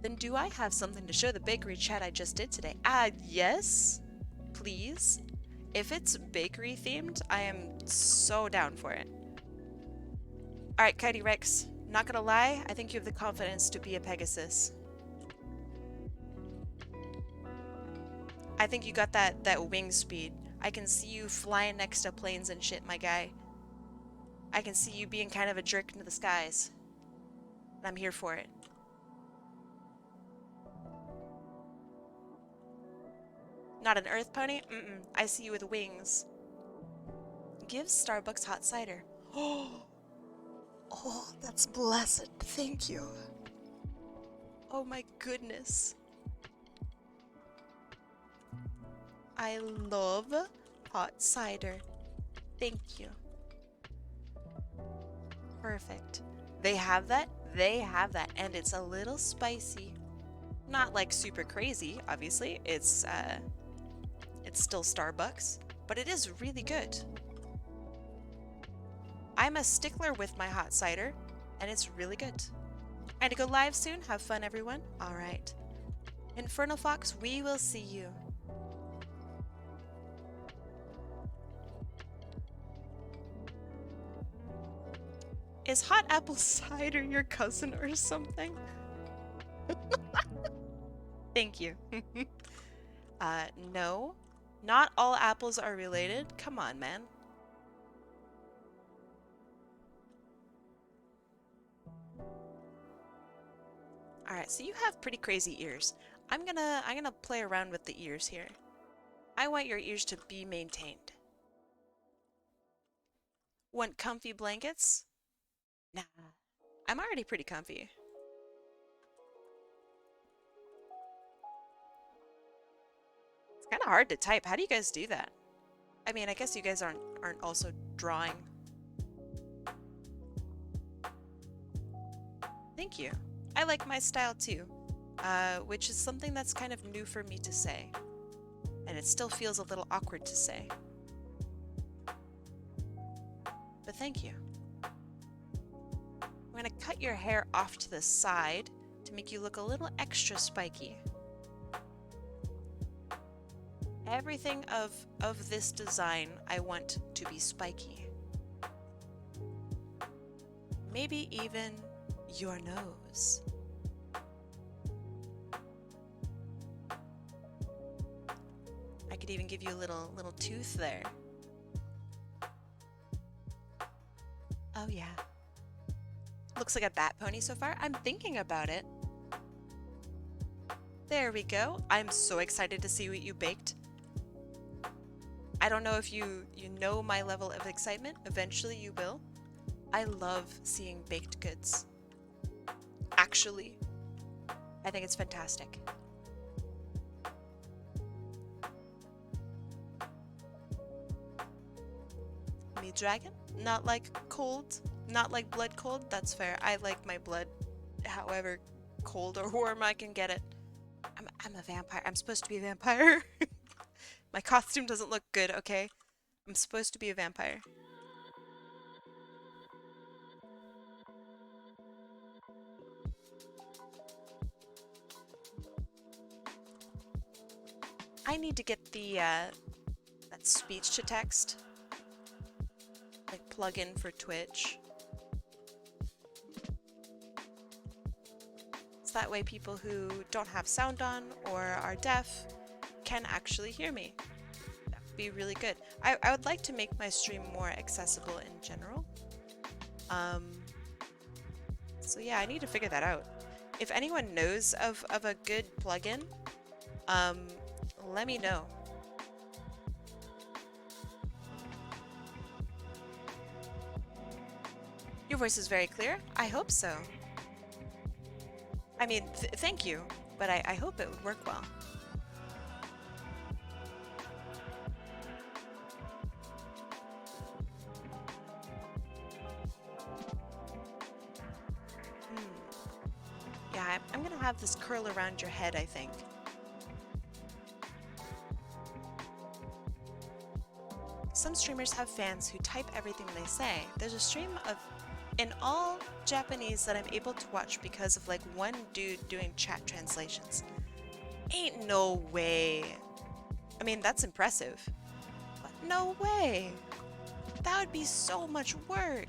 Then do I have something to show the bakery chat I just did today? Yes, please. If it's bakery themed, I am so down for it. Alright, Kitey Rex, not gonna lie, I think you have the confidence to be a Pegasus. I think you got that wing speed. I can see you flying next to planes and shit, my guy. I can see you being kind of a jerk into the skies. And I'm here for it. Not an earth pony? Mm-mm. I see you with wings. Give Starbucks hot cider. Oh, that's blessed. Thank you. Oh my goodness. I love hot cider. Thank you. Perfect. They have that? They have that. And it's a little spicy. Not like super crazy, obviously. It's still Starbucks, but it is really good. I'm a stickler with my hot cider, and it's really good. I'm gonna go live soon. Have fun, everyone. All right. Infernal Fox, we will see you. Is hot apple cider your cousin or something? Thank you. No. Not all apples are related. Come on, man. Alright, so you have pretty crazy ears. I'm gonna play around with the ears here. I want your ears to be maintained. Want comfy blankets? Nah. I'm already pretty comfy. It's kind of hard to type. How do you guys do that? I mean, I guess you guys aren't also drawing. Thank you. I like my style too, which is something that's kind of new for me to say. And it still feels a little awkward to say. But thank you. I'm gonna cut your hair off to the side to make you look a little extra spiky. Everything of this design I want to be spiky. Maybe even your nose. I could even give you a little tooth there. Oh yeah. Looks like a bat pony so far. I'm thinking about it. There we go. I'm so excited to see what you baked. I don't know if you know my level of excitement. Eventually you will. I love seeing baked goods. Actually, I think it's fantastic. Me dragon? Not like cold? Not like blood cold? That's fair. I like my blood however cold or warm I can get it. I'm a vampire. I'm supposed to be a vampire. My costume doesn't look good, okay? I'm supposed to be a vampire. I need to get the that speech to text like plug-in for Twitch. So that way people who don't have sound on or are deaf can actually hear me. That would be really good. I would like to make my stream more accessible in general. So yeah, I need to figure that out. If anyone knows of a good plugin, let me know. Your voice is very clear. I hope so. I mean, thank you, but I hope it would work well. Yeah, I'm gonna have this curl around your head, I think. Some streamers have fans who type everything they say. There's a stream of in all Japanese that I'm able to watch because of like one dude doing chat translations. Ain't no way. I mean, that's impressive, but no way. That would be so much work.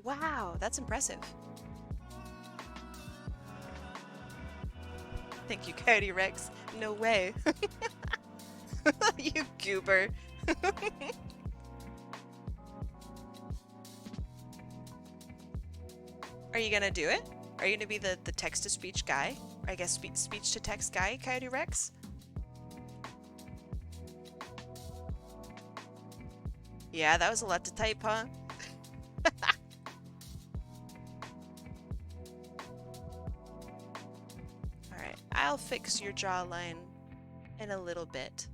Wow, that's impressive. Thank you, Coyote Rex. No way. You goober. Are you gonna do it? Are you gonna be the text-to-speech guy? Or I guess speech-to-text guy, Coyote Rex? Yeah, that was a lot to type, huh? Alright, I'll fix your jawline in a little bit.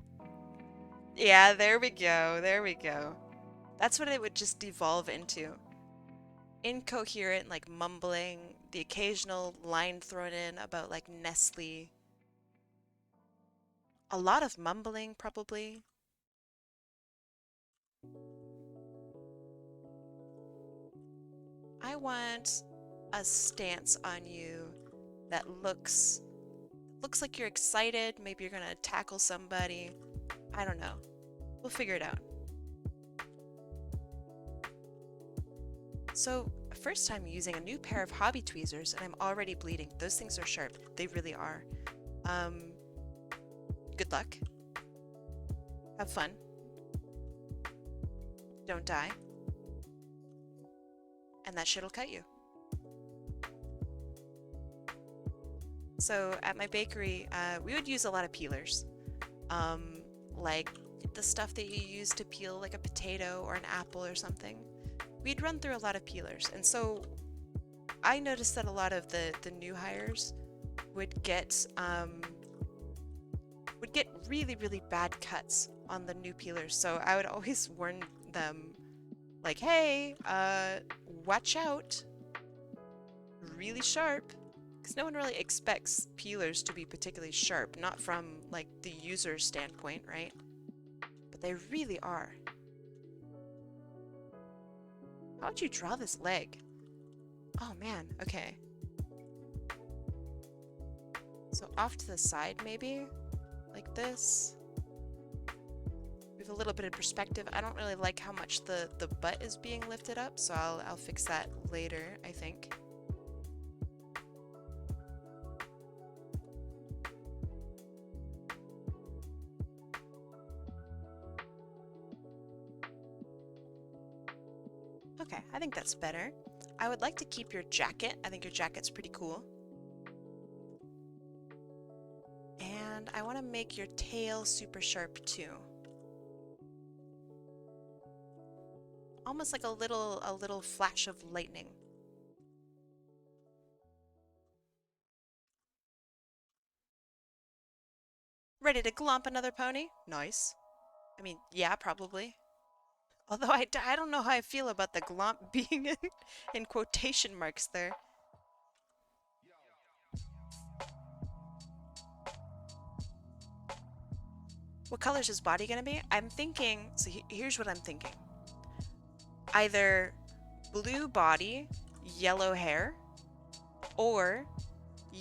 Yeah, there we go, there we go. That's what it would just devolve into. Incoherent, like mumbling, the occasional line thrown in about like Nestle. A lot of mumbling, probably. I want a stance on you that looks like you're excited. Maybe you're gonna tackle somebody. I don't know. We'll figure it out. So, first time using a new pair of hobby tweezers and I'm already bleeding. Those things are sharp. They really are. Good luck. Have fun. Don't die. And that shit'll cut you. So at my bakery, we would use a lot of peelers. Like the stuff that you use to peel like a potato or an apple or something. We'd run through a lot of peelers. And so I noticed that a lot of the new hires would get really, really bad cuts on the new peelers. So I would always warn them like, hey, watch out. Really sharp. Because no one really expects peelers to be particularly sharp, not from like the user standpoint, right? But they really are. How would you draw this leg? Oh man, okay. So off to the side maybe, like this. We have a little bit of perspective. I don't really like how much the butt is being lifted up, so I'll fix that later, I think. Okay, I think that's better. I would like to keep your jacket. I think your jacket's pretty cool. And I want to make your tail super sharp too. Almost like a little flash of lightning. Ready to glomp another pony? Nice. I mean, yeah, probably. Although I don't know how I feel about the glomp being in quotation marks there. What color is his body gonna be? I'm thinking, so here's what I'm thinking. Either blue body, yellow hair, or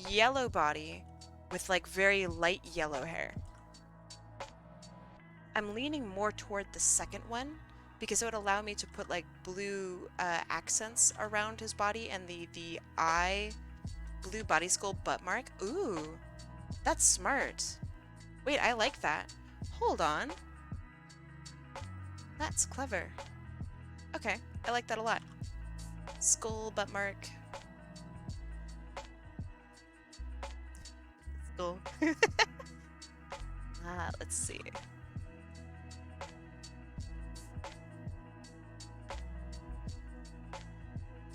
yellow body, with like very light yellow hair. I'm leaning more toward the second one because it would allow me to put like blue accents around his body and the eye, blue body skull butt mark. Ooh, that's smart. Wait, I like that. Hold on. That's clever. Okay, I like that a lot. Skull, butt mark. Skull. Let's see.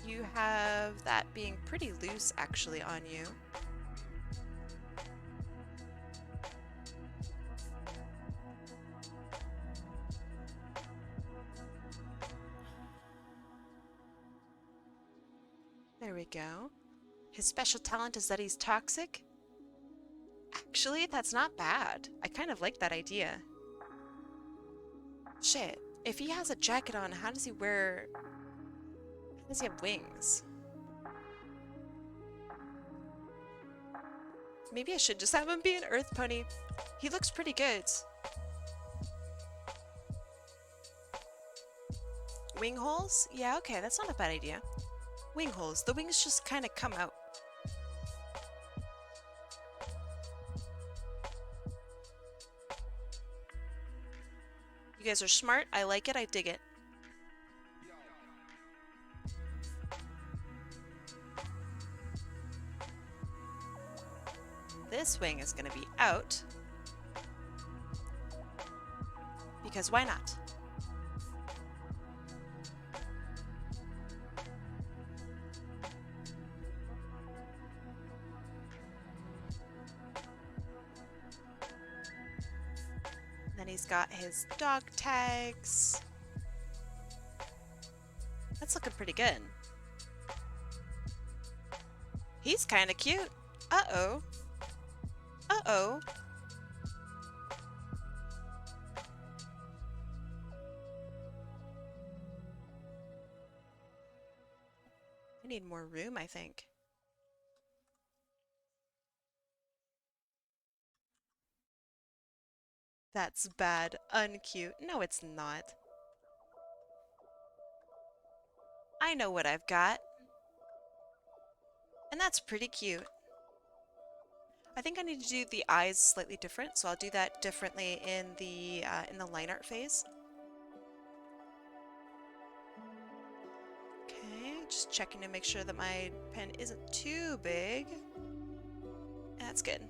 You have that being pretty loose actually on you. There we go. His special talent is that he's toxic? Actually, that's not bad. I kind of like that idea. Shit. If he has a jacket on, how does he wear... How does he have wings? Maybe I should just have him be an earth pony. He looks pretty good. Wing holes? Yeah, okay, that's not a bad idea. Wing holes. The wings just kind of come out. You guys are smart. I like it. I dig it. This wing is going to be out. Because why not? Then he's got his dog tags. That's looking pretty good. He's kind of cute. Uh-oh. Uh-oh. I need more room, I think. That's bad. Uncute. No, it's not. I know what I've got. And that's pretty cute. I think I need to do the eyes slightly different, so I'll do that differently in the line art phase. Okay, just checking to make sure that my pen isn't too big. That's good.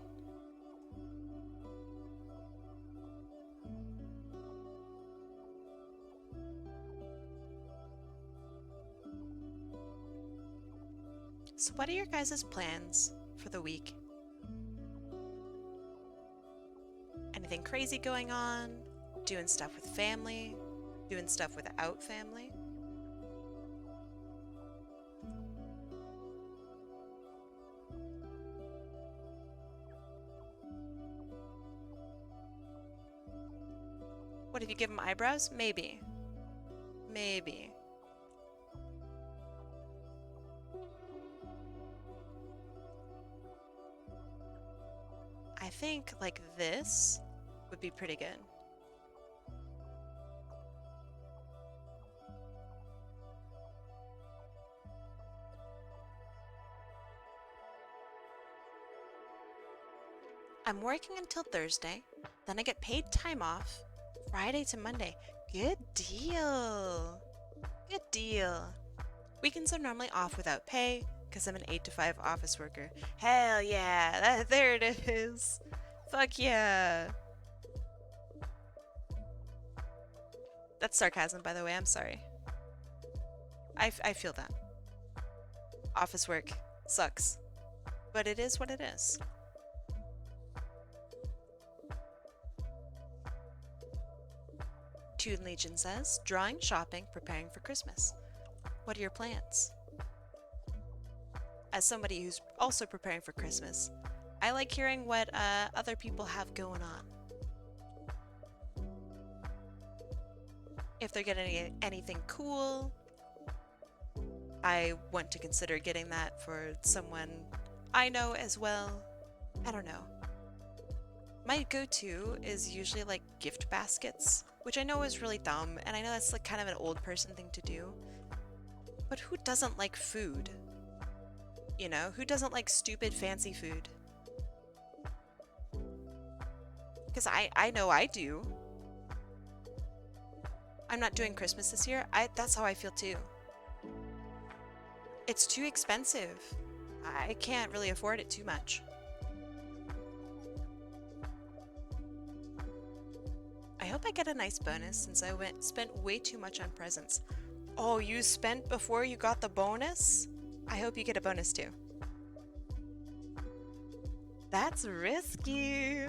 So what are your guys' plans for the week? Anything crazy going on? Doing stuff with family? Doing stuff without family? What, if you give them eyebrows? Maybe. Maybe. I think like this would be pretty good. I'm working until Thursday, then I get paid time off, Friday to Monday. Good deal. Good deal. Weekends are normally off without pay, because I'm an 8 to 5 office worker. Hell yeah, there it is. Fuck yeah. That's sarcasm, by the way, I'm sorry. I feel that. Office work sucks, but it is what it is. Toon Legion says, drawing, shopping, preparing for Christmas. What are your plans? As somebody who's also preparing for Christmas, I like hearing what other people have going on. If they're getting anything cool, I want to consider getting that for someone I know as well. I don't know. My go-to is usually like gift baskets, which I know is really dumb, and I know that's like kind of an old person thing to do. But who doesn't like food? You know, who doesn't like stupid fancy food? Because I know I do. I'm not doing Christmas this year. That's how I feel too. It's too expensive. I can't really afford it too much. I hope I get a nice bonus since I spent way too much on presents. Oh, you spent before you got the bonus? I hope you get a bonus too. That's risky.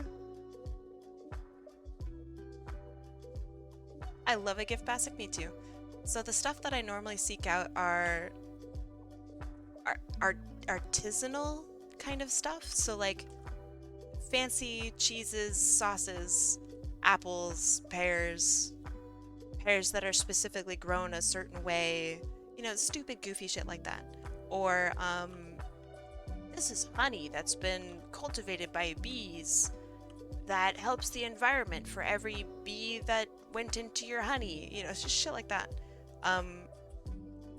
I love a gift basket, me too. So the stuff that I normally seek out are artisanal kind of stuff. So like fancy cheeses, sauces, apples, pears that are specifically grown a certain way, you know, stupid goofy shit like that. Or this is honey that's been cultivated by bees that helps the environment for every bee that went into your honey. You know, it's just shit like that.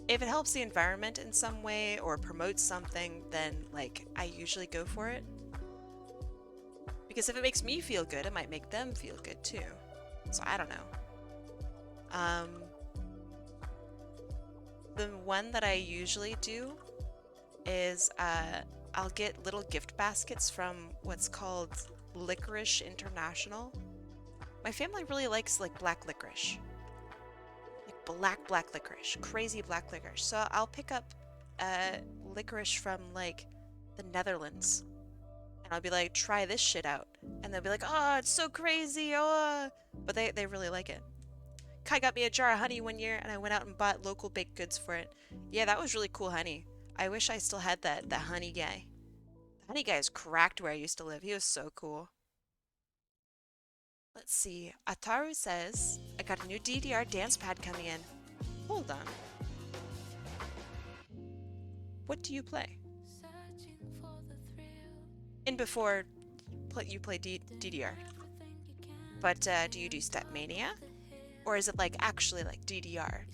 If it helps the environment in some way or promotes something, then like I usually go for it. Because if it makes me feel good, it might make them feel good too. So I don't know. The one that I usually do is I'll get little gift baskets from what's called Licorice International. My family really likes like black licorice. Like black licorice. Crazy black licorice. So I'll pick up licorice from like the Netherlands. And I'll be like, try this shit out. And they'll be like, oh, it's so crazy. Oh. But they really like it. Kai got me a jar of honey one year and I went out and bought local baked goods for it. Yeah, that was really cool honey. I wish I still had that honey guy. The honey guy is cracked where I used to live. He was so cool. Let's see. Ataru says, I got a new DDR dance pad coming in. Hold on. What do you play? In before you play DDR. But do you do Stepmania? Or is it like actually like DDR?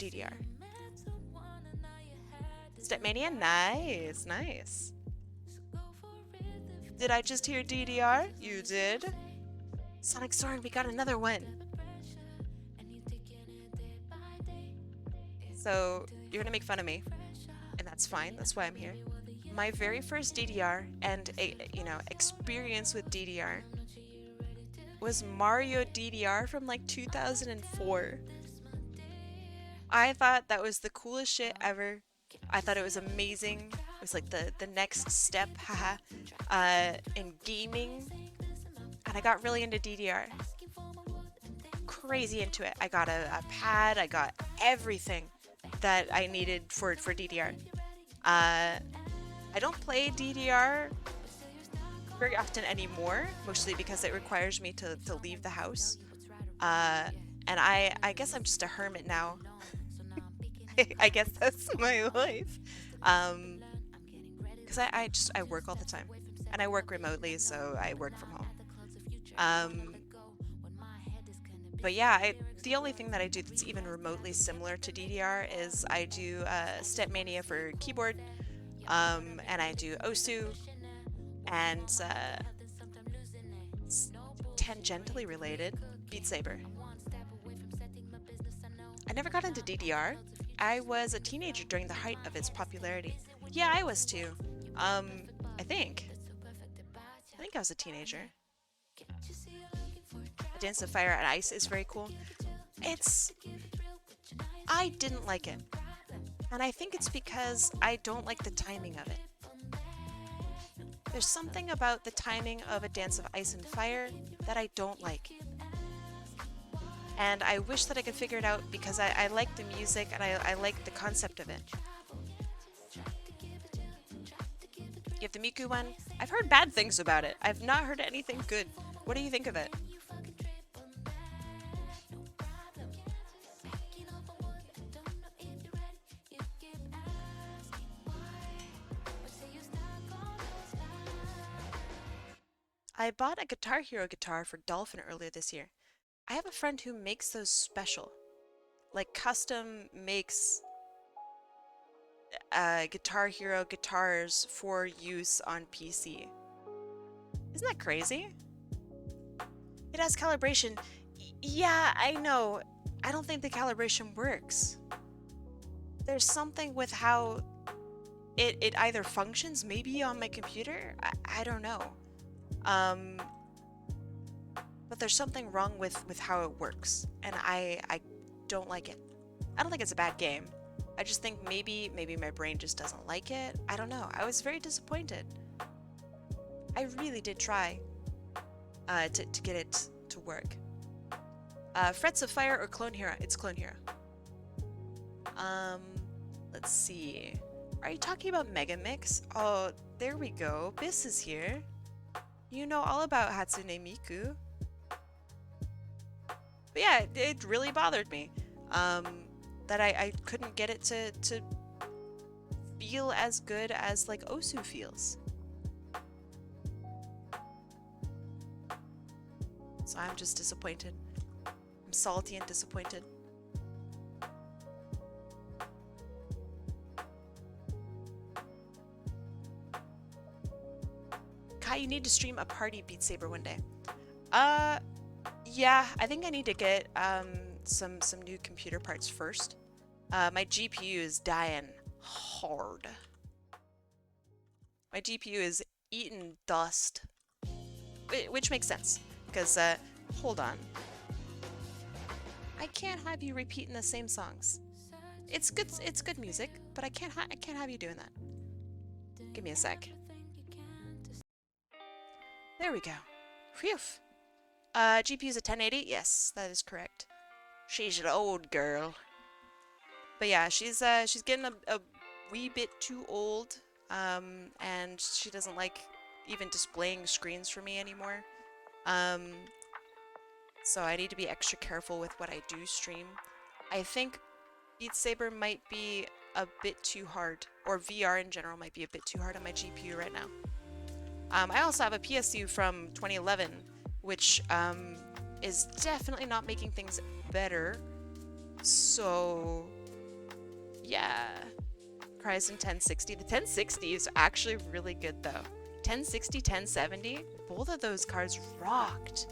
Stepmania? Nice, nice. Did I just hear DDR? You did? Sonic Soaring, we got another one. So, you're gonna make fun of me. And that's fine, that's why I'm here. My very first DDR and experience with DDR was Mario DDR from like 2004. I thought that was the coolest shit ever. I thought it was amazing. It was like the next step, haha, in gaming. And I got really into DDR. Crazy into it. I got a pad, I got everything that I needed for DDR. I don't play DDR very often anymore, mostly because it requires me to leave the house. And I guess I'm just a hermit now. I guess that's my life. Because I work all the time. And I work remotely, so I work from home. But yeah, the only thing that I do that's even remotely similar to DDR is I do Stepmania for keyboard, and I do Osu, and tangentially related, Beat Saber. I never got into DDR. I was a teenager during the height of its popularity. Yeah, I was too. I think I was a teenager. A Dance of Fire and Ice is very cool. I didn't like it. And I think it's because I don't like the timing of it. There's something about the timing of A Dance of Ice and Fire that I don't like. And I wish that I could figure it out because I like the music and I like the concept of it. You have the Miku one? I've heard bad things about it. I've not heard anything good. What do you think of it? I bought a Guitar Hero guitar for Dolphin earlier this year. I have a friend who makes those special. Like custom makes Guitar Hero guitars for use on PC. Isn't that crazy? It has calibration. Yeah, I know. I don't think the calibration works. There's something with how it either functions, maybe on my computer. I don't know. But there's something wrong with how it works, and I don't like it. I don't think it's a bad game. I just think maybe my brain just doesn't like it. I don't know. I was very disappointed. I really did try to get it to work. Frets of Fire or Clone Hero? It's Clone Hero. Let's see. Are you talking about Mega Mix? Oh, there we go. Biss is here. You know all about Hatsune Miku. But yeah, it really bothered me that I couldn't get it to feel as good as like Osu feels. So I'm just disappointed. I'm salty and disappointed. Kai, you need to stream a party Beat Saber one day. Yeah, I think I need to get some new computer parts first. My GPU is dying hard. My GPU is eating dust, which makes sense because hold on. I can't have you repeating the same songs. It's good music, but I can't have you doing that. Give me a sec. There we go. Phew. GPU's a 1080? Yes, that is correct. She's an old girl. But yeah, she's getting a wee bit too old, and she doesn't like even displaying screens for me anymore. So I need to be extra careful with what I do stream. I think Beat Saber might be a bit too hard, or VR in general might be a bit too hard on my GPU right now. I also have a PSU from 2011, which is definitely not making things better. So, yeah. Ryzen 1060. The 1060 is actually really good though. 1060, 1070, both of those cards rocked.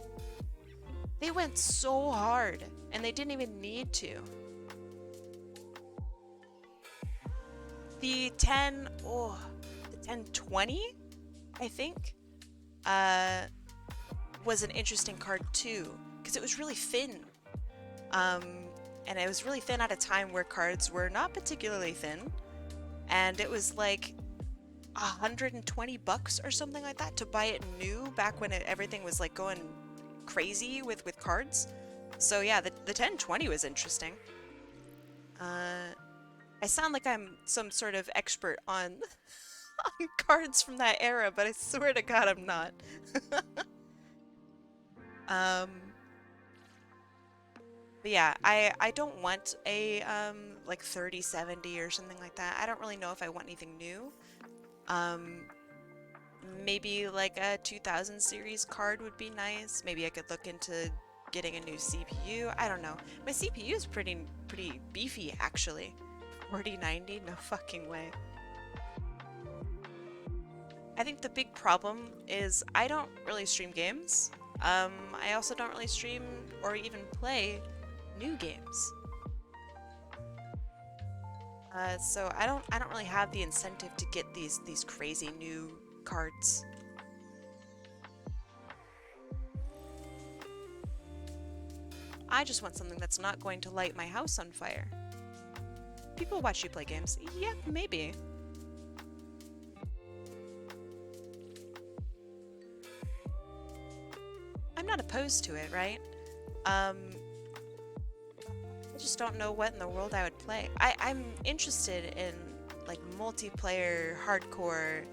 They went so hard, and they didn't even need to. The 1020, I think, was an interesting card too, because it was really thin. And it was really thin at a time where cards were not particularly thin, and it was like $120 or something like that to buy it new back when everything was like going crazy with cards. So yeah, the 1020 was interesting. I sound like I'm some sort of expert on on cards from that era, but I swear to God I'm not. But yeah, I don't want a like 3070 or something like that. I don't really know if I want anything new. Maybe like a 2000 series card would be nice. Maybe I could look into getting a new CPU. I don't know. My CPU is pretty beefy actually. 4090? No fucking way. I think the big problem is I don't really stream games. I also don't really stream or even play new games. So I don't really have the incentive to get these crazy new cards. I just want something that's not going to light my house on fire. People watch you play games. Yeah, maybe. I'm not opposed to it, right? I just don't know what in the world I would play. I'm interested in like multiplayer, hardcore,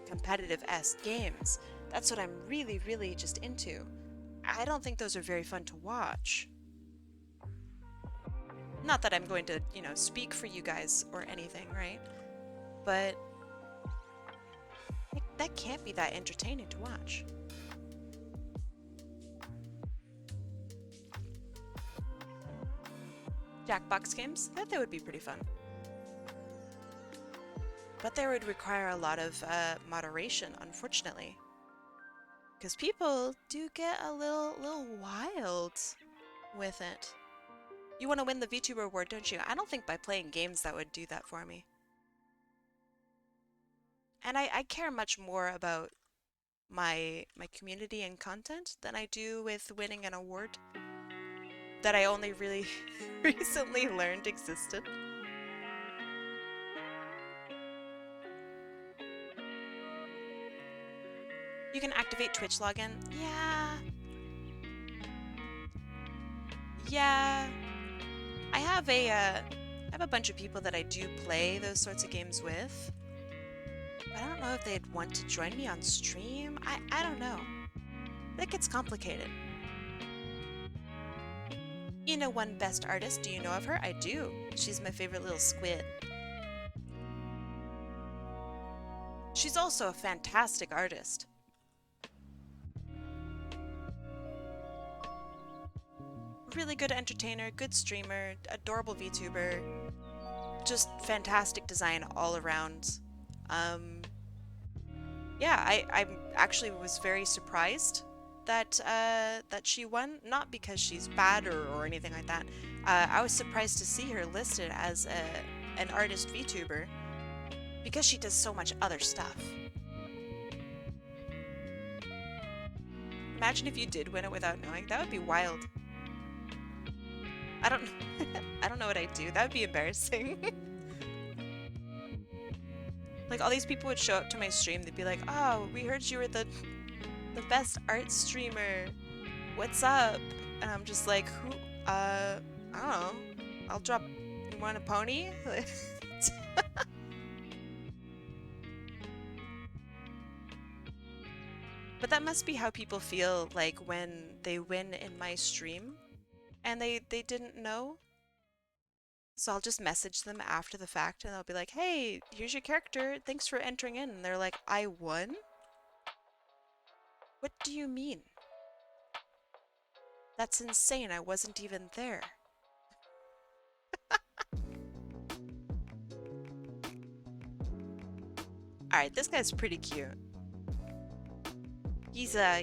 competitive-esque games. That's what I'm really just into. I don't think those are very fun to watch. Not that I'm going to, you know, speak for you guys or anything, right? But that can't be that entertaining to watch. Jackbox games? I thought they would be pretty fun. But they would require a lot of moderation, unfortunately. Because people do get a little wild with it. You want to win the VTuber award, don't you? I don't think by playing games that would do that for me. And I care much more about my community and content than I do with winning an award that I only really recently learned existed. You can activate Twitch login. Yeah. I have a bunch of people that I do play those sorts of games with. But I don't know if they'd want to join me on stream. I don't know. That gets complicated. You know one best artist? Do you know of her? I do. She's my favorite little squid. She's also a fantastic artist. Really good entertainer, good streamer, adorable VTuber. Just fantastic design all around. Yeah, I actually was very surprised that that she won, not because she's bad or anything like that. I was surprised to see her listed as an artist VTuber because she does so much other stuff. Imagine if you did win it without knowing. That would be wild. I don't know what I'd do. That would be embarrassing. Like, all these people would show up to my stream. They'd be like, oh, we heard you were the best art streamer. What's up? And I'm just like, who? I don't know. I'll drop. You want a pony? But that must be how people feel like when they win in my stream and they didn't know. So I'll just message them after the fact and they'll be like, hey, here's your character. Thanks for entering in. And they're like, I won? What do you mean? That's insane. I wasn't even there. Alright, this guy's pretty cute. He's a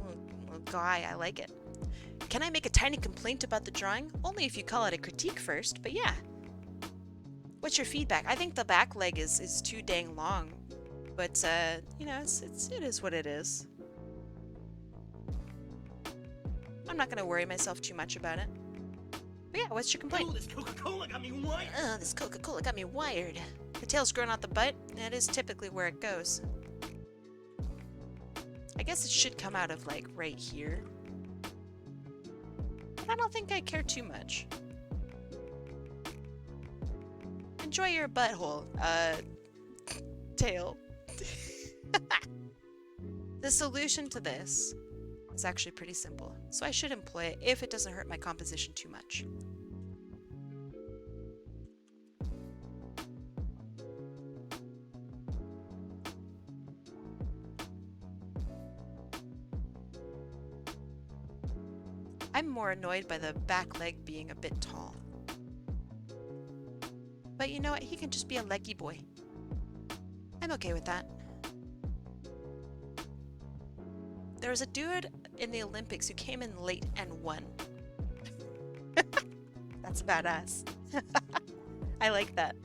little guy. I like it. Can I make a tiny complaint about the drawing? Only if you call it a critique first, but yeah. What's your feedback? I think the back leg is too dang long. But, you know, it is what it is. I'm not gonna worry myself too much about it. But yeah, what's your complaint? Oh, this Coca-Cola got me wired. Oh, this Coca-Cola got me wired. The tail's growing out the butt. That is typically where it goes. I guess it should come out of, like, right here. But I don't think I care too much. Enjoy your butthole, tail. The solution to this is actually pretty simple, so I should employ it if it doesn't hurt my composition too much. I'm more annoyed by the back leg being a bit tall. But you know what? He can just be a leggy boy. I'm okay with that. There was a dude in the Olympics who came in late and won. That's badass. I like that.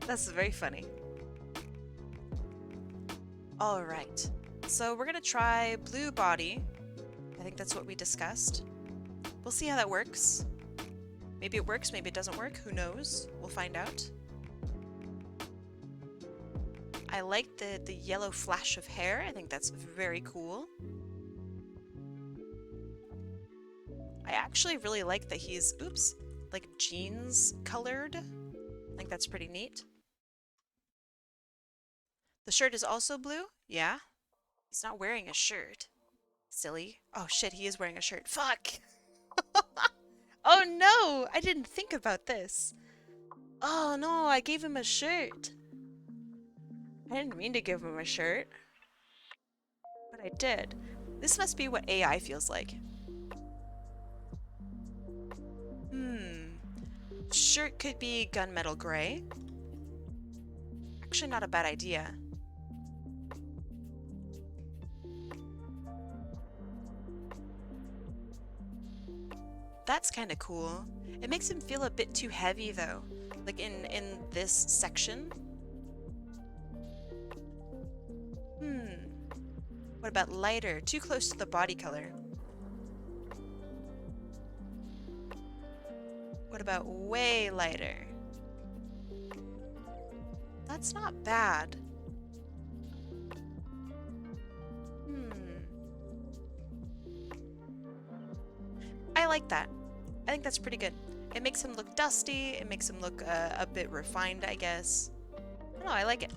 That's very funny. Alright. So we're gonna try blue body. I think that's what we discussed. We'll see how that works. Maybe it works, maybe it doesn't work. Who knows? We'll find out. I like the yellow flash of hair. I think that's very cool. I actually really like that he's, oops, like jeans colored. I think that's pretty neat. The shirt is also blue? Yeah. He's not wearing a shirt. Silly. Oh shit, he is wearing a shirt. Fuck! Oh no! I didn't think about this. Oh no, I gave him a shirt. I didn't mean to give him a shirt. But I did. This must be what AI feels like. Shirt could be gunmetal gray. Actually, not a bad idea. That's kind of cool. It makes him feel a bit too heavy though. Like in this section. What about lighter? Too close to the body color. What about way lighter? That's not bad. I like that. I think that's pretty good. It makes him look dusty. It makes him look a bit refined, I guess. I don't know, I like it.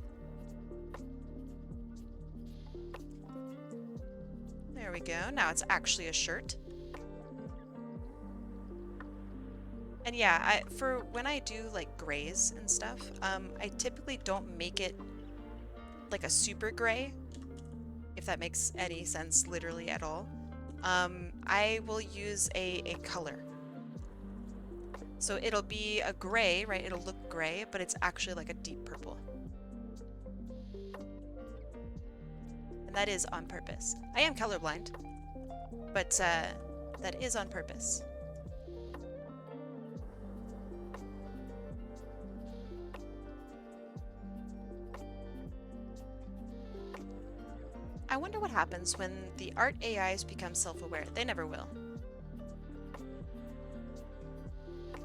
There we go. Now it's actually a shirt. And yeah, for when I do like grays and stuff, I typically don't make it like a super gray, if that makes any sense literally at all. I will use a color. So it'll be a gray, right? It'll look gray, but it's actually like a deep purple. And that is on purpose. I am colorblind, but that is on purpose. I wonder what happens when the art AIs become self-aware. They never will.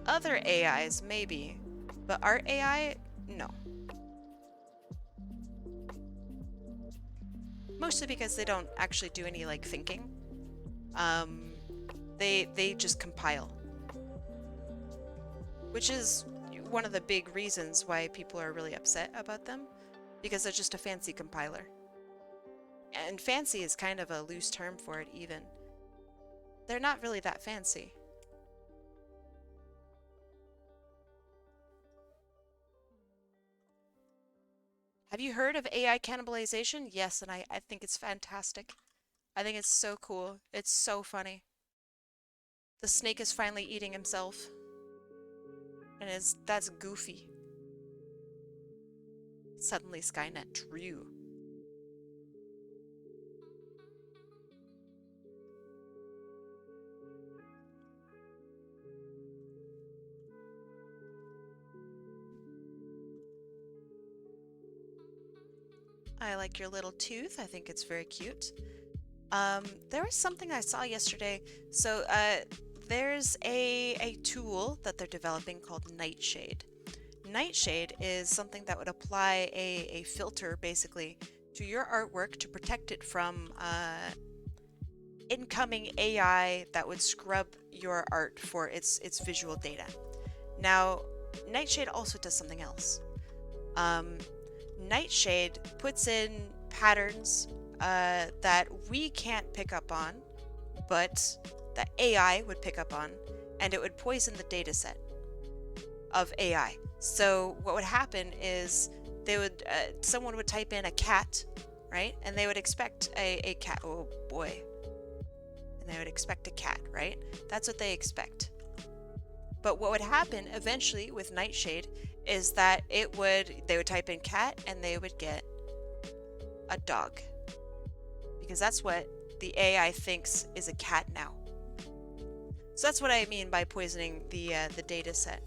Other AIs, maybe, but art AI, no. Mostly because they don't actually do any like thinking. They just compile, which is one of the big reasons why people are really upset about them, because they're just a fancy compiler. And fancy is kind of a loose term for it even. They're not really that fancy. Have you heard of AI cannibalization? Yes, and I think it's fantastic. I think it's so cool. It's so funny. The snake is finally eating himself. And that's goofy. Suddenly Skynet true. I like your little tooth. I think it's very cute. There was something I saw yesterday. So there's a tool that they're developing called Nightshade. Nightshade is something that would apply a filter basically to your artwork to protect it from incoming AI that would scrub your art for its visual data. Now, Nightshade also does something else. Nightshade puts in patterns that we can't pick up on, but that AI would pick up on, and it would poison the data set of AI. So what would happen is they would someone would type in a cat, right? And they would expect a cat. Oh boy. And they would expect a cat, right? That's what they expect. But what would happen eventually with Nightshade is that they would type in cat and they would get a dog. Because that's what the AI thinks is a cat now. So that's what I mean by poisoning the data set.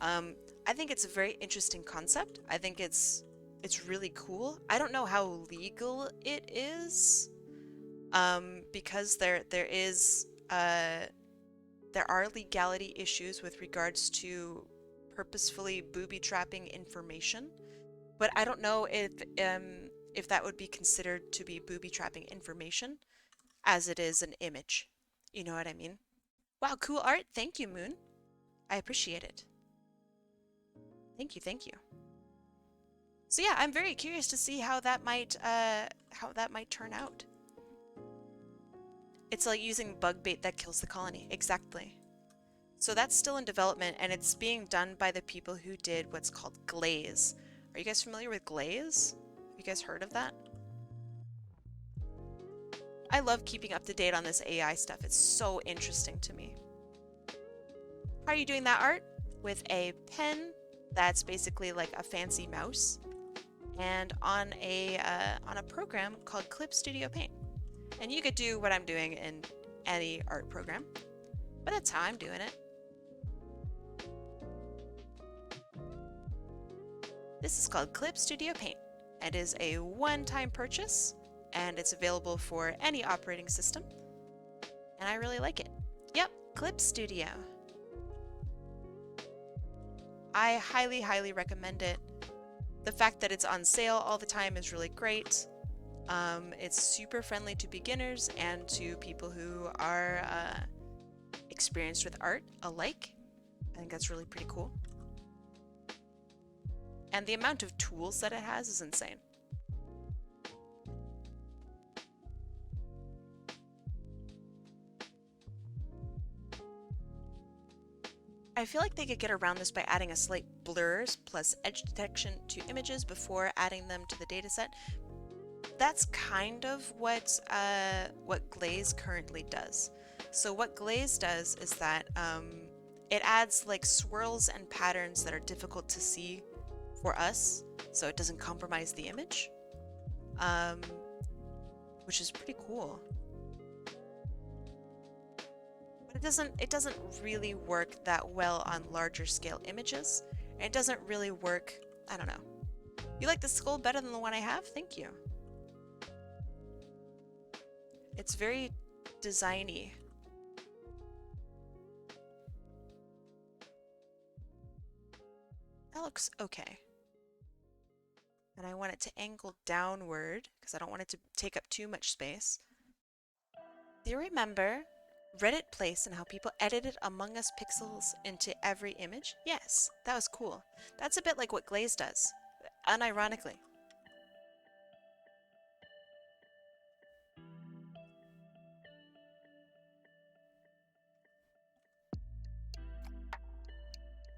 I think it's a very interesting concept. I think it's really cool. I don't know how legal it is, because there are legality issues with regards to purposefully booby-trapping information, but I don't know if that would be considered to be booby-trapping information as it is an image. You know what I mean? Wow, cool art. Thank you, Moon. I appreciate it. Thank you, thank you. So yeah, I'm very curious to see how that might turn out. It's like using bug bait that kills the colony. Exactly. So that's still in development, and it's being done by the people who did what's called Glaze. Are you guys familiar with Glaze? Have you guys heard of that? I love keeping up to date on this AI stuff. It's so interesting to me. How are you doing that art? With a pen that's basically like a fancy mouse, and on a program called Clip Studio Paint. And you could do what I'm doing in any art program, but that's how I'm doing it. This is called Clip Studio Paint. It is a one-time purchase, and it's available for any operating system. And I really like it. Yep, Clip Studio. I highly, highly recommend it. The fact that it's on sale all the time is really great. It's super friendly to beginners and to people who are experienced with art alike. I think that's really pretty cool. And the amount of tools that it has is insane. I feel like they could get around this by adding a slight blur plus edge detection to images before adding them to the dataset. That's kind of what Glaze currently does. So what Glaze does is that it adds like swirls and patterns that are difficult to see for us, so it doesn't compromise the image, which is pretty cool. But it doesn't really work that well on larger scale images, and it doesn't really work. I don't know. You like the skull better than the one I have? Thank you. It's very designy. That looks okay. And I want it to angle downward because I don't want it to take up too much space. Do you remember Reddit Place and how people edited Among Us pixels into every image? Yes, that was cool. That's a bit like what Glaze does, unironically.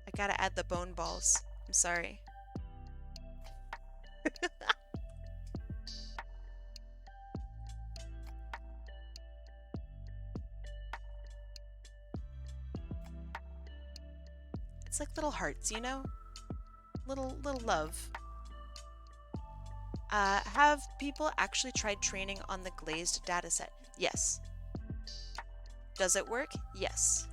I gotta add the bone balls. I'm sorry. It's like little hearts, you know? Little love. Have people actually tried training on the glazed dataset? Yes. Does it work? Yes.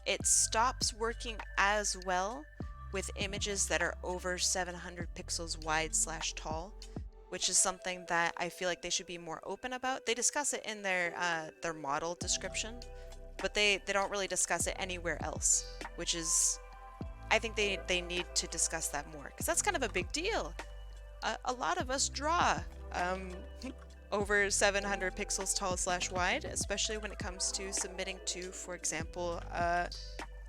It stops working as well with images that are over 700 pixels wide / tall, which is something that I feel like they should be more open about. They discuss it in their model description, but they don't really discuss it anywhere else, which is, I think they need to discuss that more, because that's kind of a big deal. A lot of us draw over 700 pixels tall / wide, especially when it comes to submitting to, for example,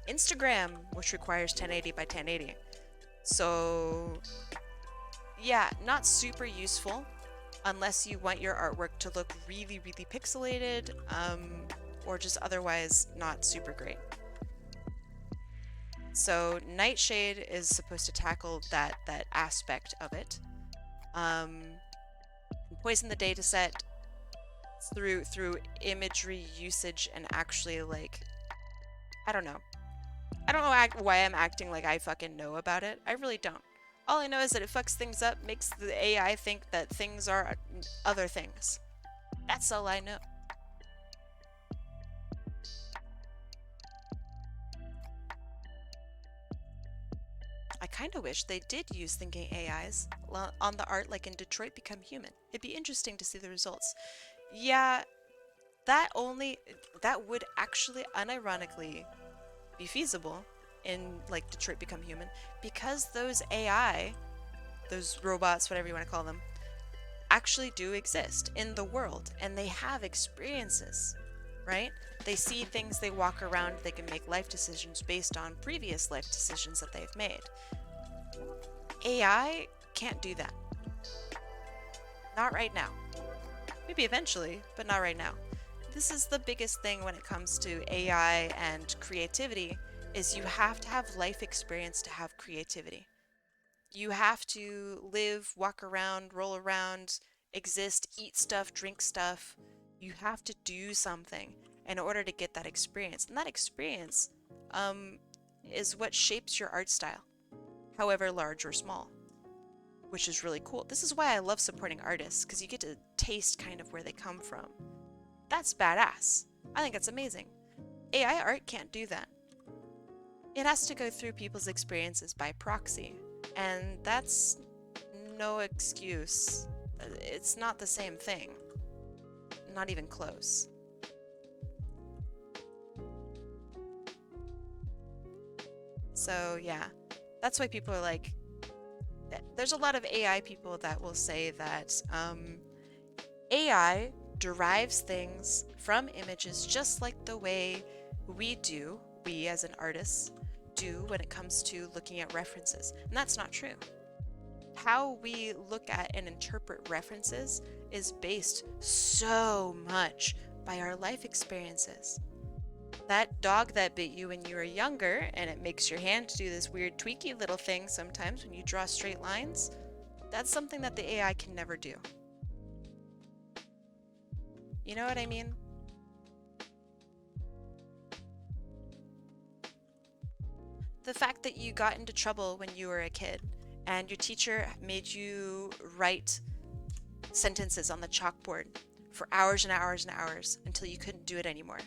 Instagram, which requires 1080 by 1080. So yeah, not super useful unless you want your artwork to look really, really pixelated, or just otherwise not super great. So Nightshade is supposed to tackle that aspect of it. Poison the dataset through imagery usage and actually, like, I don't know why I'm acting like I fucking know about it. I really don't. All I know is that it fucks things up, makes the AI think that things are other things. That's all I know. I kind of wish they did use thinking AIs on the art, like in Detroit Become Human. It'd be interesting to see the results. Yeah, that would actually unironically be feasible in like Detroit Become Human, because those AI, those robots, whatever you want to call them, actually do exist in the world, and they have experiences, right? They see things, they walk around, they can make life decisions based on previous life decisions that they've made. AI can't do that. Not right now. Maybe eventually, but not right now. This is the biggest thing when it comes to AI and creativity, is you have to have life experience to have creativity. You have to live, walk around, roll around, exist, eat stuff, drink stuff. You have to do something. in order to get that experience. And that experience is what shapes your art style, however large or small, which is really cool. This is why I love supporting artists, because you get to taste kind of where they come from. That's badass. I think that's amazing. AI art can't do that. It has to go through people's experiences by proxy, and that's no excuse. It's not the same thing. Not even close. So yeah, that's why people are like, there's a lot of AI people that will say that AI derives things from images just like the way we as an artist do when it comes to looking at references. And that's not true. How we look at and interpret references is based so much by our life experiences. That dog that bit you when you were younger, and it makes your hand do this weird tweaky little thing sometimes when you draw straight lines, that's something that the AI can never do. You know what I mean? The fact that you got into trouble when you were a kid and your teacher made you write sentences on the chalkboard for hours and hours and hours until you couldn't do it anymore.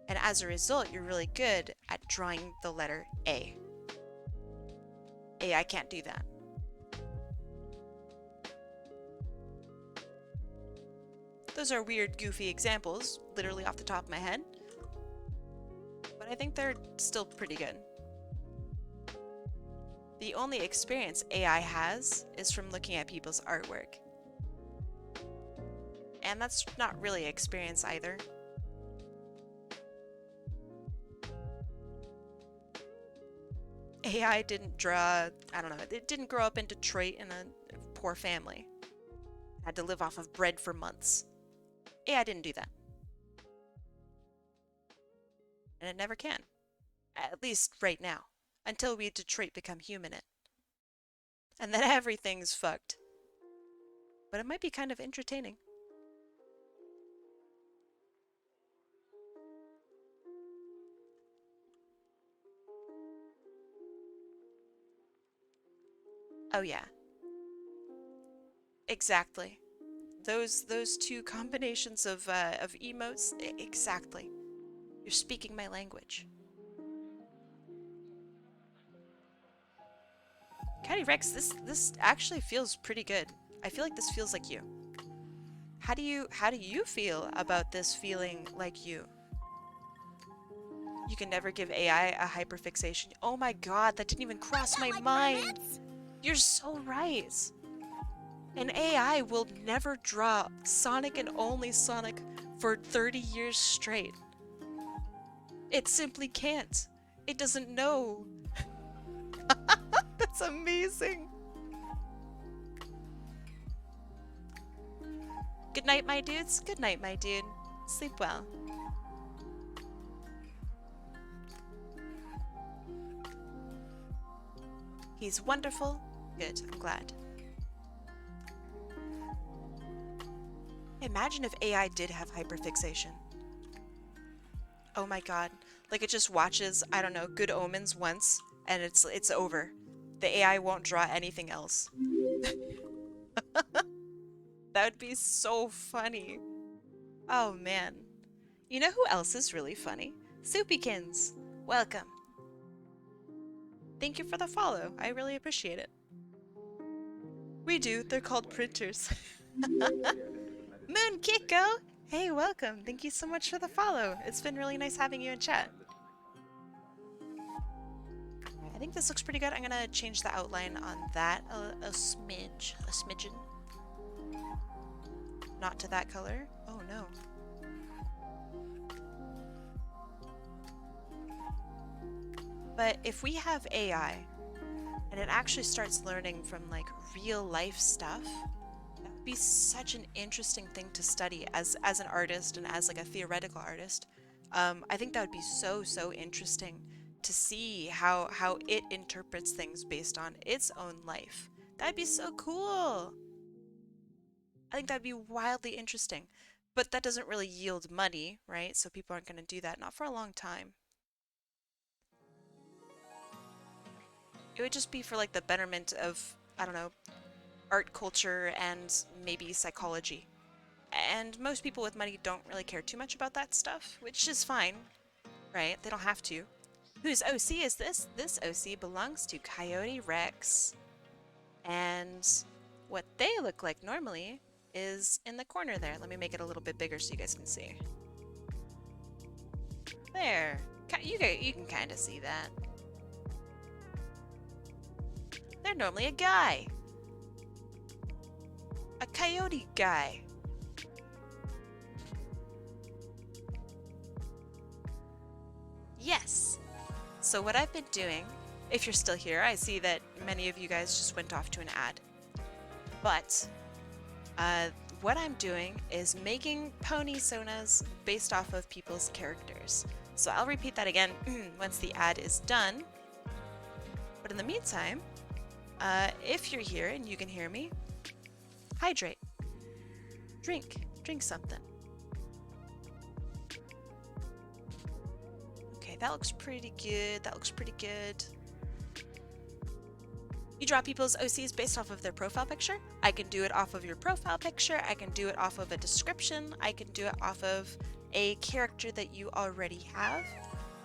And as a result, you're really good at drawing the letter A. AI can't do that. Those are weird, goofy examples, literally off the top of my head. But I think they're still pretty good. The only experience AI has is from looking at people's artwork. And that's not really experience either. AI didn't draw, I don't know, it didn't grow up in Detroit in a poor family. Had to live off of bread for months. AI didn't do that. And it never can. At least right now. Until we Detroit become human it. And then everything's fucked. But it might be kind of entertaining. Oh yeah. Exactly. Those two combinations of emotes, exactly. You're speaking my language. Caddy Rex, this actually feels pretty good. I feel like this feels like you. How do you feel about this feeling like you? You can never give AI a hyperfixation. Oh my god, that didn't even cross my mind. You're so right. An AI will never draw Sonic and only Sonic for 30 years straight. It simply can't. It doesn't know. That's amazing. Good night, my dudes. Good night, my dude. Sleep well. He's wonderful. Good, I'm glad. Imagine if AI did have hyperfixation. Oh my god. Like it just watches, I don't know, Good Omens once, and it's over. The AI won't draw anything else. That would be so funny. Oh man. You know who else is really funny? Soupykins. Welcome. Thank you for the follow. I really appreciate it. We do. They're called printers. Moon Kiko! Hey, welcome. Thank you so much for the follow. It's been really nice having you in chat. I think this looks pretty good. I'm gonna change the outline on that a smidgen. Not to that color. Oh no. But if we have AI and it actually starts learning from like real life stuff, that would be such an interesting thing to study as an artist and as like a theoretical artist. I think that would be so interesting to see how it interprets things based on its own life. That'd be so cool. I think that'd be wildly interesting. But that doesn't really yield money, right? So people aren't going to do that, not for a long time. It would just be for like the betterment of, I don't know, art, culture, and maybe psychology. And most people with money don't really care too much about that stuff, which is fine, right? They don't have to. Whose OC is this? This OC belongs to Coyote Rex. And what they look like normally is in the corner there. Let me make it a little bit bigger so you guys can see. There. You can kind of see that. They're normally a guy. A coyote guy. Yes. So what I've been doing, if you're still here, I see that many of you guys just went off to an ad. But what I'm doing is making pony sonas based off of people's characters. So I'll repeat that again once the ad is done. But in the meantime, if you're here and you can hear me, hydrate. Drink something. Okay, that looks pretty good. That looks pretty good. You draw people's OCs based off of their profile picture. I can do it off of your profile picture. I can do it off of a description. I can do it off of a character that you already have.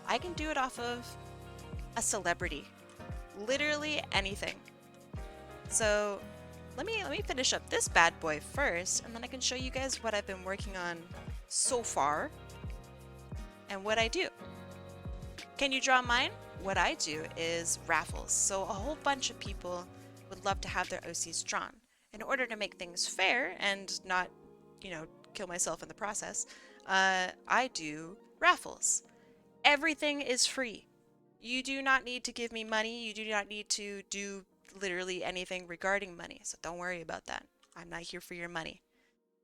I can do it off of a celebrity. Literally anything. So let me finish up this bad boy first, and then I can show you guys what I've been working on so far and what I do. Can you draw mine? What I do is raffles. So a whole bunch of people would love to have their OCs drawn. In order to make things fair and not, you know, kill myself in the process, I do raffles. Everything is free. You do not need to give me money. You do not need to do literally anything regarding money. So don't worry about that. I'm not here for your money.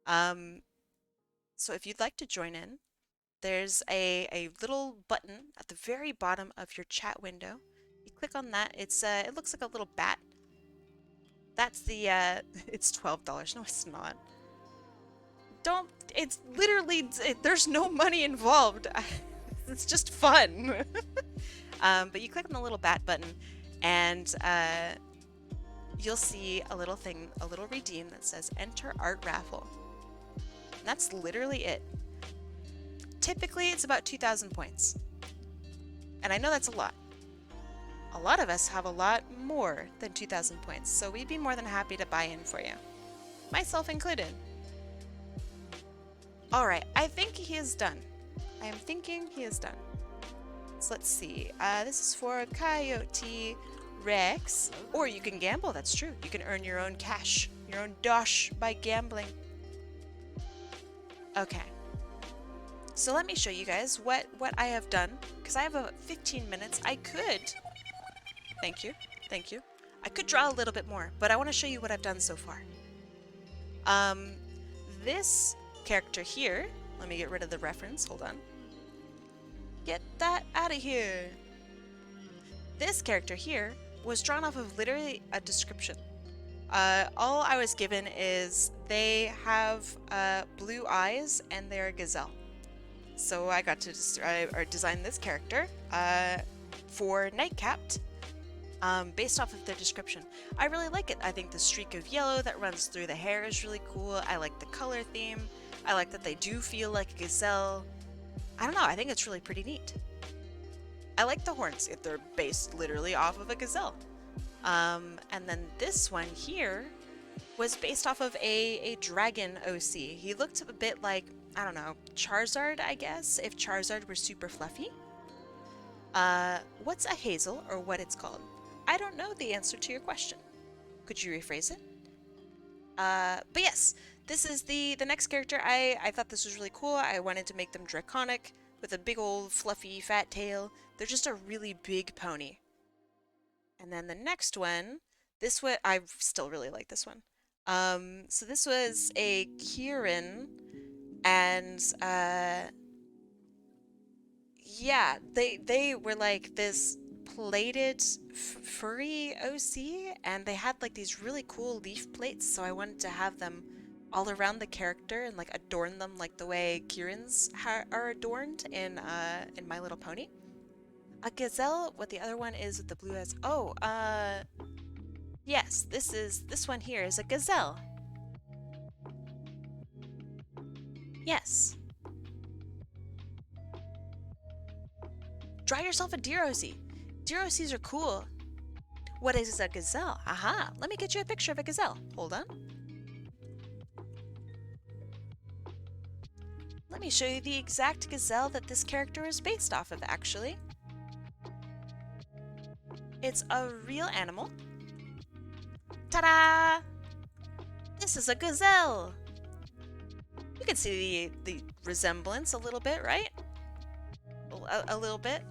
So if you'd like to join in, there's a little button at the very bottom of your chat window. You click on that. It looks like a little bat. That's the it's $12. No, it's not. It's literally there's no money involved. It's just fun. But you click on the little bat button and you'll see a little thing, a little redeem that says enter art raffle. And that's literally it. Typically, it's about 2,000 points. And I know that's a lot. A lot of us have a lot more than 2,000 points, so we'd be more than happy to buy in for you. Myself included. Alright, I think he is done. I am thinking he is done. So let's see. This is for Coyote Rex. Or you can gamble, that's true. You can earn your own cash, your own dosh by gambling. Okay. So let me show you guys what I have done, because I have about 15 minutes. I could, thank you, I could draw a little bit more, but I want to show you what I've done so far. This character here, let me get rid of the reference, hold on. Get that out of here. This character here was drawn off of literally a description. All I was given is they have blue eyes and they're a gazelle. So I got to design this character for Nightcapped based off of their description. I really like it. I think the streak of yellow that runs through the hair is really cool. I like the color theme. I like that they do feel like a gazelle. I don't know. I think it's really pretty neat. I like the horns. They're based literally off of a gazelle. And then this one here was based off of a dragon OC. He looked a bit like, I don't know, Charizard, I guess, if Charizard were super fluffy. What's a hazel, or what it's called? I don't know the answer to your question. Could you rephrase it? But yes, this is the next character. I thought this was really cool. I wanted to make them draconic with a big old fluffy fat tail. They're just a really big pony. And then the next one, this one, I still really like this one. So this was a Kieran. And, yeah, they were like this plated furry OC, and they had like these really cool leaf plates, so I wanted to have them all around the character and like adorn them like the way Kieran's are adorned in My Little Pony. A gazelle. What the other one is with the blue eyes? Oh, yes. This one here is a gazelle. Yes. Draw yourself a deer OC. Deer OCs are cool. What is a gazelle? Aha, let me get you a picture of a gazelle. Hold on. Let me show you the exact gazelle that this character is based off of, actually. It's a real animal. Ta-da! This is a gazelle. You can see the resemblance a little bit, right? A little bit.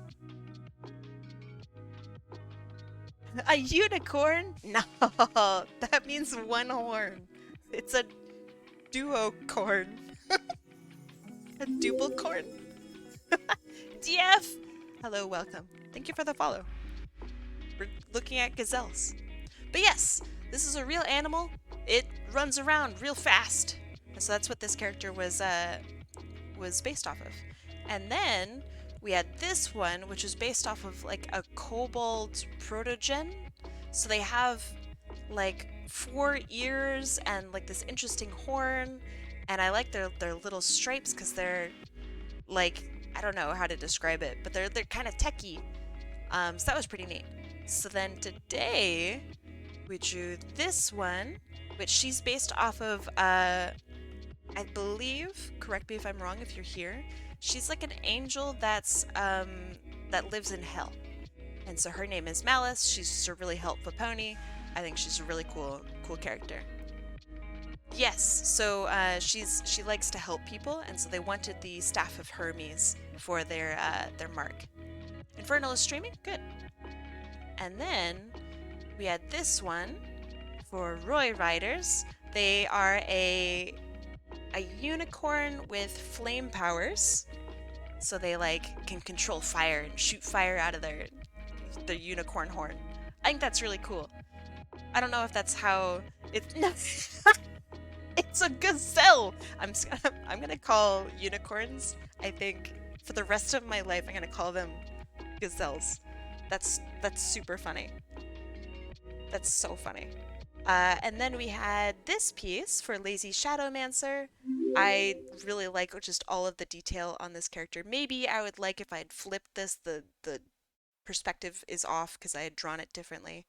A unicorn? No, that means one horn. It's a duocorn. A duple-corn. DF! Hello, welcome. Thank you for the follow. We're looking at gazelles. But yes, this is a real animal. It runs around real fast. And so that's what this character was based off of. And then we had this one, which is based off of like a kobold protogen. So they have like 4 ears and like this interesting horn. And I like their little stripes because they're like, I don't know how to describe it, but they're kind of techy. So that was pretty neat. So then today we drew this one, which she's based off of, I believe, correct me if I'm wrong if you're here, she's like an angel that's that lives in hell. And so her name is Malice. She's just a really helpful pony. I think she's a really cool character. Yes, so she likes to help people, and so they wanted the Staff of Hermes for their mark. Infernal is streaming? Good. And then we had this one for RoeiRiderz. They are a unicorn with flame powers. So they like can control fire and shoot fire out of their unicorn horn. I think that's really cool. I don't know if that's how it's it's a gazelle. I'm gonna call unicorns, I think, for the rest of my life, I'm gonna call them gazelles. That's super funny. That's so funny. And then we had this piece for LazyShadowmancer. I really like just all of the detail on this character. Maybe I would like if I had flipped this, the perspective is off because I had drawn it differently.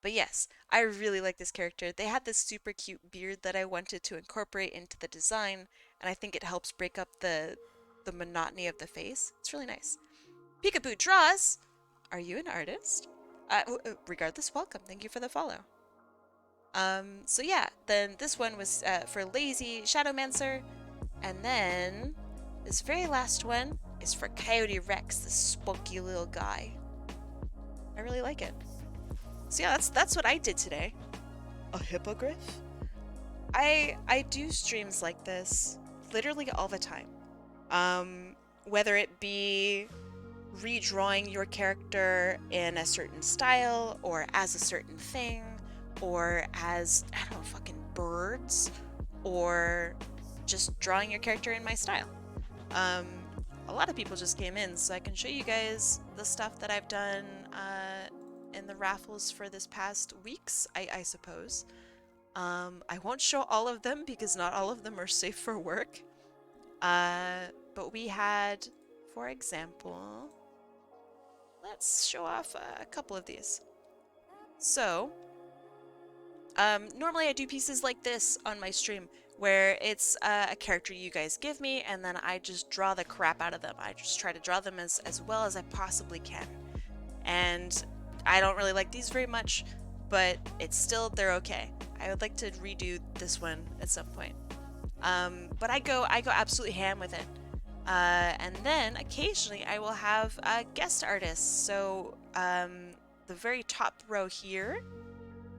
But yes, I really like this character. They had this super cute beard that I wanted to incorporate into the design, and I think it helps break up the monotony of the face. It's really nice. Peekaboo Draws! Are you an artist? Regardless, welcome. Thank you for the follow. So yeah, then this one was for LazyShadowmancer, and then this very last one is for Coyote Rex, this spunky little guy. I really like it. So yeah, that's what I did today. A hippogriff? I do streams like this literally all the time. Whether it be redrawing your character in a certain style or as a certain thing or as, I don't know, fucking birds, or just drawing your character in my style. A lot of people just came in, so I can show you guys the stuff that I've done in the raffles for this past weeks, I suppose. I won't show all of them because not all of them are safe for work. But we had, for example, let's show off a couple of these. So, normally I do pieces like this on my stream where it's a character you guys give me and then I just draw the crap out of them. I just try to draw them as well as I possibly can. And I don't really like these very much, but it's still, they're okay. I would like to redo this one at some point. But I go absolutely ham with it. And then occasionally I will have guest artists. So the very top row here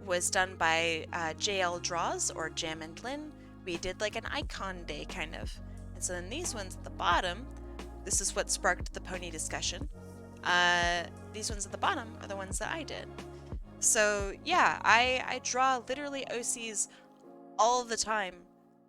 was done by JL Draws or Jam and Lynn. We did like an icon day kind of. And so then these ones at the bottom, this is what sparked the pony discussion. These ones at the bottom are the ones that I did. So yeah, I draw literally OCs all the time.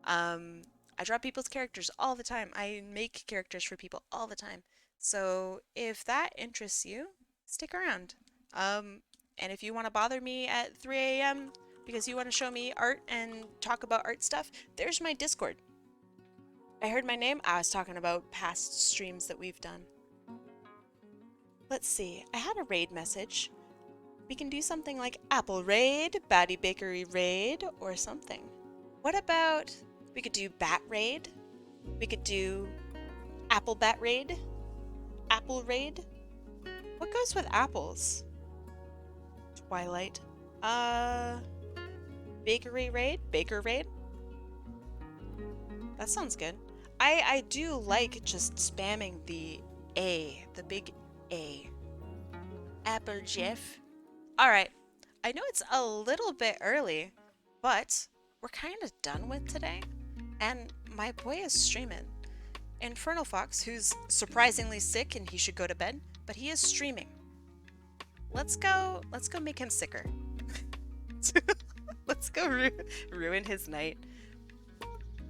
I draw people's characters all the time. I make characters for people all the time. So if that interests you, stick around. And if you want to bother me at 3 a.m. because you want to show me art and talk about art stuff, there's my Discord. I heard my name. I was talking about past streams that we've done. Let's see. I had a raid message. We can do something like Apple Raid, Batty Bakery Raid, or something. What about we could do Bat Raid? We could do Apple Bat Raid? Apple Raid? What goes with apples? Twilight. Bakery Raid? Baker Raid? That sounds good. I do like just spamming the A, the big A. Apple Jeff. Alright, I know it's a little bit early, but we're kind of done with today, and my boy is streaming. Infernal Fox, who's surprisingly sick and he should go to bed, but he is streaming. Let's go make him sicker. Let's go ruin his night.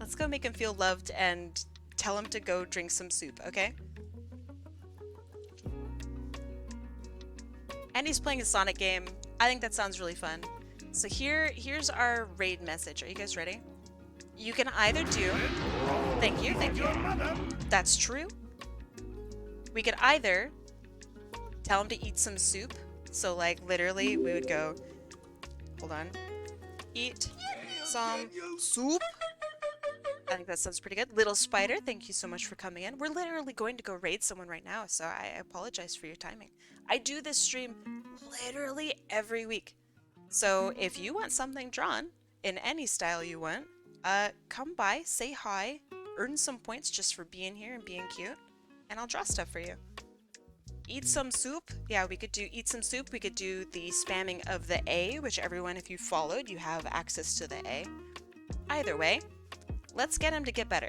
Let's go make him feel loved and tell him to go drink some soup, okay? And he's playing a Sonic game. I think that sounds really fun. So here's our raid message. Are you guys ready? You can either do... Thank you. That's true. We could either tell him to eat some soup. So, like, literally, we would go... Hold on. Eat some soup. I think that sounds pretty good. Little Spider, thank you so much for coming in. We're literally going to go raid someone right now, so I apologize for your timing. I do this stream literally every week. So if you want something drawn in any style you want, come by, say hi, earn some points just for being here and being cute, and I'll draw stuff for you. Eat some soup. Yeah, we could do eat some soup. We could do the spamming of the A, which everyone, if you followed, you have access to the A. Either way, let's get him to get better.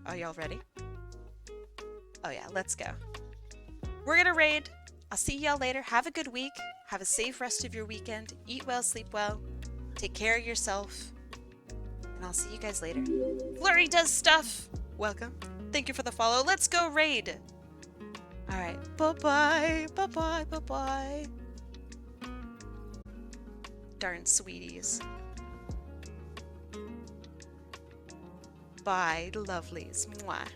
Are y'all ready? Oh yeah, let's go. We're gonna raid. I'll see y'all later. Have a good week. Have a safe rest of your weekend. Eat well, sleep well. Take care of yourself. And I'll see you guys later. Flurry does stuff. Welcome. Thank you for the follow. Let's go raid. Alright. Bye-bye. Bye-bye. Bye-bye. Darn sweeties. Bye, lovelies. Mwah.